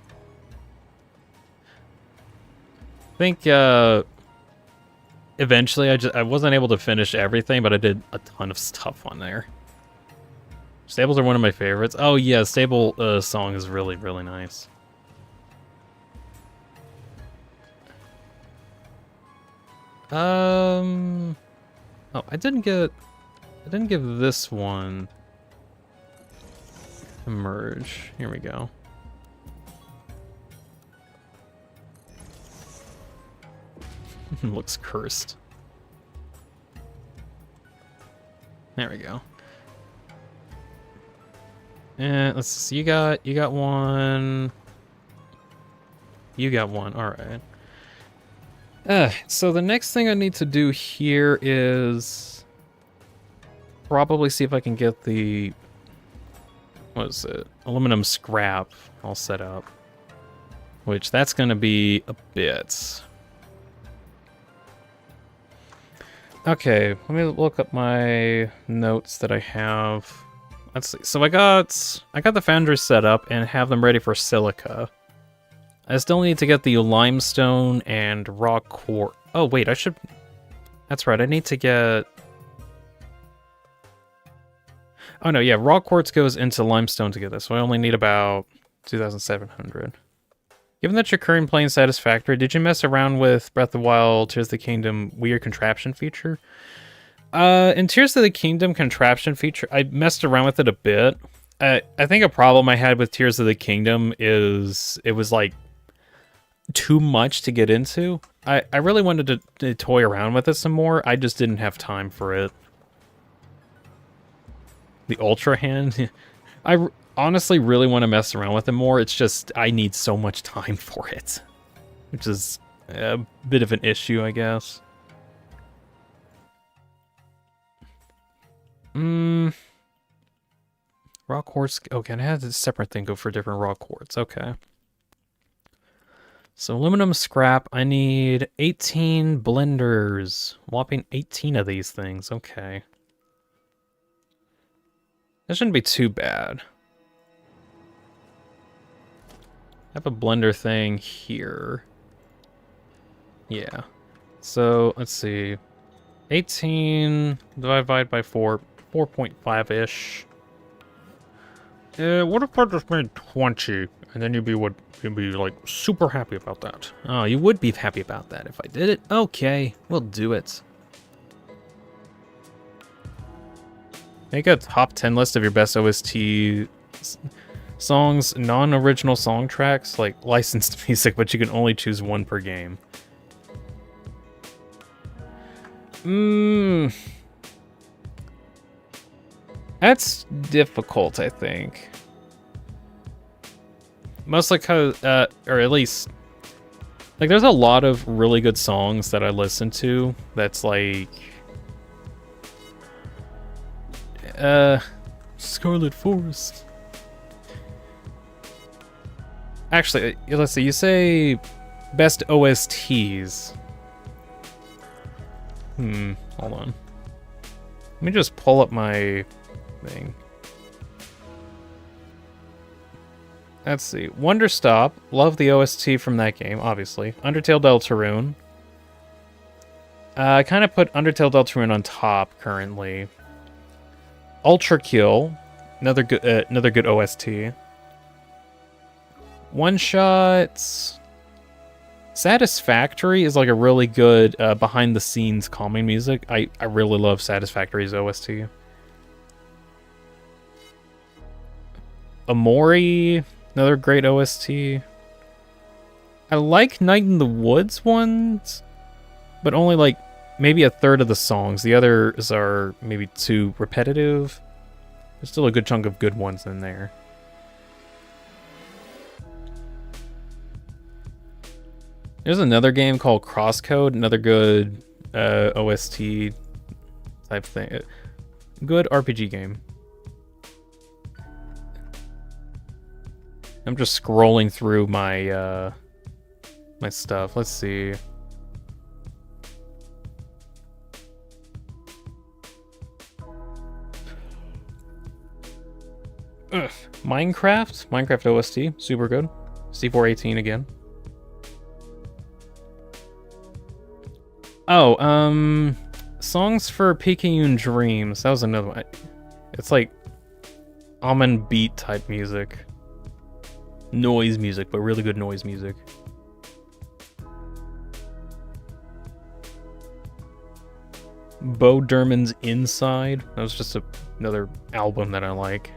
I think eventually I wasn't able to finish everything, but I did a ton of stuff on there. Stables are one of my favorites. Oh yeah, Stable song is really, really nice. Oh, I didn't give this one a merge. Here we go. Looks cursed. There we go. And let's see, you got one. You got one, alright. So the next thing I need to do here is probably see if I can get the, what is it, aluminum scrap all set up. Which, that's gonna be a bit. Okay, let me look up my notes that I have. Let's see. So I got the foundries set up and have them ready for silica. I still need to get the limestone and raw quartz. Oh wait, that's right. I need to get. Oh no, yeah, raw quartz goes into limestone to get this. So I only need about 2,700. Given that you're currently playing Satisfactory, did you mess around with Breath of the Wild, Tears of the Kingdom weird contraption feature? In Tears of the Kingdom contraption feature, I messed around with it a bit. I think a problem I had with Tears of the Kingdom is it was like too much to get into. I really wanted to toy around with it some more. I just didn't have time for it. The Ultra Hand? I honestly really want to mess around with it more. It's just I need so much time for it. Which is a bit of an issue, I guess. Raw quartz. Okay, I had a separate thing go for different raw quartz. Okay. So aluminum scrap. I need 18 blenders. Whopping 18 of these things. Okay. That shouldn't be too bad. I have a blender thing here. Yeah. So, let's see. 18 divided by 4, 4.5-ish. What if I just made 20? And then you'd be like super happy about that. Oh, you would be happy about that if I did it? Okay, we'll do it. Make a top 10 list of your best OST songs, non-original song tracks, like licensed music, but you can only choose one per game. That's difficult, I think. Mostly because, or at least, like, there's a lot of really good songs that I listen to that's like, Scarlet Forest. Actually, let's see, you say best OSTs. Hold on. Let me just pull up my thing. Let's see. Wonderstop. Love the OST from that game, obviously. Undertale Deltarune. I kind of put Undertale Deltarune on top currently. Ultra Kill. Another good OST. One Shot. Satisfactory is like a really good behind-the-scenes calming music. I really love Satisfactory's OST. Amori, another great OST. I like Night in the Woods ones, but only like maybe a third of the songs. The others are maybe too repetitive. There's still a good chunk of good ones in there. There's another game called Crosscode, another good OST type thing. Good RPG game. I'm just scrolling through my my stuff. Let's see. Minecraft OST, super good. C418 again. Oh, songs for Picayune Dreams. That was another one. It's like almond beat type music. Noise music, but really good noise music. Bo Derman's Inside. That was just another album that I like.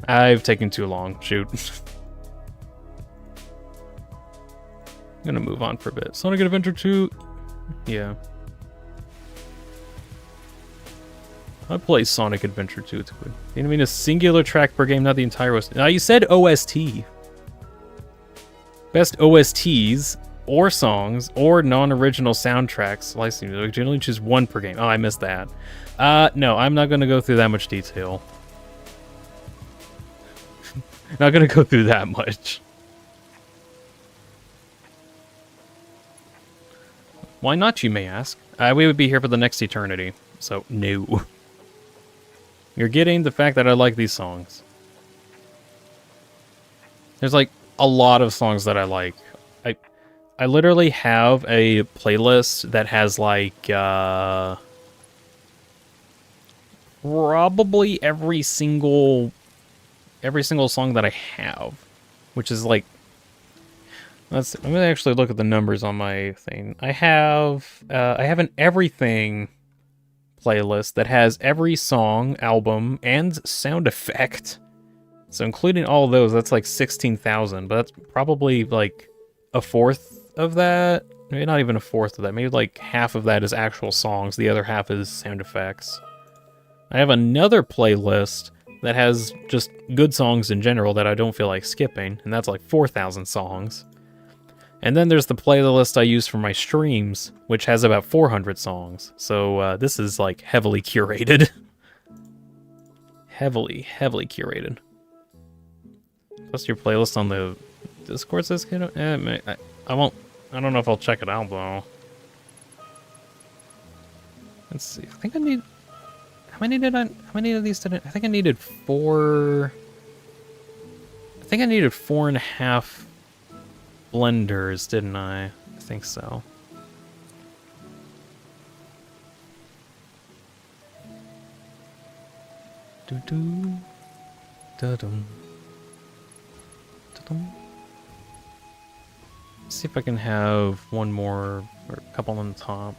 I've taken too long. Shoot. I'm gonna move on for a bit. Sonic Adventure 2. Yeah. I play Sonic Adventure 2. It's good. You mean a singular track per game, not the entire OST. Now, you said OST. Best OSTs, or songs, or non-original soundtracks. Licensing music. Generally choose one per game. Oh, I missed that. No, I'm not gonna go through that much detail. Not gonna go through that much. Why not, you may ask? We would be here for the next eternity, so no. You're getting the fact that I like these songs. There's like a lot of songs that I like. I literally have a playlist that has like probably every single song that I have, which is like, I'm gonna actually look at the numbers on my thing. I have an everything playlist that has every song, album, and sound effect. So including all of those, that's like 16,000, but that's probably like a fourth of that. Maybe not even a fourth of that. Maybe like half of that is actual songs. The other half is sound effects. I have another playlist that has just good songs in general that I don't feel like skipping, and that's like 4,000 songs. And then there's the playlist I use for my streams, which has about 400 songs. So this is like heavily curated. heavily curated. Plus your playlist on the Discord says, I won't, I don't know if I'll check it out though. Let's see, I think I need, how many of these did I think I needed 4, I think I needed 4.5 blenders, didn't I? I think so. Do-do, da-dum, da-dum. See if I can have one more, or a couple on the top.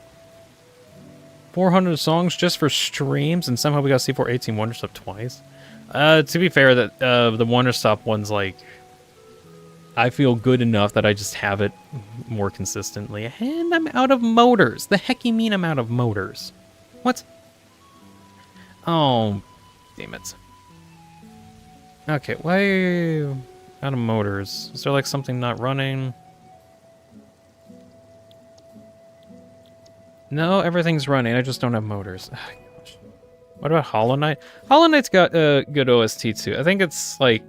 400 songs just for streams, and somehow we got C4 18 Wonder Stop twice. To be fair, that the Wonder Stop one's like, I feel good enough that I just have it more consistently. And I'm out of motors. The heck you mean I'm out of motors? What? Oh, damn it. Okay, why are you out of motors? Is there like something not running? No, everything's running. I just don't have motors. Oh, gosh. What about Hollow Knight? Hollow Knight's got a good OST too. I think it's like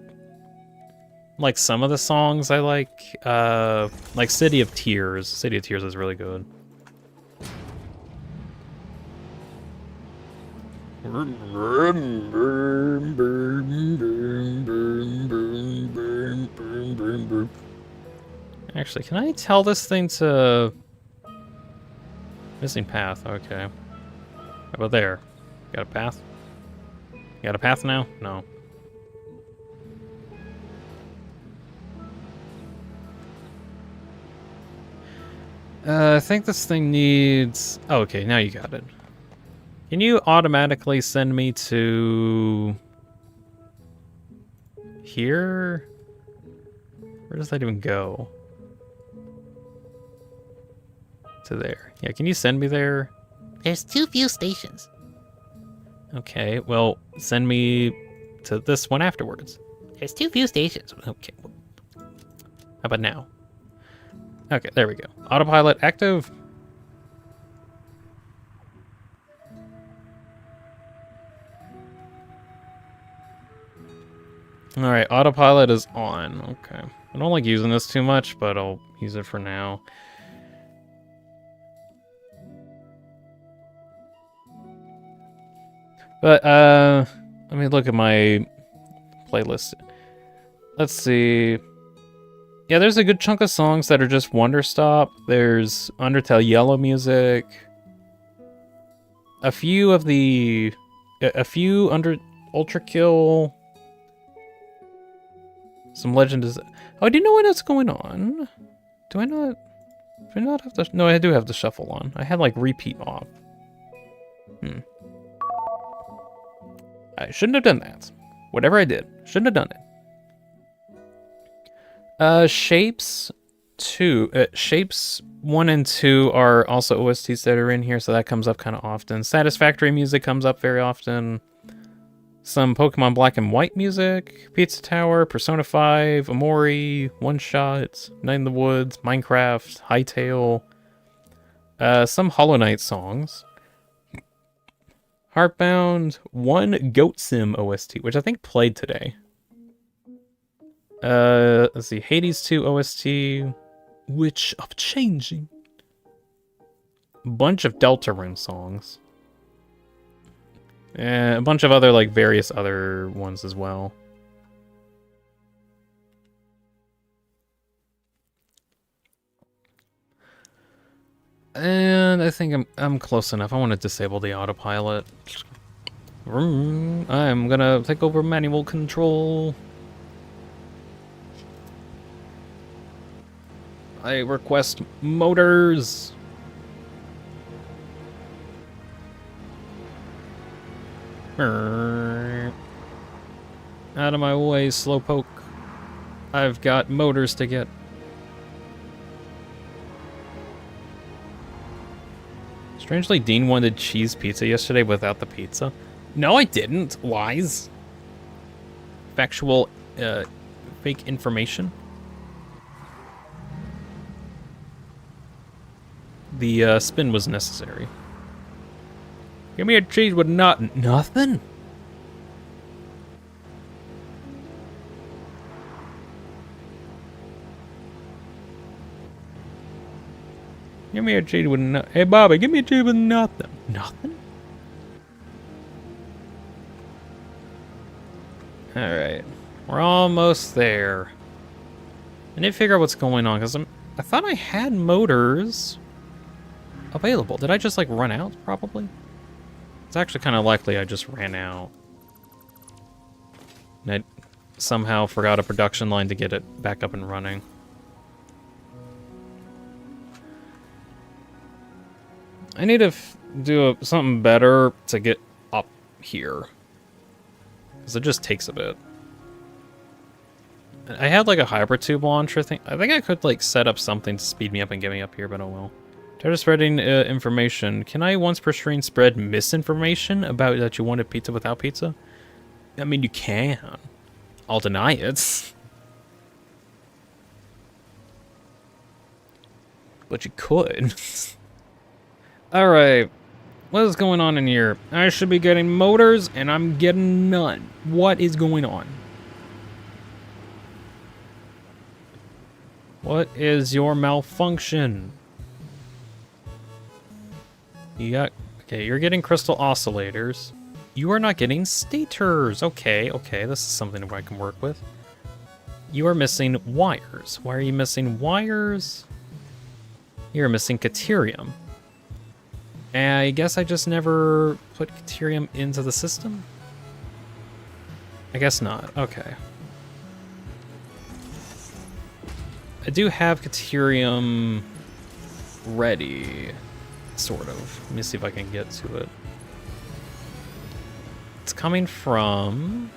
some of the songs I like City of Tears. City of Tears is really good. Actually, can I tell this thing to... Missing path, okay. How about there? Got a path? You got a path now? No. I think this thing needs... Oh, okay, now you got it. Can you automatically send me to... here? Where does that even go? To there. Yeah, can you send me there? There's too few stations. Okay, well, send me to this one afterwards. There's too few stations. Okay. How about now? Okay, there we go. Autopilot active. Alright, autopilot is on. Okay. I don't like using this too much, but I'll use it for now. But, let me look at my playlist. Let's see. Yeah, there's a good chunk of songs that are just Wonder Stop. There's Undertale Yellow music. A few under Ultra Kill. Some Legend is... Oh, do you know what's going on? Do I not have to... No, I do have the shuffle on. I had, like, repeat off. I shouldn't have done that. Whatever I did, shouldn't have done it. Shapes 1 and 2 are also OSTs that are in here, so that comes up kind of often. Satisfactory music comes up very often. Some Pokemon Black and White music, Pizza Tower, Persona 5, Amori, One Shot, Night in the Woods, Minecraft, Hytale. Some Hollow Knight songs. Heartbound, one Goat Sim OST, which I think played today. Let's see, Hades 2 OST, Witch of Changing. Bunch of Deltarune songs. A bunch of other, like, various other ones as well. And I think I'm close enough. I want to disable the autopilot. I'm gonna take over manual control. I request motors. Out of my way, Slowpoke. I've got motors to get. Strangely, Dean wanted cheese pizza yesterday without the pizza. No, I didn't. Lies. factual fake information. The spin was necessary. Give me a cheese with nothing? Give me a cheese with Hey, Bobby, give me a cheese with nothing. Nothing? Alright. We're almost there. I need to figure out what's going on, because I thought I had motors available. Did I just, like, run out, probably? It's actually kind of likely I just ran out. And I somehow forgot a production line to get it back up and running. I need to do something better to get up here. Because it just takes a bit. I had like a hypertube launcher thing. I think I could like set up something to speed me up and get me up here, but oh well. Tired of spreading information. Can I once per stream spread misinformation about that you wanted pizza without pizza? I mean, you can. I'll deny it. But you could. Alright. What is going on in here? I should be getting motors, and I'm getting none. What is going on? What is your malfunction? You got... Okay, you're getting crystal oscillators. You are not getting stators. Okay, this is something I can work with. You are missing wires. Why are you missing wires? You're missing caterium. I guess I just never put caterium into the system? I guess not. Okay. I do have caterium ready, sort of. Let me see if I can get to it. It's coming from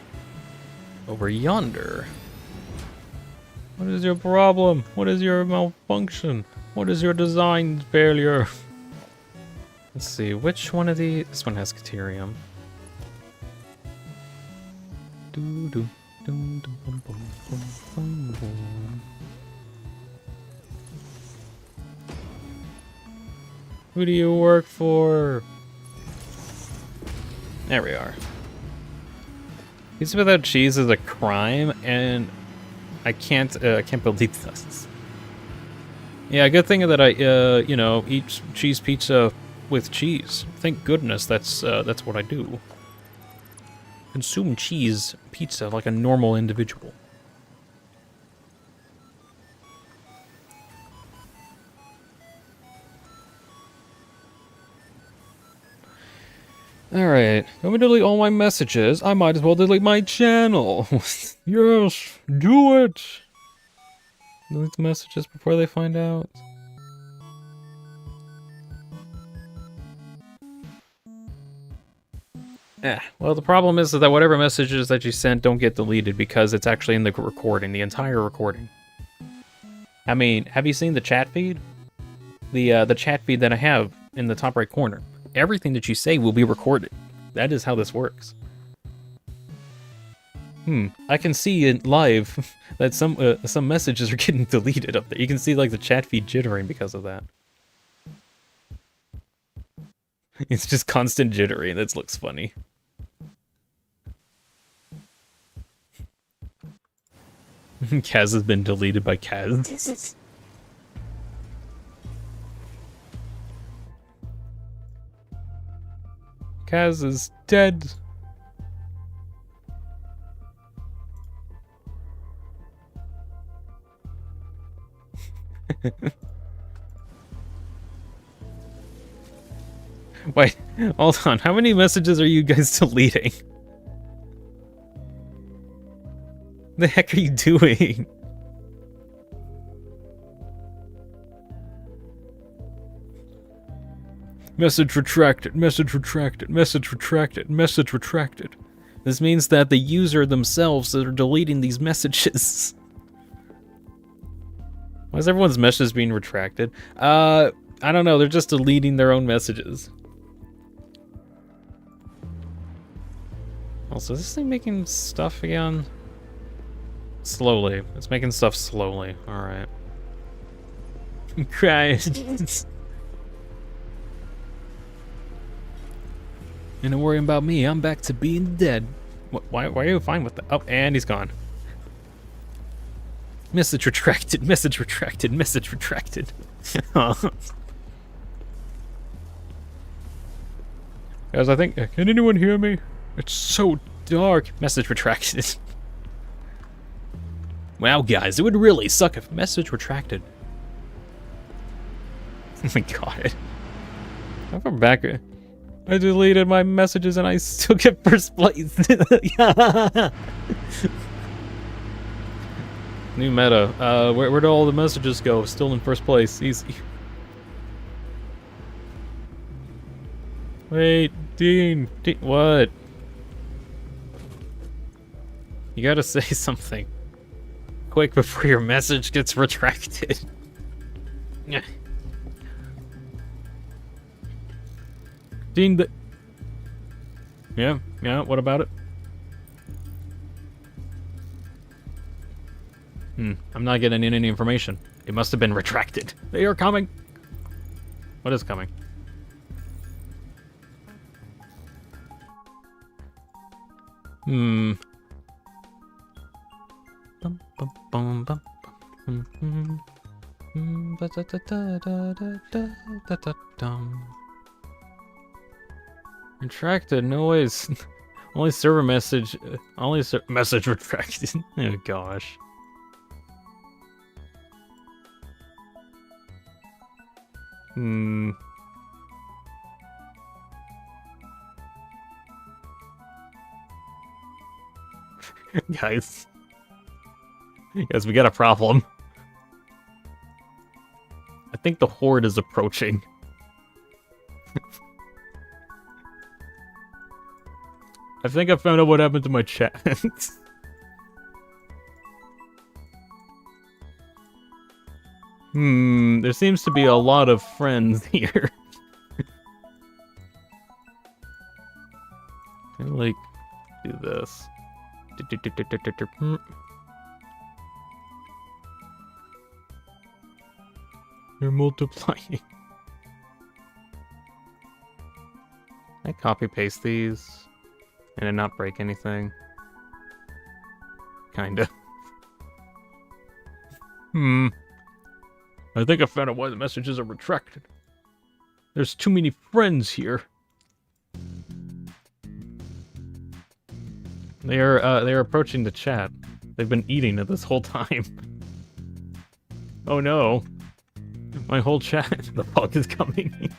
over yonder. What is your problem? What is your malfunction? What is your design failure? Let's see, which one of these? This one has caterium. Who do you work for? There we are. Pizza without cheese is a crime, and I can't believe this. Yeah, good thing that I, you know, eat cheese pizza with cheese. Thank goodness that's what I do. Consume cheese pizza like a normal individual. Alright, let me delete all my messages. I might as well delete my channel. Yes, do it! Delete the messages before they find out. Well, the problem is that whatever messages that you sent don't get deleted because it's actually in the recording, the entire recording. I mean, have you seen the chat feed? The chat feed that I have in the top right corner. Everything that you say will be recorded. That is how this works. I can see in live that some messages are getting deleted up there. You can see like the chat feed jittering because of that. It's just constant jittery, and that looks funny. Kaz has been deleted by Kaz. Kaz is dead. Wait, hold on. How many messages are you guys deleting? The heck are you doing? Message retracted, message retracted, message retracted, message retracted. This means that the user themselves are deleting these messages. Why is everyone's message being retracted? I don't know, they're just deleting their own messages. Also, is this thing making stuff again? Slowly. It's making stuff slowly. Alright. Christ. And don't worry about me, I'm back to being dead. Why are you fine with that? Oh, and he's gone. Message retracted, message retracted, message retracted. Guys, I think... Can anyone hear me? It's so dark. Message retracted. Wow, guys, it would really suck if message retracted. Oh my god. I'm back. I deleted my messages and I still get first place. New meta. Where do all the messages go? Still in first place. Easy. Wait, Dean. What? You gotta say something quick before your message gets retracted. Dean, yeah, what about it? I'm not getting any information. It must have been retracted. They are coming. What is coming? Bum, bum, bum, bum, bum, ba da da da da da da da dum. Retracted, no ways. Only server message, message retracted. Oh gosh. Guys, we got a problem. I think the horde is approaching. I think I found out what happened to my chat. There seems to be a lot of friends here. Can I, like, do this? They're multiplying. I copy paste these and then not break anything. Kinda. I think I found out why the messages are retracted. There's too many friends here. They're approaching the chat. They've been eating it this whole time. Oh no. My whole chat, the fog is coming.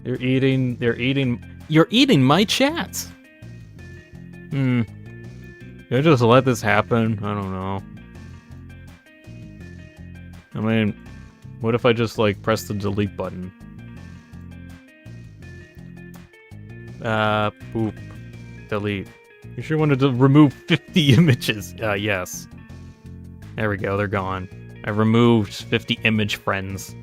You're eating my chat. Can I just let this happen? I don't know. I mean, what if I just, like, press the delete button? Boop. Delete. You sure wanted to remove 50 images? Yes. There we go, they're gone. I removed 50 image friends.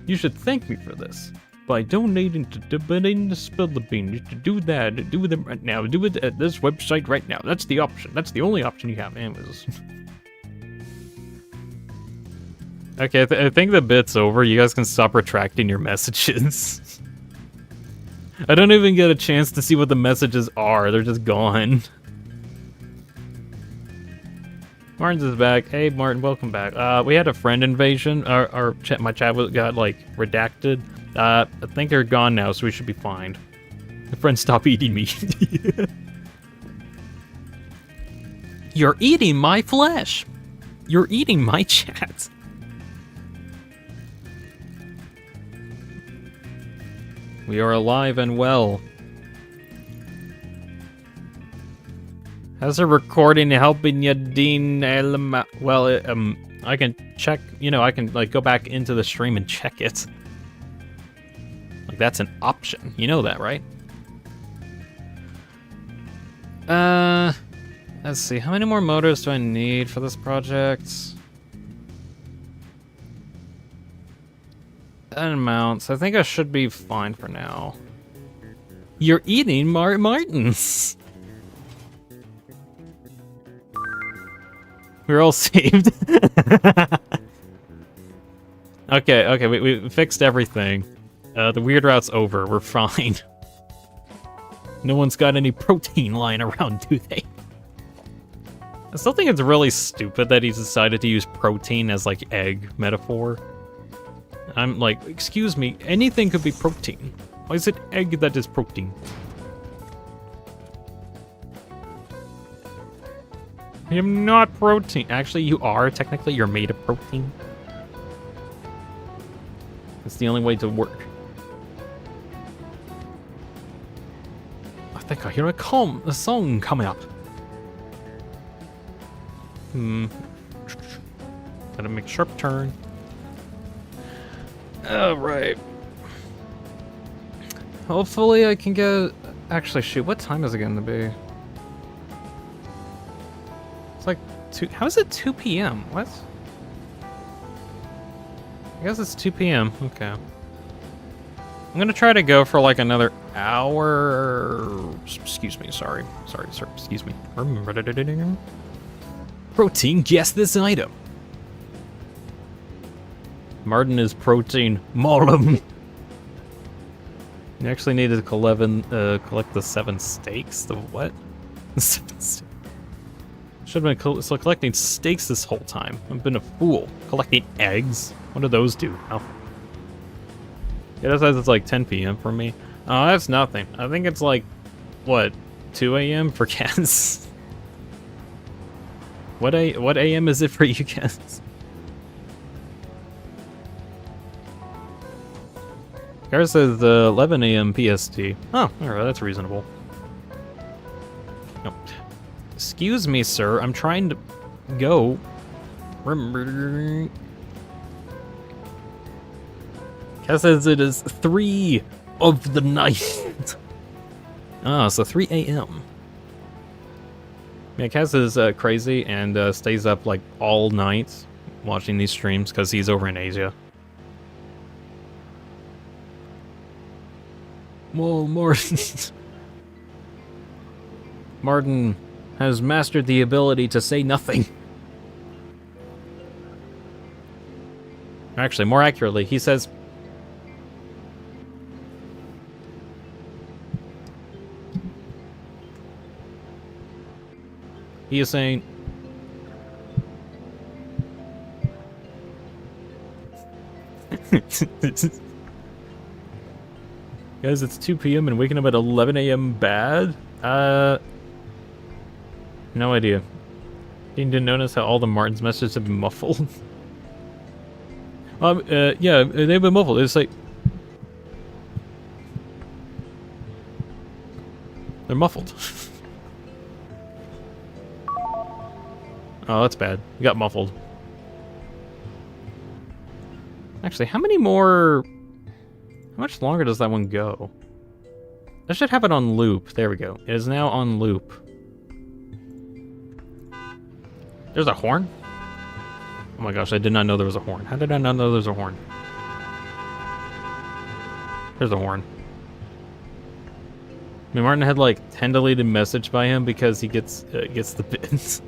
You should thank me for this. By donating to Deanspillabean. You should do that. Do it right now. Do it at this website right now. That's the option. That's the only option you have. Anyways. Okay, I think the bit's over. You guys can stop retracting your messages. I don't even get a chance to see what the messages are. They're just gone. Martin's is back. Hey, Martin, welcome back. We had a friend invasion. My chat got, like, redacted. I think they're gone now, so we should be fine. The friends stop eating me. You're eating my flesh. You're eating my chat. We are alive and well. How's the recording helping you, Dean? Well, I can check, I can, like, go back into the stream and check it. Like, that's an option. You know that, right? Let's see. How many more motors do I need for this project? That amounts. I think I should be fine for now. You're eating Martins. We're all saved. Okay, we fixed everything. The weird route's over. We're fine. No one's got any protein lying around, do they? I still think it's really stupid that he's decided to use protein as, like, egg metaphor. I'm like, excuse me, anything could be protein. Why is it egg that is protein? I'm not protein. Actually, you are. Technically, you're made of protein. It's the only way to work. I think I hear a song coming up. Gotta make a sharp turn. Alright. Hopefully I can get... Actually, shoot, what time is it going to be? It's like 2... How is it 2 p.m.? What? I guess it's 2 p.m. Okay. I'm gonna try to go for like another hour... Excuse me, sorry, sir, excuse me. Protein, guess this item. Martin is protein. Martin. You actually need to collect the 7 steaks. The what? Should have been collecting steaks this whole time. I've been a fool. Collecting eggs. What do those do? Oh. Yeah, that says it's like 10 p.m. for me. Oh, that's nothing. I think it's like, what, 2 a.m. for cats? What a.m. is it for you cats? Gar says 11 a.m. PST. Oh, alright, that's reasonable. Oh. Excuse me, sir. I'm trying to go. Kaz says it is 3 of the night. Oh, so 3 a.m. Yeah, Kaz is crazy and stays up like all night watching these streams because he's over in Asia. Well, Martin has mastered the ability to say nothing. Actually, more accurately, he says... He is saying... Guys, it's 2 p.m. and waking up at 11 a.m. bad? No idea. You didn't notice how all the Martin's messages have been muffled? Yeah, they've been muffled. It's like... They're muffled. Oh, that's bad. You got muffled. Actually, how many more... How much longer does that one go? I should have it on loop. There we go. It is now on loop. There's a horn? Oh my gosh, I did not know there was a horn. How did I not know there was a horn? There's a horn. I mean, Martin had like 10 deleted message by him because he gets the bits.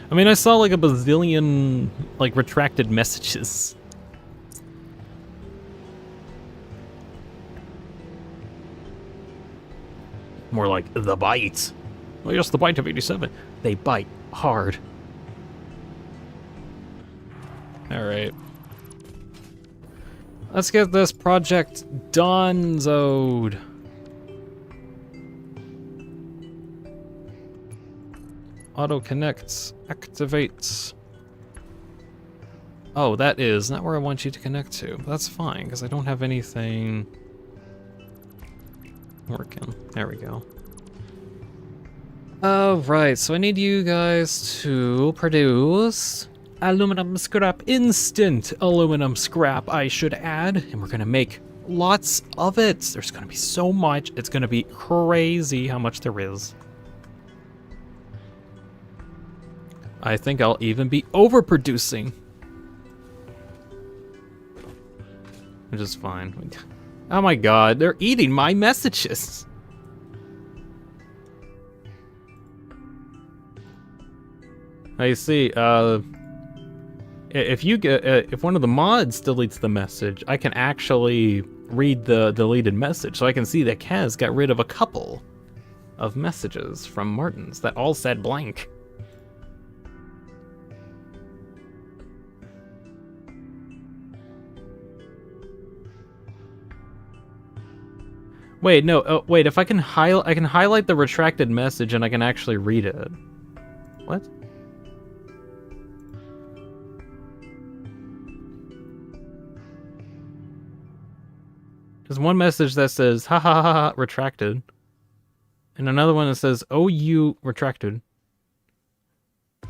I mean, I saw like a bazillion like retracted messages. More like the bite. Well, yes, the bite of 87. They bite hard. Alright. Let's get this project done, Zode. Auto connects. Activates. Oh, that is not where I want you to connect to. That's fine, because I don't have anything working. There we go. Alright, so I need you guys to produce aluminum scrap, instant aluminum scrap, I should add, and we're gonna make lots of it. There's gonna be so much, it's gonna be crazy how much there is. I think I'll even be overproducing. Which is fine. Oh my god, they're eating my messages. I see, if one of the mods deletes the message, I can actually read the deleted message, so I can see that Kaz got rid of a couple of messages from Martins that all said blank. Wait, no, oh, wait, if I can highlight the retracted message and I can actually read it. What? There's one message that says, ha ha ha ha, retracted. And another one that says, oh, you retracted.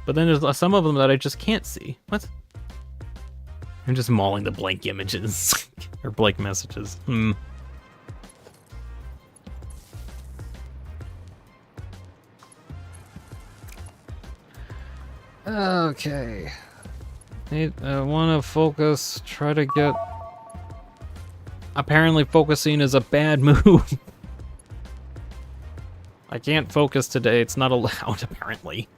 But then there's some of them that I just can't see. What? I'm just mauling the blank images. Or blank messages. Okay. I want to focus, try to get... Apparently focusing is a bad move. I can't focus today, it's not allowed, apparently.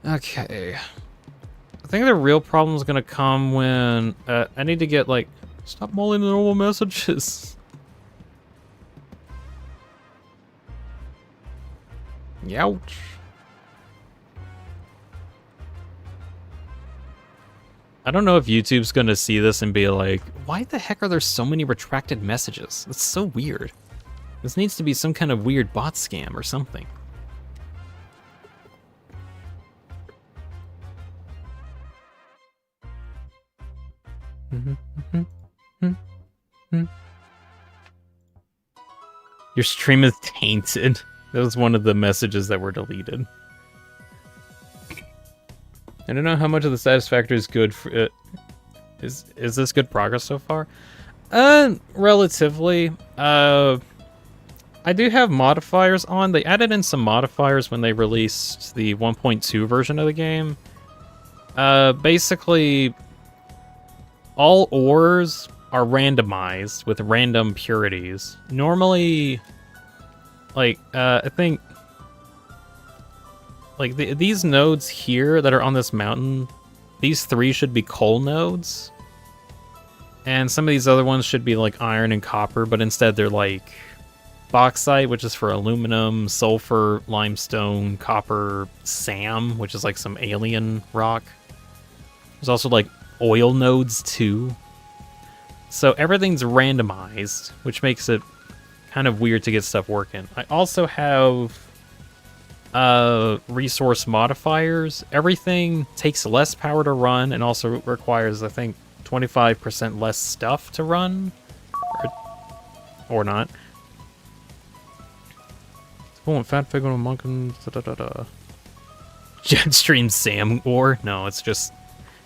Okay. I think the real problem is gonna come when I need to get, like... Stop mauling the normal messages. Youch. I don't know if YouTube's gonna see this and be like, why the heck are there so many retracted messages? That's so weird. This needs to be some kind of weird bot scam or something. Your stream is tainted. That was one of the messages that were deleted. I don't know how much of the Satisfactory is good for is this good progress so far? Relatively. I do have modifiers on. They added in some modifiers when they released the 1.2 version of the game. Basically, all ores are randomized with random purities. Normally, like, I think, like, these nodes here that are on this mountain, these three should be coal nodes. And some of these other ones should be, like, iron and copper, but instead they're, like, bauxite, which is for aluminum, sulfur, limestone, copper, SAM, which is, like, some alien rock. There's also, like, oil nodes, too. So everything's randomized, which makes it kind of weird to get stuff working. I also have resource modifiers. Everything takes less power to run and also requires, I think, 25% less stuff to run. Or not. Oh, fat fig on a monk and Jetstream Sam ore? No, it's just,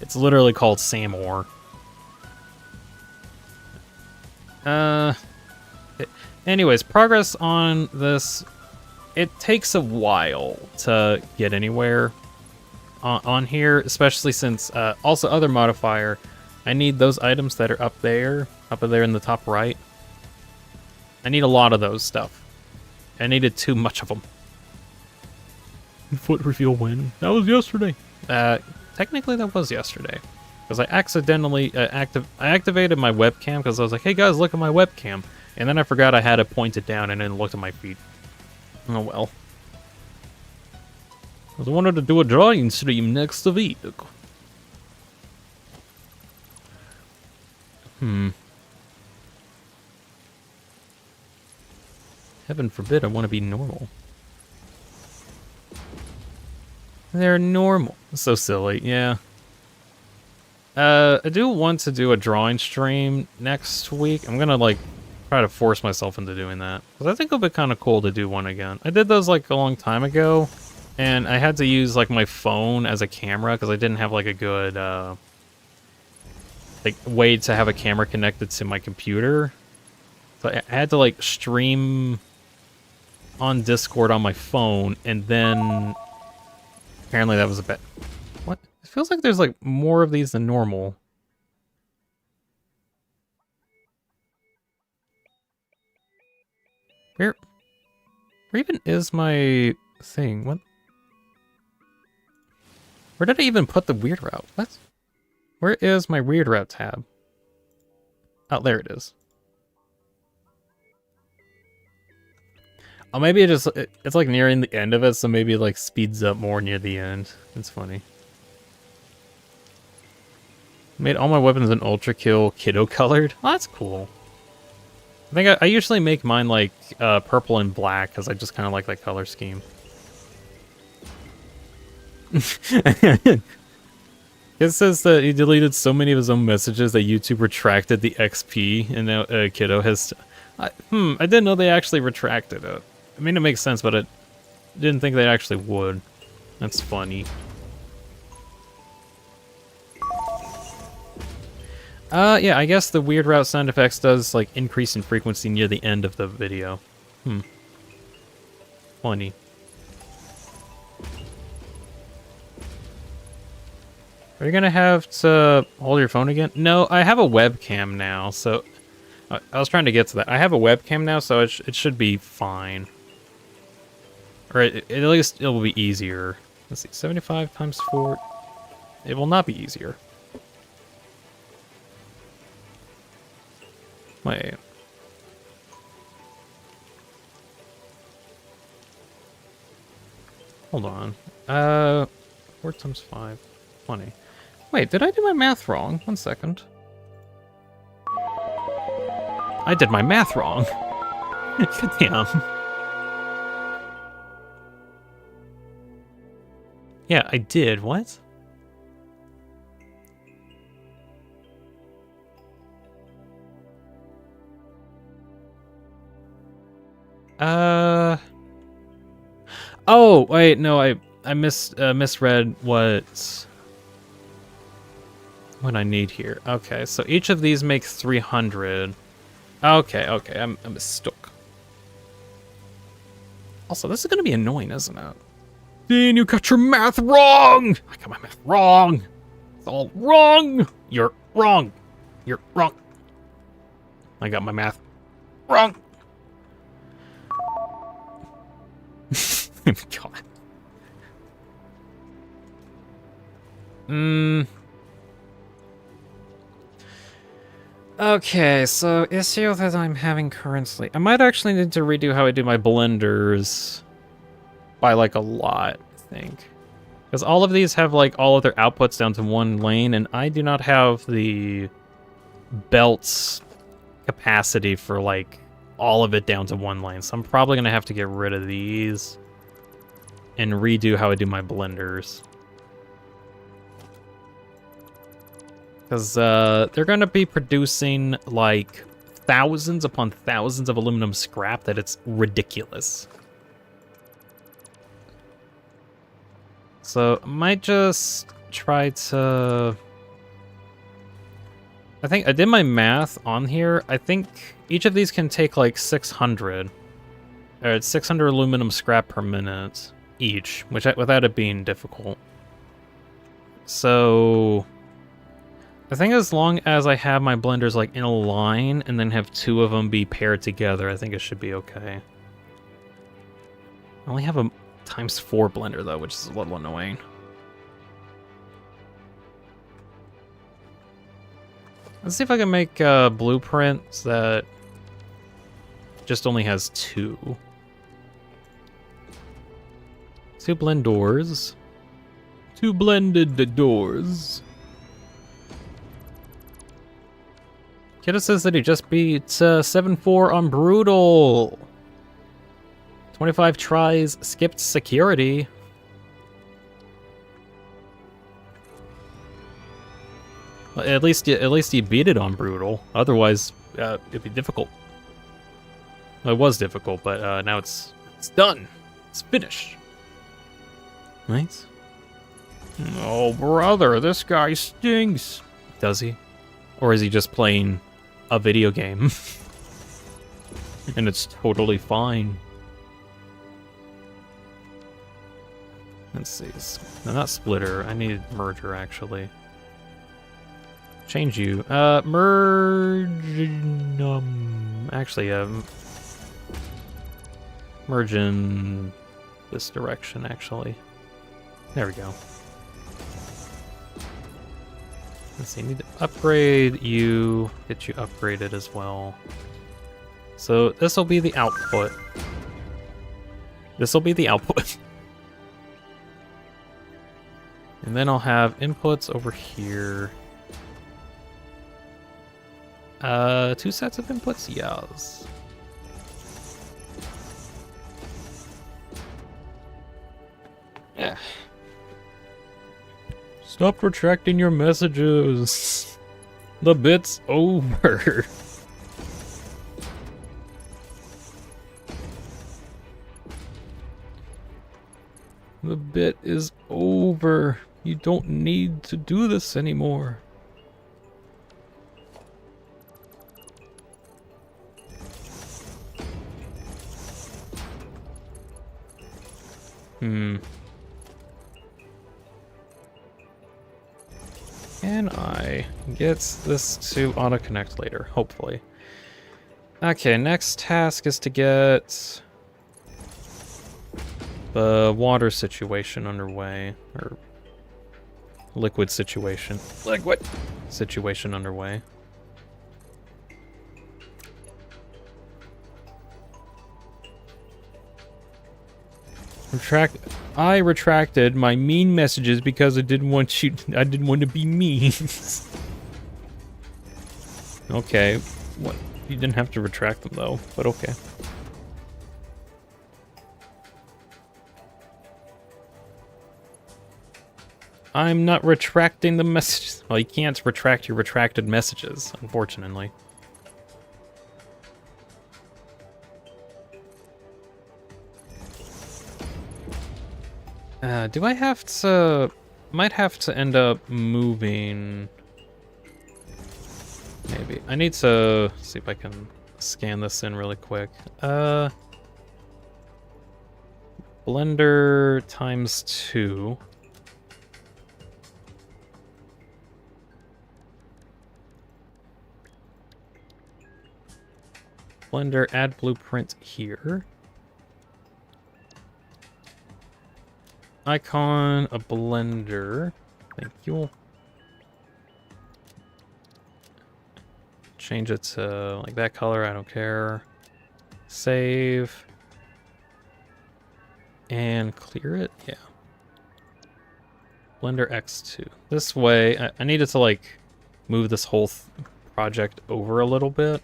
it's literally called Sam ore. Anyways, progress on this, it takes a while to get anywhere on here, especially since, also other modifier, I need those items that are up there in the top right. I need a lot of those stuff. I needed too much of them. Foot reveal when? That was yesterday. Technically that was yesterday. Because I accidentally I activated my webcam because I was like, hey guys, look at my webcam. And then I forgot I had it pointed down and then looked at my feet. Oh well. I wanted to do a drawing stream next week. Heaven forbid I want to be normal. They're normal. So silly, yeah. I do want to do a drawing stream next week. I'm gonna, like, try to force myself into doing that. Because I think it'll be kind of cool to do one again. I did those, like, a long time ago. And I had to use, like, my phone as a camera because I didn't have, like, a good, like, way to have a camera connected to my computer. So I had to, like, stream on Discord on my phone, and then apparently that was a bit... What It feels like there's like more of these than normal. Where even is my thing? What? Where did I even put the weird route? What? Where is my weird route tab? Oh, there it is. Oh, maybe it's like nearing the end of it, so maybe it like speeds up more near the end. It's funny. Made all my weapons in Ultra Kill Kiddo colored. Oh, that's cool. I think I usually make mine like purple and black because I just kind of like that color scheme. It says that he deleted so many of his own messages that YouTube retracted the XP, and now Kiddo has... I didn't know they actually retracted it. I mean, it makes sense, but I didn't think they actually would. That's funny. Yeah, I guess the weird route sound effects does, like, increase in frequency near the end of the video. Funny. Are you gonna have to hold your phone again? No, I have a webcam now, so... I was trying to get to that. I have a webcam now, so it should be fine. Or at least it will be easier. Let's see, 75 times 4... It will not be easier. Wait. Hold on. 4 times 5... 20. Wait, did I do my math wrong? 1 second. I did my math wrong. Damn. Yeah, I did. What? Oh, wait, no, I misread what I need here. Okay, so each of these makes 300. Okay, I'm mistook. Also, this is gonna be annoying, isn't it? Dean, you got your math wrong! I got my math wrong! It's all wrong! You're wrong! You're wrong! I got my math wrong! God. Okay, so issue that I'm having currently. I might actually need to redo how I do my blenders by like a lot, I think. Because all of these have like all of their outputs down to one lane, and I do not have the belts capacity for like all of it down to one lane. So I'm probably gonna have to get rid of these and redo how I do my blenders. Because they're going to be producing, like, thousands upon thousands of aluminum scrap that it's ridiculous. So, I might just try to... I think I did my math on here. I think each of these can take, like, 600. Or it's 600 aluminum scrap per minute each, without it being difficult. So... I think as long as I have my blenders like in a line and then have 2 of them be paired together, I think it should be okay. I only have a ×4 blender though, which is a little annoying. Let's see if I can make blueprints that just only has 2. 2 blend doors. 2 blended doors. Kiddo says that he just beat 7-4 on Brutal. 25 tries, skipped security. Well, at least he beat it on Brutal. Otherwise, it'd be difficult. Well, it was difficult, but now it's done. It's finished. Nice. Oh, brother, this guy stinks. Does he? Or is he just playing a video game? And it's totally fine. Let's see. No, not splitter. I need merger, actually. Change you. Merge... actually, merge in this direction, actually. There we go. Let's see, need to upgrade you, get you upgraded as well. So this will be the output. This will be the output. And then I'll have inputs over here. 2 sets of inputs? Yes. Yeah. Stop retracting your messages. The bit's over. The bit is over. You don't need to do this anymore. Can I get this to auto-connect later? Hopefully. Okay, next task is to get the water situation underway. Or liquid situation. Liquid situation underway. I retracted my mean messages because I didn't want to be mean. Okay, what? You didn't have to retract them though, but okay. I'm not retracting the messages. Well, you can't retract your retracted messages, unfortunately. Do I have to... Might have to end up moving... Maybe. I need to see if I can scan this in really quick. Blender times 2. Blender, add blueprint here. Icon, a blender. Thank you. Change it to like that color, I don't care. Save. And clear it, yeah. Blender X2. This way, I needed to like move this whole project over a little bit.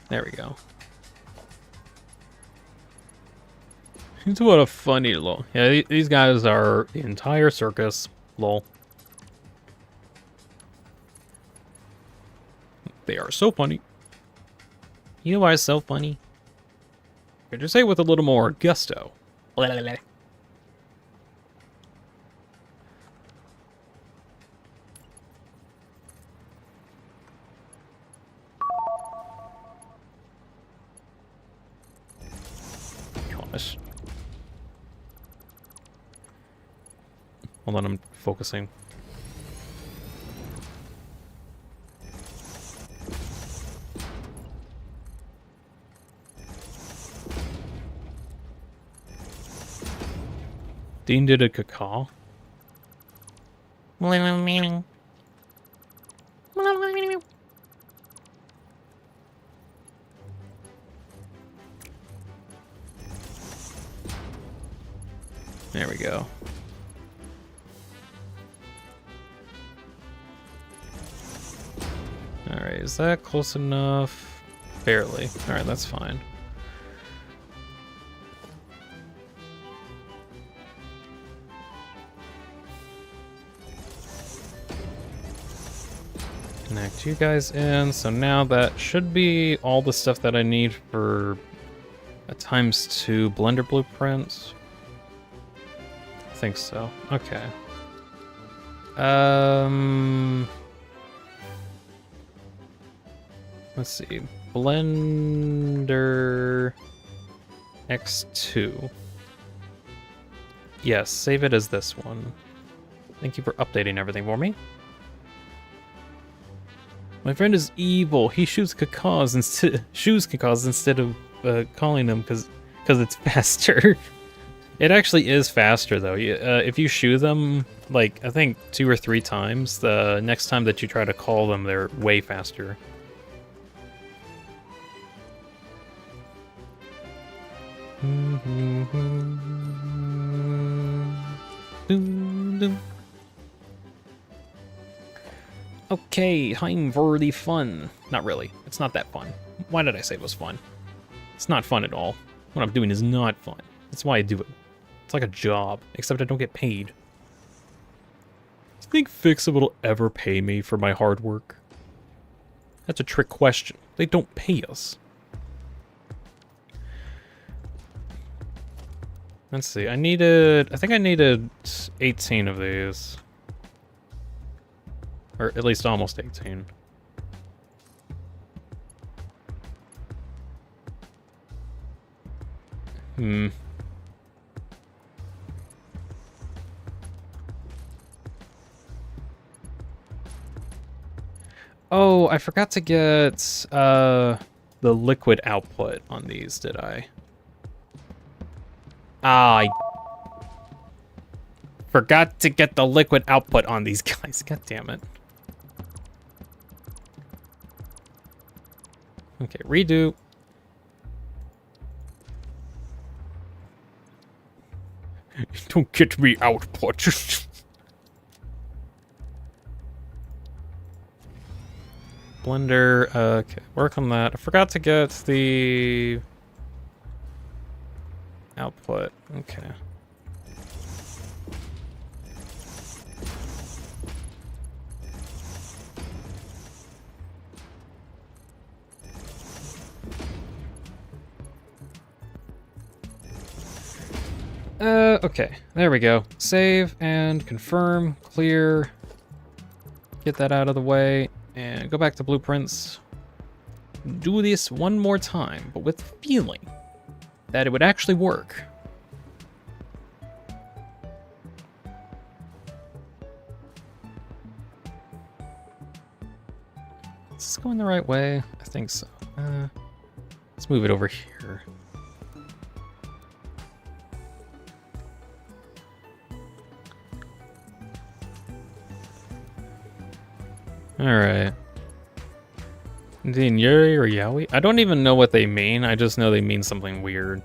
There we go. What a funny lol. Yeah, these guys are the entire circus. Lol. They are so funny. You are so funny. Could you say it with a little more gusto? Blah, blah, blah. Gosh. Hold on, I'm focusing. Dean did a caca. There we go. Alright, is that close enough? Barely. Alright, that's fine. Connect you guys in. So now that should be all the stuff that I need for a ×2 Blender blueprint. I think so. Okay. Let's see. Blender X2. Yes, save it as this one. Thank you for updating everything for me. My friend is evil. He shoots cacaws instead of calling them because it's faster. It actually is faster though. If you shoo them, like I think 2 or 3 times, the next time that you try to call them, they're way faster. Okay, time for the fun. Not really. It's not that fun. Why did I say it was fun? It's not fun at all. What I'm doing is not fun. That's why I do it. It's like a job, except I don't get paid. Do you think Fixable will ever pay me for my hard work? That's a trick question. They don't pay us. Let's see, I think I needed 18 of these. Or at least almost 18. Oh, I forgot to get the liquid output on these, did I? I forgot to get the liquid output on these guys. God damn it. Okay, redo. Don't get me output. Blender, okay, work on that. I forgot to get the output. Okay. Okay, there we go. Save and confirm, clear. Get that out of the way and go back to blueprints. Do this one more time, but with feeling that it would actually work. Is this going the right way? I think so. Let's move it over here. Alright. Dean Yuri or Yowie? I don't even know what they mean. I just know they mean something weird.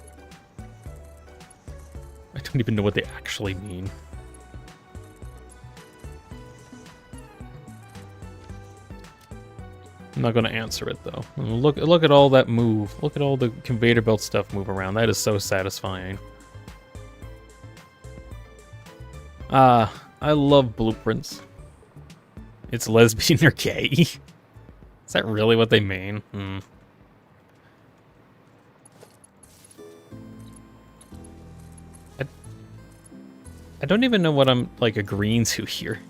I don't even know what they actually mean. I'm not gonna answer it though. Look at all that move. Look at all the conveyor belt stuff move around. That is so satisfying. I love blueprints. It's lesbian or gay. Is that really what they mean? I don't even know what I'm like agreeing to here.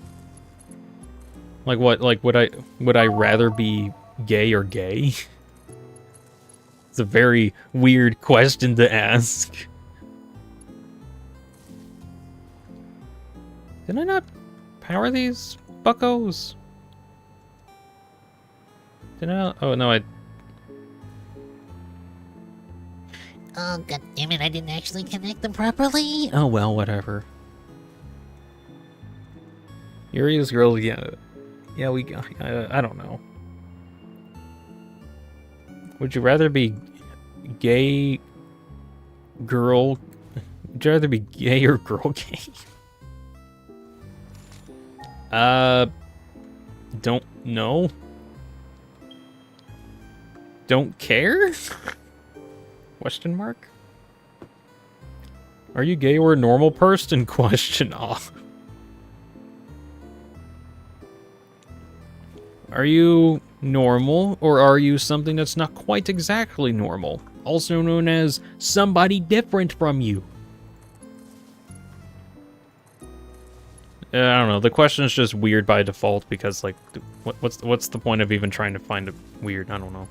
Like what? Like would I rather be gay or gay? It's a very weird question to ask. Did I not power these buckos? Did I? Oh no, I. Oh, god damn it, I didn't actually connect them properly. Oh well, whatever. Yuri's girl, yeah. Yeah, I don't know. Would you rather be gay girl? Would you rather be gay or girl gay? Don't know. Don't care? Question mark? Are you gay or a normal person? Question off. Are you normal, or are you something that's not quite exactly normal? Also known as somebody different from you. I don't know, the question is just weird by default because, like, what's the point of even trying to find it weird? I don't know.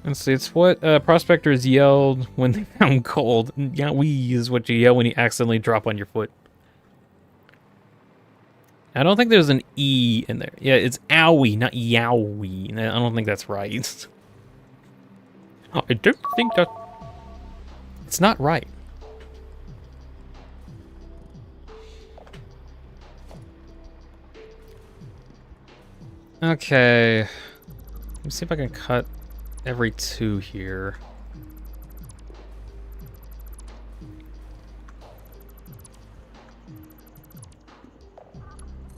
Let's see, it's what prospectors yelled when they found gold. Yowie is what you yell when you accidentally drop on your foot. I don't think there's an E in there. Yeah, it's owie, not yowie. I don't think that's right. Oh, I don't think that... It's not right. Okay. Let me see if I can cut every 2 here.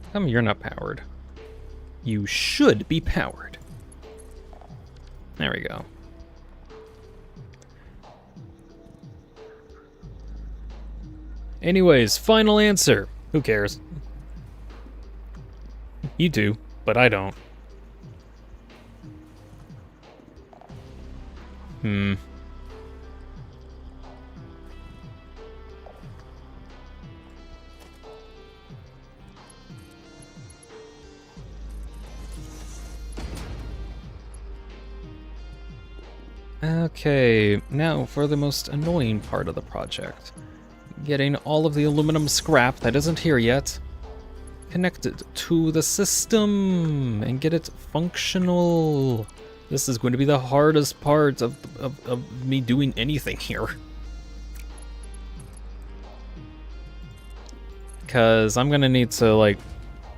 How come you're not powered? You should be powered. There we go. Anyways, final answer. Who cares? You do, but I don't. Okay, now for the most annoying part of the project. Getting all of the aluminum scrap that isn't here yet connected to the system and get it functional. This is going to be the hardest part of me doing anything here. Because I'm going to need to, like,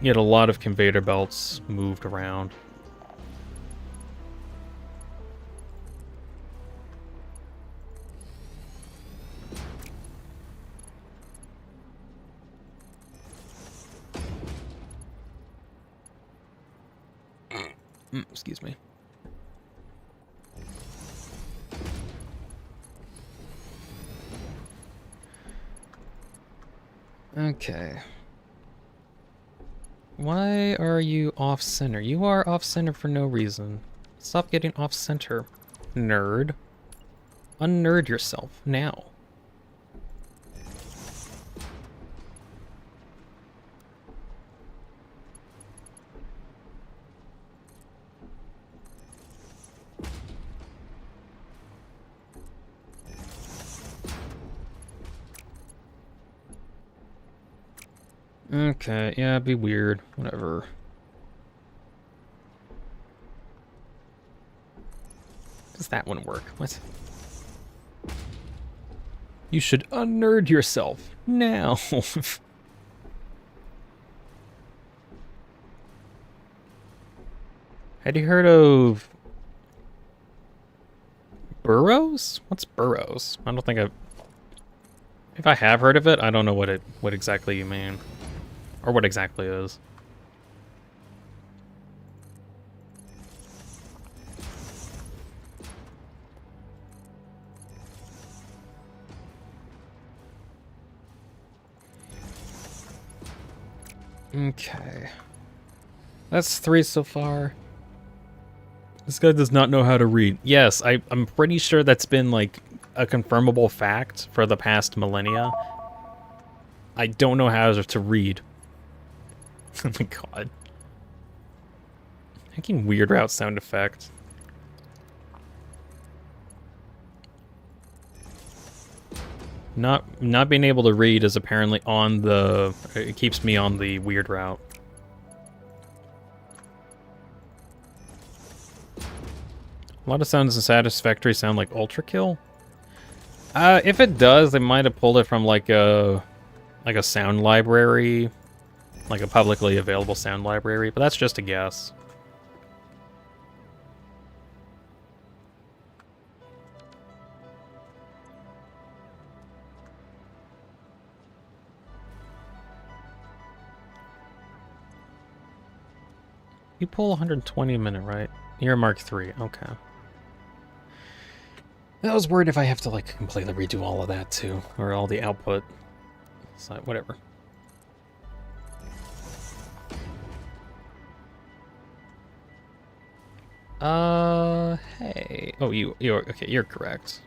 get a lot of conveyor belts moved around. Excuse me. Okay. Why are you off-center? You are off-center for no reason. Stop getting off-center, nerd. Unnerd yourself, now. Okay, yeah, it'd be weird. Whatever. Does that one work? What? You should unnerd yourself now. Had you heard of burrows? What's burrows? I don't think I've... If I have heard of it, I don't know what exactly you mean. Or what exactly it is. Okay. That's 3 so far. This guy does not know how to read. Yes, I'm pretty sure that's been, like, a confirmable fact for the past millennia. I don't know how to read. Oh my god. Making weird route sound effect. Not being able to read is apparently on the... It keeps me on the weird route. A lot of sounds in Satisfactory sound like Ultra Kill. If it does, they might have pulled it from like a sound library. Like a publicly available sound library, but that's just a guess. You pull 120 a minute, right? You're Mark III, okay. I was worried if I have to, like, completely redo all of that, too. Or all the output. So, whatever. Hey. Oh, you're okay, you're correct.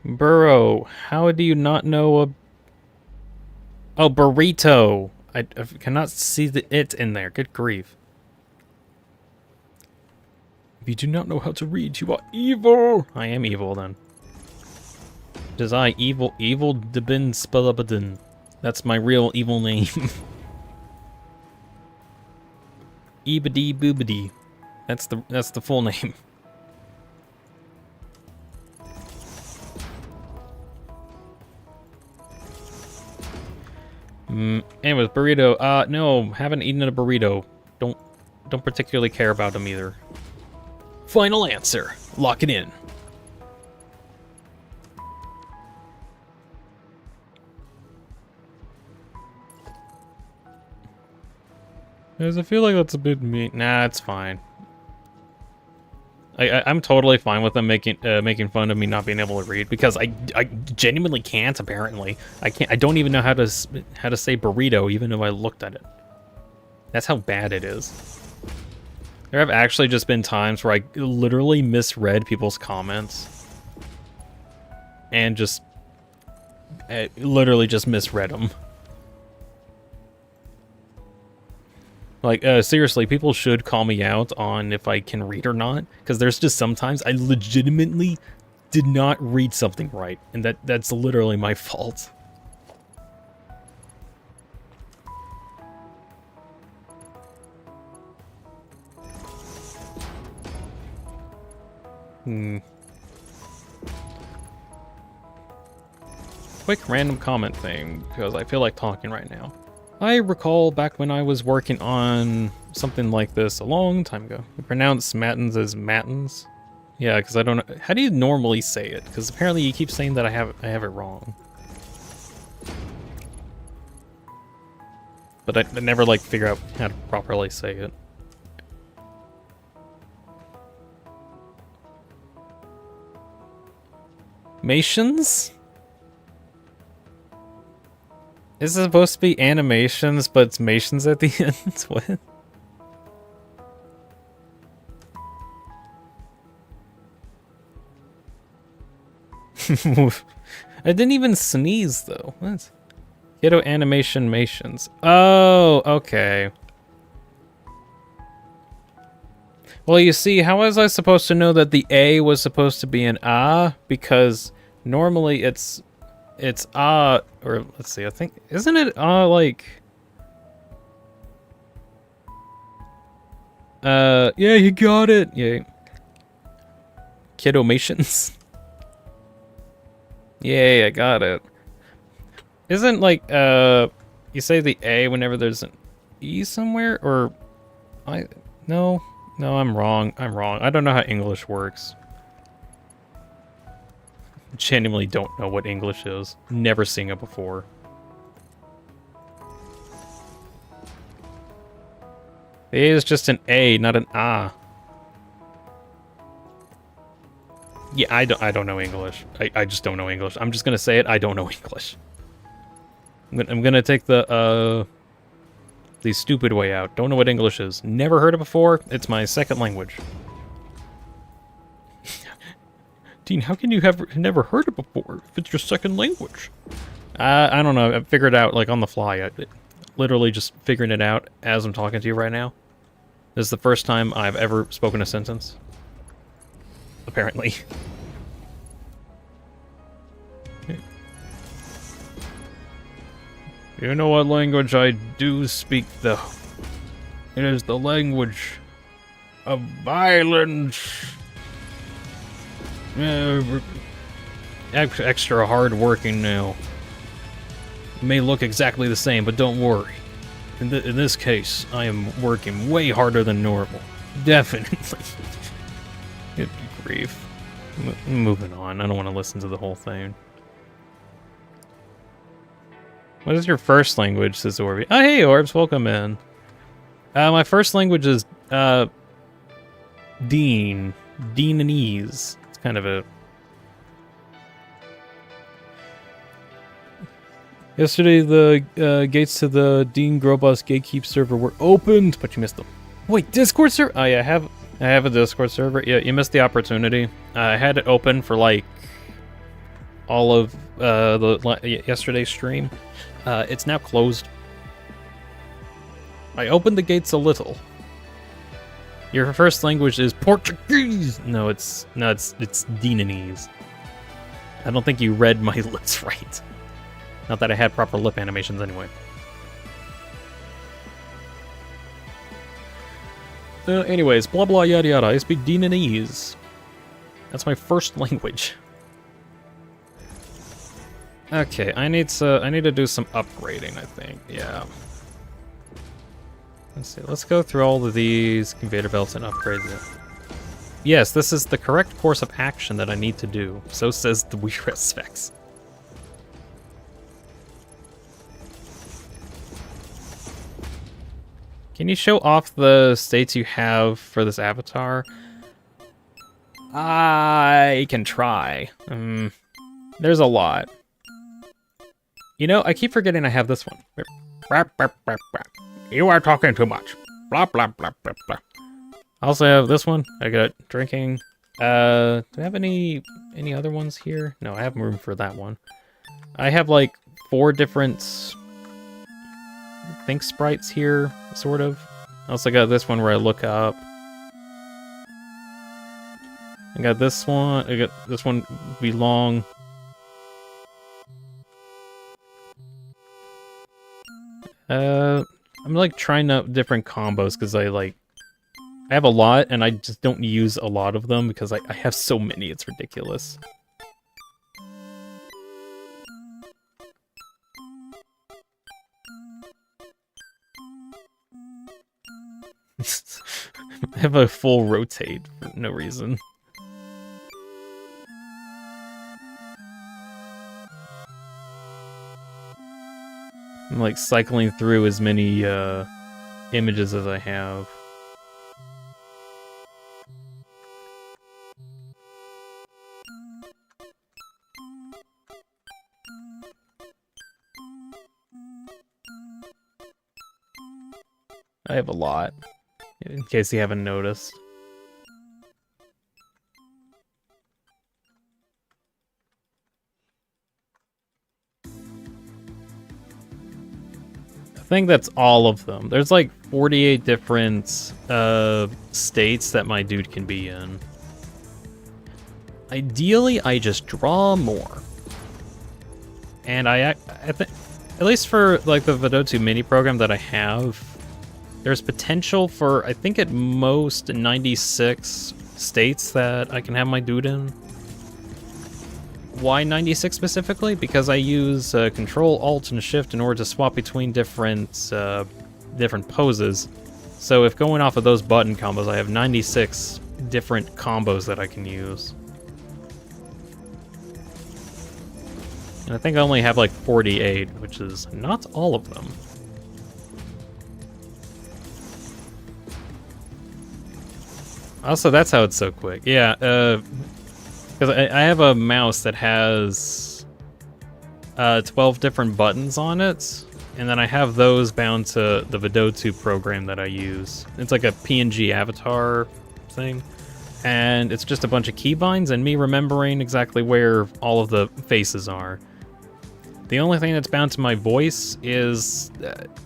Burrow, how do you not know a... Oh, burrito. I cannot see the it in there. Good grief. If you do not know how to read, you are evil! I am evil then. It is I, evil Deanspillabean. That's my real evil name. Ebity boobity. That's the full name. Anyways, burrito. No, haven't eaten a burrito. Don't particularly care about them either. Final answer. Lock it in. Because I feel like that's a bit mean. Nah, it's fine. I'm totally fine with them making fun of me not being able to read because I genuinely can't. Apparently, I can't. I don't even know how to say burrito, even if I looked at it. That's how bad it is. There have actually just been times where I literally misread people's comments and just literally just misread them. Like, seriously, people should call me out on if I can read or not, because there's just sometimes I legitimately did not read something right, and that's literally my fault. Quick random comment thing, because I feel like talking right now. I recall back when I was working on something like this a long time ago. We pronounce matins as matins. Yeah, because I don't know. How do you normally say it? Because apparently you keep saying that I have it wrong. But I never like figure out how to properly say it. Mations? Is it supposed to be animations, but it's mations at the end? What? I didn't even sneeze, though. What? Kiddo animation mations. Oh, okay. Well, you see, how was I supposed to know that the A was supposed to be an ah? Because normally it's ah, or let's see, I think, isn't it like... yeah, you got it. Yeah. Kiddomations. Yay, I got it. Isn't like, you say the A whenever there's an E somewhere, or... No, I'm wrong. I don't know how English works. Genuinely don't know what English is. Never seen it before. The A is just an A, not an ah. Yeah, I don't know English. I just don't know English. I'm just gonna say it. I don't know English. I'm gonna take the stupid way out. Don't know what English is. Never heard it before. It's my second language. Dean, how can you have never heard it before if it's your second language? I don't know. I figured it out like on the fly. I literally just figuring it out as I'm talking to you right now. This is the first time I've ever spoken a sentence. Apparently. You know what language I do speak, though? It is the language of violence. Extra hard working now. It may look exactly the same, but don't worry. In this case, I am working way harder than normal. Definitely. Good grief. Moving on. I don't want to listen to the whole thing. What is your first language, says Orby? Oh, hey, Orbs, welcome in. My first language is, Deanese. It's kind of a... Yesterday, the gates to the Dean Grobus Gatekeep server were opened, but you missed them. Wait, Discord server? Oh, yeah, I have a Discord server. Yeah, you missed the opportunity. I had it open for, like, all of yesterday's stream. It's now closed. I opened the gates a little. Your first language is Portuguese. No, it's Deananese. I don't think you read my lips right. Not that I had proper lip animations anyway. Anyways, blah blah yada yada. I speak Deananese. That's my first language. Okay, I need to do some upgrading, I think. Yeah. Let's see. Let's go through all of these conveyor belts and upgrade them. Yes, this is the correct course of action that I need to do. So says the Weird specs. Can you show off the states you have for this avatar? I can try. There's a lot. You know, I keep forgetting I have this one. You are talking too much. Blah, blah, blah, blah, blah. I also have this one. I got drinking. Do I have any other ones here? No, I have room for that one. I have like 4 different think sprites here, sort of. I also got this one where I look up. I got this one. I got this one be long. I'm like trying out different combos because I have a lot and I just don't use a lot of them because I have so many, it's ridiculous. I have a full rotate for no reason. I'm like cycling through as many images as I have. I have a lot, in case you haven't noticed. I think that's all of them. There's like 48 different states that my dude can be in. Ideally, I just draw more. And I think, at least for like the Vidotu mini program that I have, there's potential for, I think at most 96 states that I can have my dude in. Why 96 specifically? Because I use Control, Alt, and Shift in order to swap between different poses. So if going off of those button combos, I have 96 different combos that I can use. And I think I only have like 48, which is not all of them. Also, that's how it's so quick. Yeah, because I have a mouse that has 12 different buttons on it, and then I have those bound to the Vidotu program that I use. It's like a PNG avatar thing, and it's just a bunch of keybinds and me remembering exactly where all of the faces are. The only thing that's bound to my voice is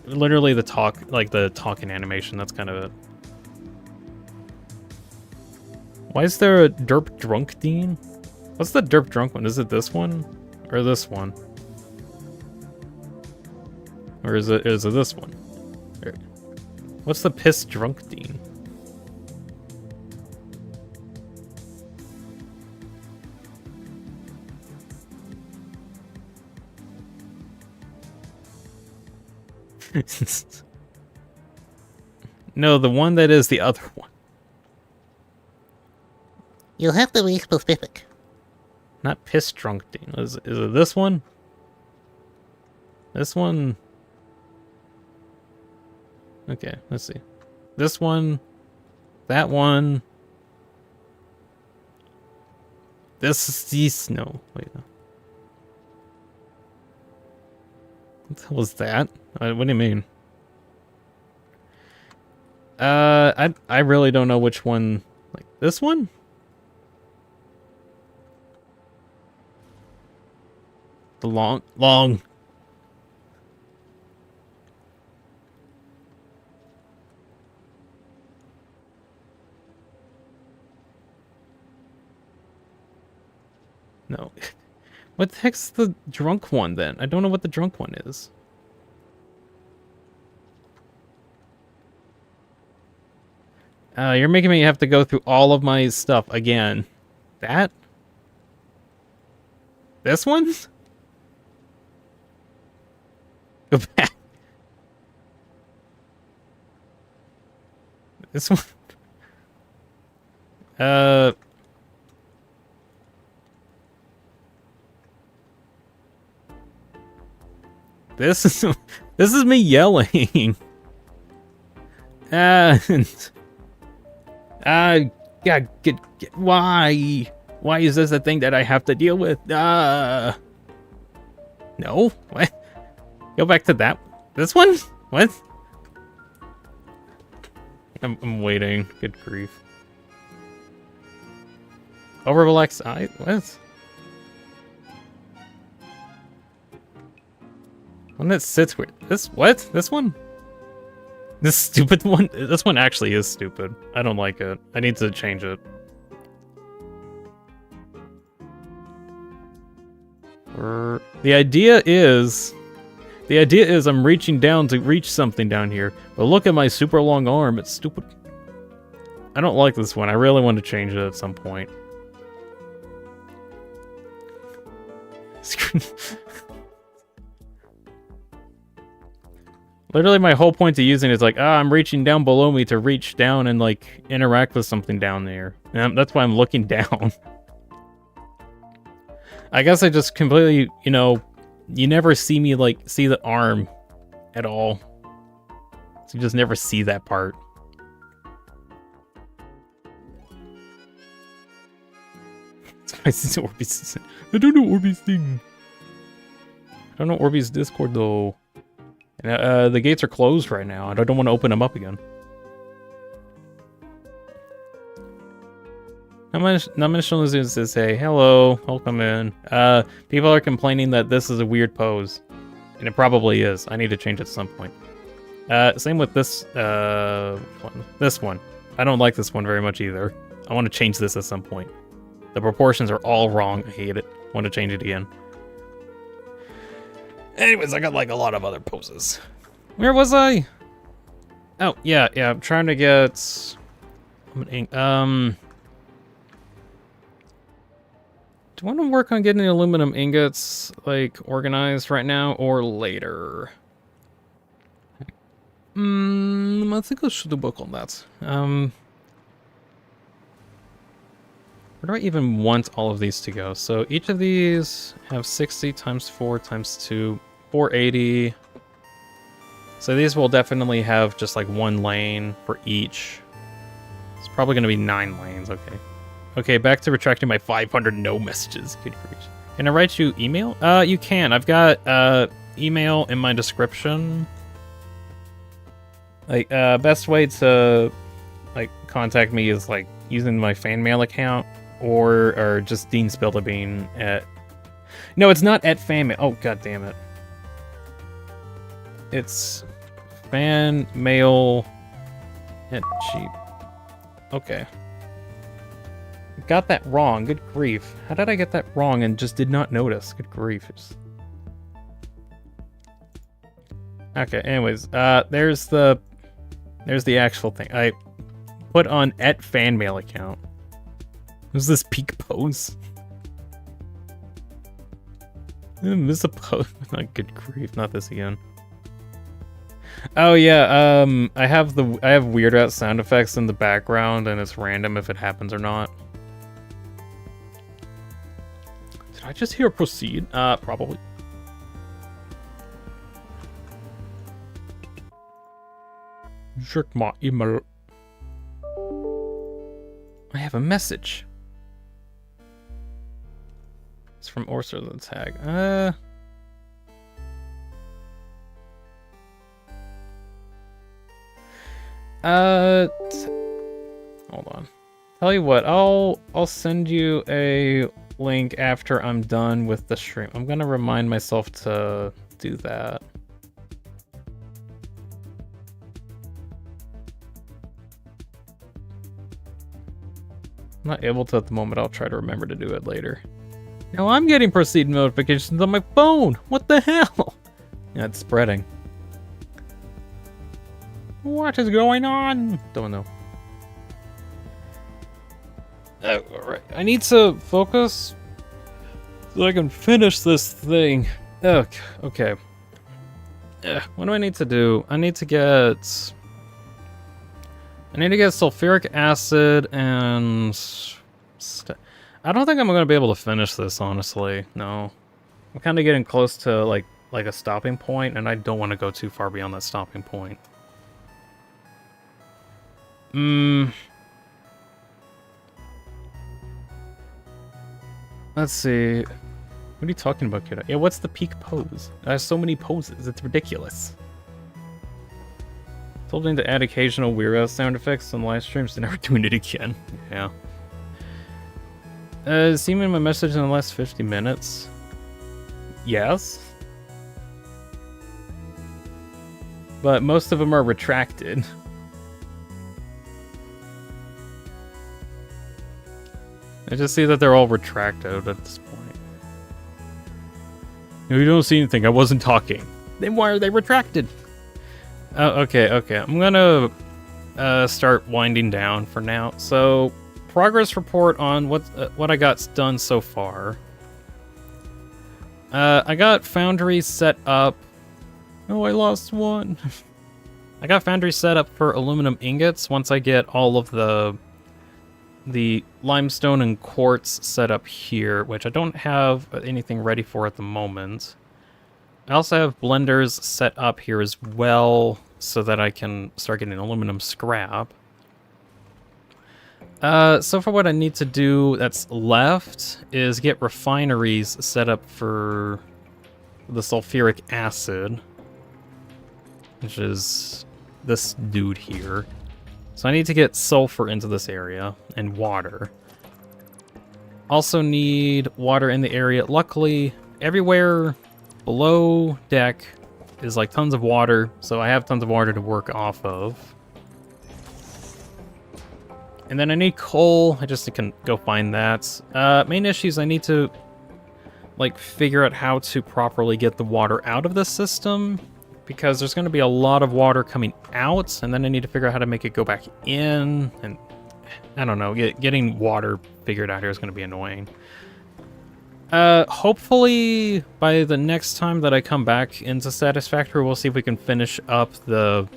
literally the talking animation. That's kind of it. Why is there a derp drunk Dean? What's the derp drunk one? Is it this one? Or this one? Or is it this one? What's the piss drunk Dean? No, the one that is the other one. You'll have to be specific. Not piss drunk Dean. Is it this one? This one? Okay, let's see. This one. That one. This. No, wait. No. What the hell was that? What do you mean? I really don't know which one. Like this one? The long. No. What the heck's the drunk one then? I don't know what the drunk one is. You're making me have to go through all of my stuff again. That? This one? Go back. This one? This is me yelling. Yeah, why? Why is this a thing that I have to deal with? No? What? Go back to that. This one? What? I'm waiting. Good grief. Over relaxed eye? What? One that sits where this what? This one? This stupid one? This one actually is stupid. I don't like it. I need to change it. The idea is I'm reaching down to reach something down here, but look at my super long arm. It's stupid. I don't like this one. I really want to change it at some point. Literally, my whole point to using it is like, I'm reaching down below me to reach down and like interact with something down there. And that's why I'm looking down. I guess I just completely, you know, you never see me like see the arm at all. So you just never see that part. I don't know Orbeez thing. I don't know Orbeez Discord though. And, the gates are closed right now, and I don't want to open them up again. Nomination says, hey, hello, welcome in. People are complaining that this is a weird pose. And it probably is. I need to change it at some point. Same with this one. This one. I don't like this one very much either. I want to change this at some point. The proportions are all wrong. I hate it. I want to change it again. Anyways, I got like a lot of other poses. Where was I? Oh, yeah, I'm trying to get... do I want to work on getting the aluminum ingots, like, organized right now or later? I think I should work on that. Where do I even want all of these to go? So each of these have 60 times 4 times 2, 480. So these will definitely have just like one lane for each. It's probably going to be 9 lanes, okay. Okay, back to retracting my 500 no messages. Good grief. Can I write you email? You can. I've got email in my description. Like, best way to like contact me is like using my fan mail account or just Deanspillabean at... No, it's not at fanmail. Oh, god damn it. It's fanmail at cheap. Okay. Got that wrong. Good grief. How did I get that wrong and just did not notice? Good grief. Okay, anyways, there's the actual thing. I put on at fanmail account. Who's this peak pose? Miss a pose. Good grief, not this again. Oh yeah, I have weird out sound effects in the background and it's random if it happens or not. Did I just hear proceed? Probably. Check my email. I have a message. It's from Orser the tag. Hold on. Tell you what, I'll send you a link after I'm done with the stream. I'm gonna remind myself to do that. I'm not able to at the moment. I'll try to remember to do it later. Now I'm getting proceed notifications on my phone. What the hell? Yeah, it's spreading. What is going on? Don't know. Alright, I need to focus so I can finish this thing. Okay. What do I need to do? I need to get sulfuric acid and... I don't think I'm going to be able to finish this, honestly. No. I'm kind of getting close to, like a stopping point, and I don't want to go too far beyond that stopping point. Let's see. What are you talking about, kiddo? Yeah, what's the peak pose? I have so many poses, it's ridiculous. Told him to add occasional weirdo sound effects on live streams and never doing it again. Yeah. Seen my message in the last 50 minutes? Yes. But most of them are retracted. I just see that they're all retracted at this point. No, you don't see anything. I wasn't talking. Then why are they retracted? Okay. I'm gonna start winding down for now. So, progress report on what I got done so far. I got Foundry set up. Oh, I lost one. I got Foundry set up for aluminum ingots once I get all of the limestone and quartz set up here, which I don't have anything ready for at the moment. I also have blenders set up here as well so that I can start getting aluminum scrap. So for what I need to do that's left is get refineries set up for the sulfuric acid, which is this dude here. So I need to get sulfur into this area and water. Also need water in the area. Luckily, everywhere below deck is like tons of water, so I have tons of water to work off of. And then I need coal. I just can go find that. Main issues, I need to like figure out how to properly get the water out of the system, because there's going to be a lot of water coming out, and then I need to figure out how to make it go back in, and I don't know, getting water figured out here is going to be annoying. Hopefully by the next time that I come back into Satisfactory, we'll see if we can finish up the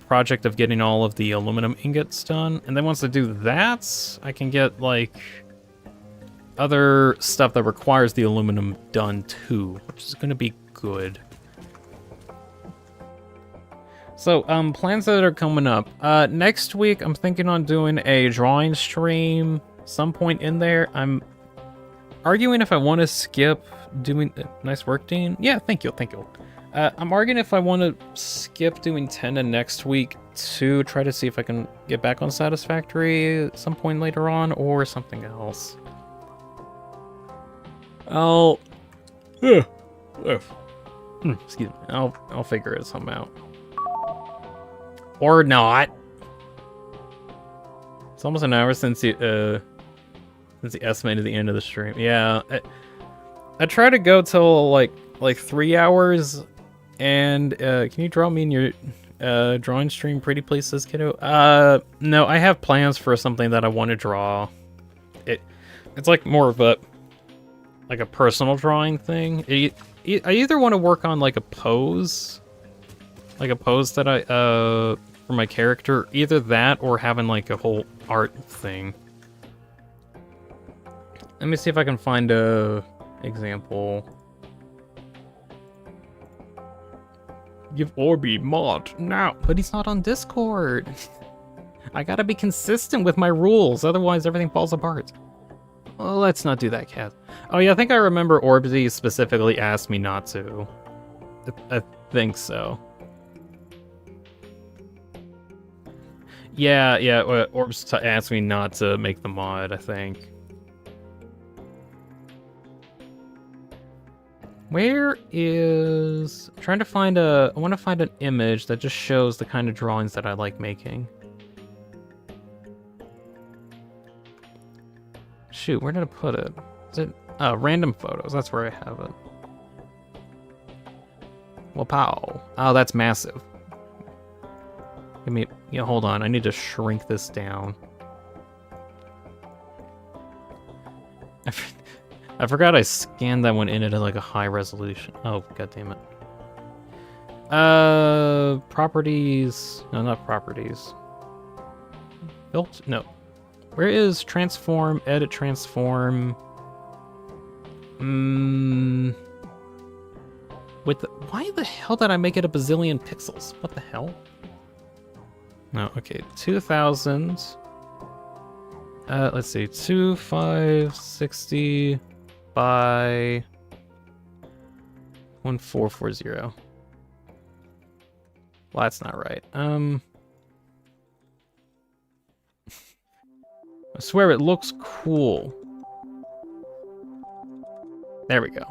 project of getting all of the aluminum ingots done, and then once I do that, I can get like other stuff that requires the aluminum done too, which is going to be good. So, plans that are coming up. Next week, I'm thinking on doing a drawing stream some point in there. I'm arguing if I want to skip doing... nice work, Dean. Yeah, thank you. I'm arguing if I want to skip doing 10 next week to try to see if I can get back on Satisfactory at some point later on, or something else. Excuse me. I'll figure it some out. Or not. It's almost an hour since the estimated the end of the stream. Yeah, I try to go till like 3 hours. And can you draw me in your drawing stream, pretty please, says kiddo? No, I have plans for something that I want to draw. It's like more of a personal drawing thing. I either want to work on like a pose that I for my character, either that or having like a whole art thing. Let me see if I can find a example. Give Orby mod now, but he's not on Discord. I gotta be consistent with my rules, otherwise everything falls apart. Well, let's not do that, Cat. Oh yeah, I think I remember Orbsy specifically asked me not to. I think so. Yeah, Orbs asked me not to make the mod, I think. Where is... I'm trying to find I want to find an image that just shows the kind of drawings that I like making. Shoot, where did I put it? Random photos. That's where I have it. Well, pow. Oh, that's massive. Give me... Yeah, hold on. I need to shrink this down. I forgot I scanned that one in at like a high resolution. Oh, god damn it. Properties. No, not properties. Built? No. Where is transform, edit transform? With the, why the hell did I make it a bazillion pixels? What the hell? No, okay, 2000. Let's see, 2560 by 1440. Well, that's not right. I swear it looks cool. There we go.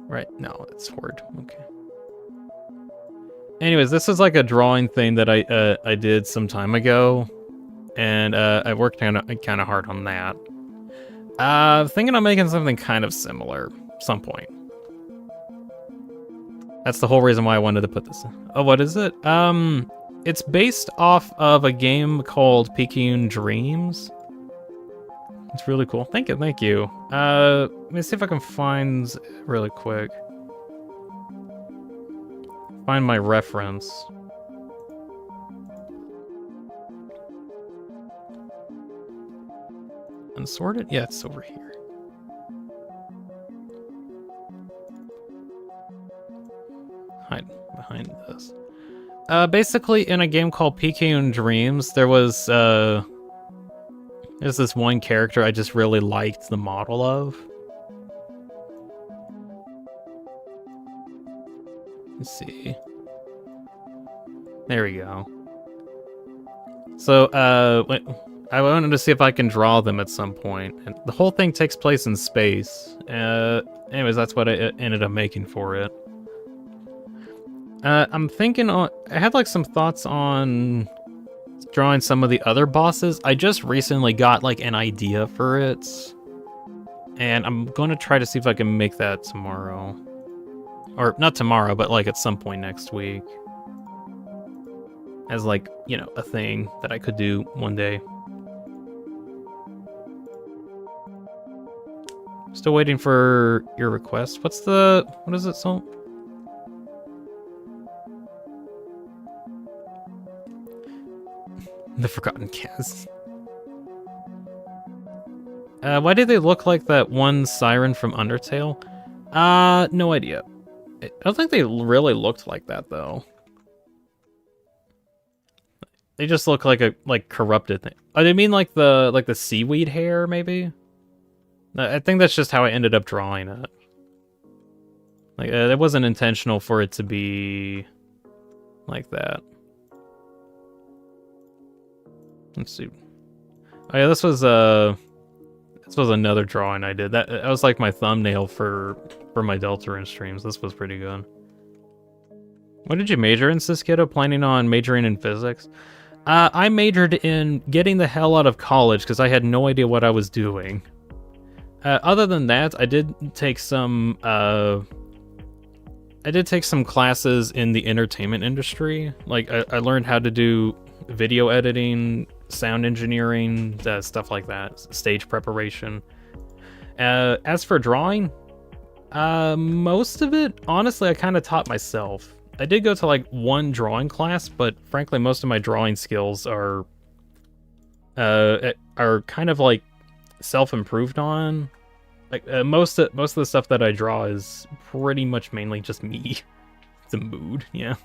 Right, no, it's hard. Okay. Anyways, this is like a drawing thing that I did some time ago, and I worked kind of hard on that. Thinking of making something kind of similar some point. That's the whole reason why I wanted to put this in. Oh, what is it? It's based off of a game called Picayune Dreams. It's really cool. Thank you, thank you. Let me see if I can find really quick. Find my reference. Unsorted? Yeah, it's over here. Hide behind this. Basically, in a game called Picayune Dreams, there's this one character I just really liked the model of. Let's see. There we go. So, I wanted to see if I can draw them at some point. And the whole thing takes place in space. Anyways, that's what I ended up making for it. I'm thinking I had like some thoughts on drawing some of the other bosses. I just recently got like an idea for it. And I'm going to try to see if I can make that tomorrow. Or not tomorrow, but like at some point next week. As like, you know, a thing that I could do one day. Still waiting for your request. What is it, so? The Forgotten Cast. Why did they look like that one siren from Undertale? No idea. I don't think they really looked like that, though. They just look like a corrupted thing. Oh, they mean like the seaweed hair, maybe? I think that's just how I ended up drawing it. Like, it wasn't intentional for it to be like that. Let's see. Oh yeah, this was another drawing I did. That was like my thumbnail for my Deltarune streams. This was pretty good. What did you major in, Siskito? Planning on majoring in physics? I majored in getting the hell out of college because I had no idea what I was doing. Other than that, I did take some classes in the entertainment industry. Like I learned how to do video editing, sound engineering, stuff like that, stage preparation. As for drawing, most of it, honestly, I kind of taught myself. I did go to like one drawing class, but frankly, most of my drawing skills are kind of like self-improved on. Like most of the stuff that I draw is pretty much mainly just me. It's a mood, yeah.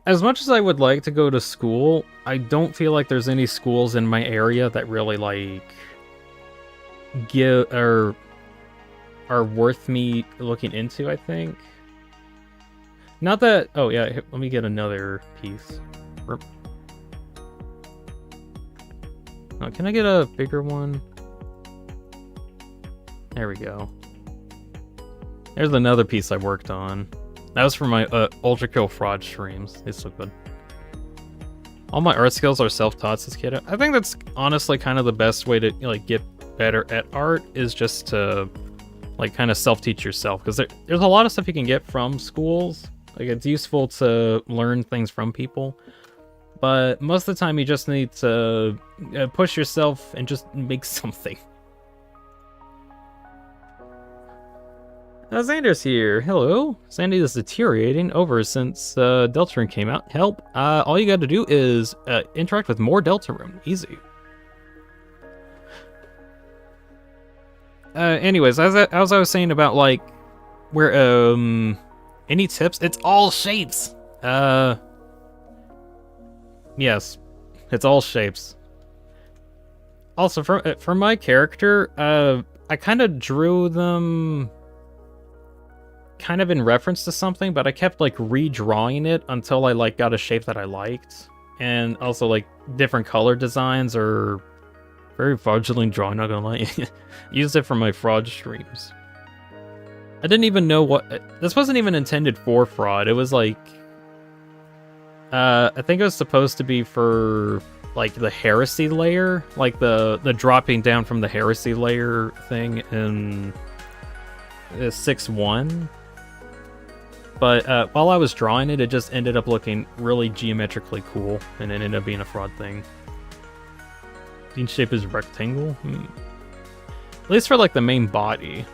As much as I would like to go to school, I don't feel like there's any schools in my area that really like are worth me looking into, I think. Not that... Oh, yeah, let me get another piece. Oh, can I get a bigger one? There we go. There's another piece I worked on. That was for my Ultra Kill Fraud streams. They look good. All my art skills are self-taught since kid. I think that's honestly kind of the best way to like get better at art is just to like kind of self-teach yourself, because there's a lot of stuff you can get from schools. Like it's useful to learn things from people, but most of the time you just need to push yourself and just make something. Xander's here. Hello. Sandy is deteriorating over since Deltarune came out. Help. All you got to do is interact with more Deltarune. Easy. Anyways, as I was saying about like where any tips, it's all shapes. Yes, it's all shapes. Also, for my character, I kind of drew them kind of in reference to something, but I kept like redrawing it until I like got a shape that I liked. And also like different color designs are very fraudulent drawing, not gonna lie. Used it for my fraud streams. I didn't even know what this wasn't even intended for fraud. It was like I think it was supposed to be for like the heresy layer, like the dropping down from the heresy layer thing in 6.1. But while I was drawing it, it just ended up looking really geometrically cool, and it ended up being a fraud thing. Dean's shape is rectangle? At least for like the main body.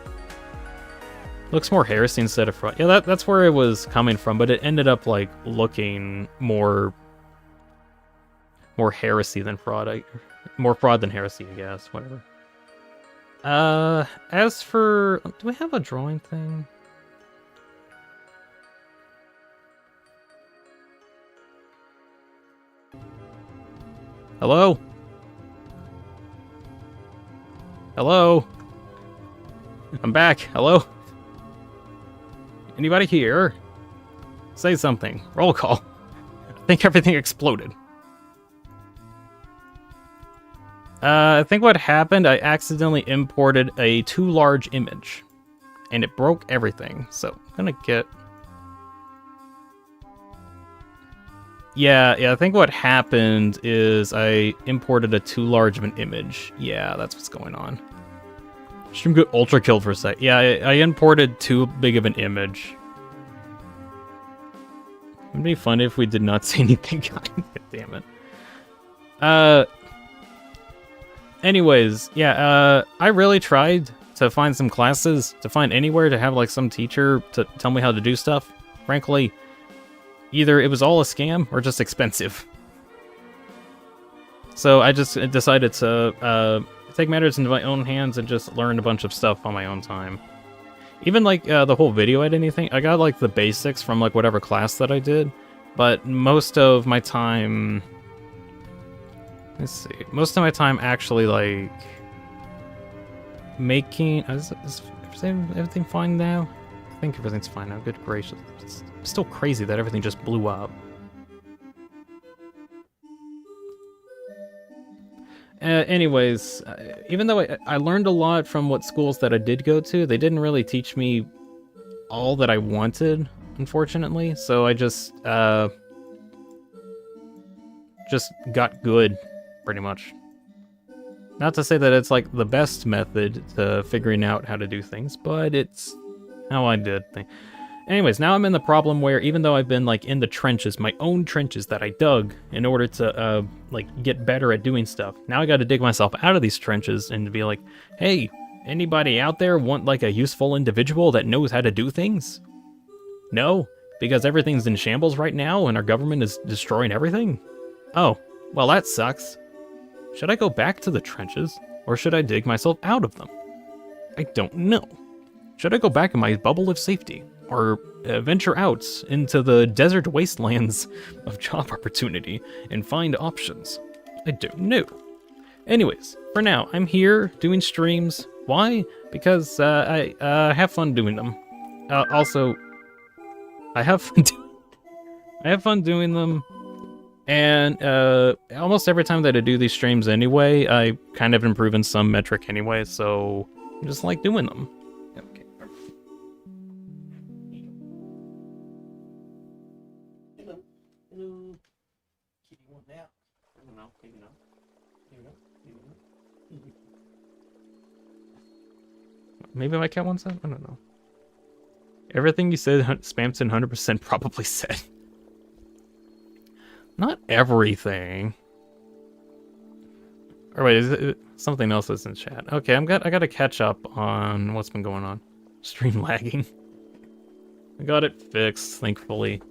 Looks more heresy instead of fraud. Yeah, that's where it was coming from, but it ended up like looking more heresy than fraud. More fraud than heresy, I guess. Whatever. As for... Do we have a drawing thing? Hello? Hello? I'm back. Hello? Anybody here? Say something. Roll call. I think everything exploded. I think what happened, I accidentally imported a too large image. And it broke everything. So, I'm gonna get... Yeah, I think what happened is I imported a too large of an image. Yeah, that's what's going on. Stream got ultra killed for a sec. Yeah, I imported too big of an image. It'd be funny if we did not see anything. God damn it. Anyways, yeah, I really tried to find some classes, to find anywhere to have like some teacher to tell me how to do stuff. Frankly, either it was all a scam or just expensive. So I just decided to take matters into my own hands and just learn a bunch of stuff on my own time. Even like the whole video editing thing, I got like the basics from like whatever class that I did, but most of my time... Let's see. Most of my time actually like making... Is everything fine now? I think everything's fine now. Good gracious. It's still crazy that everything just blew up. Anyways, even though I learned a lot from what schools that I did go to, they didn't really teach me all that I wanted, unfortunately. So I just got good, pretty much. Not to say that it's like the best method to figuring out how to do things, but it's how I did things. Anyways, now I'm in the problem where even though I've been like in the trenches, my own trenches that I dug in order to like get better at doing stuff, now I got to dig myself out of these trenches and be like, hey, anybody out there want like a useful individual that knows how to do things? No, because everything's in shambles right now and our government is destroying everything? Oh, well that sucks. Should I go back to the trenches or should I dig myself out of them? I don't know. Should I go back in my bubble of safety? Or venture out into the desert wastelands of job opportunity and find options? I don't know. Anyways, for now, I'm here doing streams. Why? Because I have fun doing them. Also, I have fun doing them. And almost every time that I do these streams anyway, I kind of improve in some metric anyway, so I just like doing them. Okay. Hello. Kitty one now. Maybe my cat wants that? I don't know. Everything you said, Spamton 100% probably said. Not everything. Or wait, is it something else that's in chat? Okay, I gotta catch up on what's been going on. Stream lagging. I got it fixed, thankfully.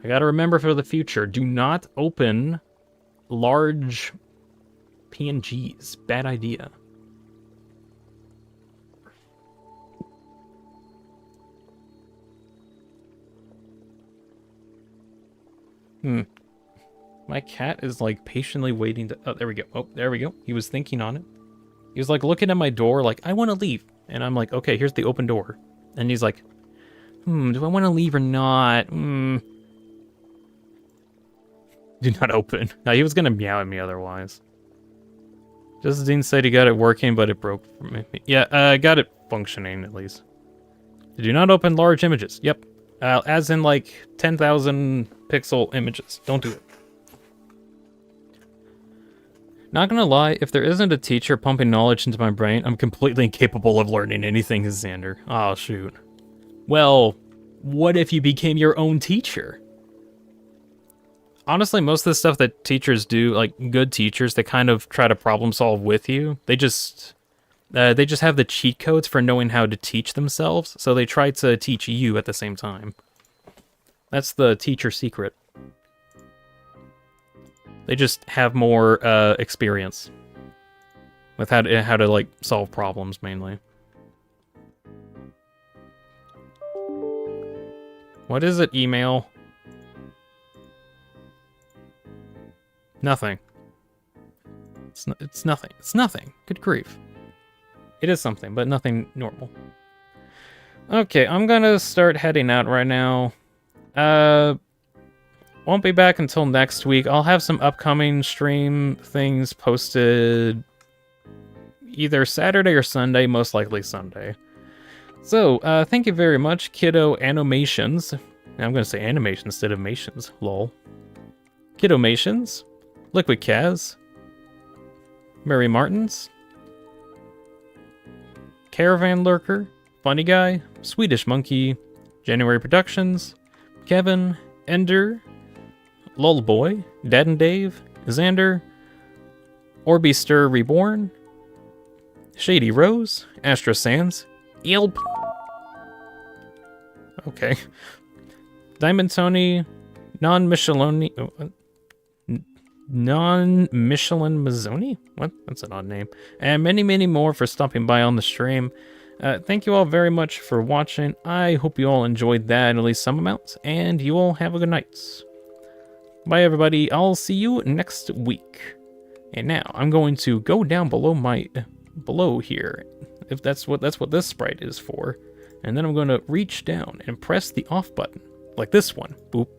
I gotta remember for the future, do not open large PNGs. Bad idea. My cat is like patiently waiting to... Oh, there we go. Oh, there we go. He was thinking on it. He was like looking at my door like, I want to leave. And I'm like, okay, here's the open door. And he's like, do I want to leave or not? Do not open. No, he was going to meow at me otherwise. Just as Dean said he got it working, but it broke for me. Yeah, I got it functioning at least. Do not open large images. Yep. As in like 10,000 pixel images. Don't do it. Not gonna lie, if there isn't a teacher pumping knowledge into my brain, I'm completely incapable of learning anything, Xander. Oh, shoot. Well, what if you became your own teacher? Honestly, most of the stuff that teachers do, like good teachers, they kind of try to problem solve with you. They just have the cheat codes for knowing how to teach themselves, so they try to teach you at the same time. That's the teacher secret. They just have more experience with how to like solve problems mainly. What is it? Email? Nothing. It's nothing. It's nothing. Good grief. It is something, but nothing normal. Okay, I'm gonna start heading out right now. Won't be back until next week. I'll have some upcoming stream things posted either Saturday or Sunday, most likely Sunday. So, thank you very much, Kiddo Animations. I'm gonna say animation instead of mations, lol. Kiddomations, Liquid Kaz, Mary Martins, Caravan Lurker, Funny Guy, Swedish Monkey, January Productions, Kevin, Ender, Lullboy, Dad and Dave, Xander, Orbister Reborn, Shady Rose, Astra Sands, Yelp. Okay. Diamond Tony, Non-Michelin Mazzoni? What? That's an odd name. And many, many more for stopping by on the stream. Thank you all very much for watching. I hope you all enjoyed that, at least some amount, and you all have a good night. Bye, everybody. I'll see you next week. And now I'm going to go down below here, if that's what this sprite is for, and then I'm going to reach down and press the off button, like this one. Boop.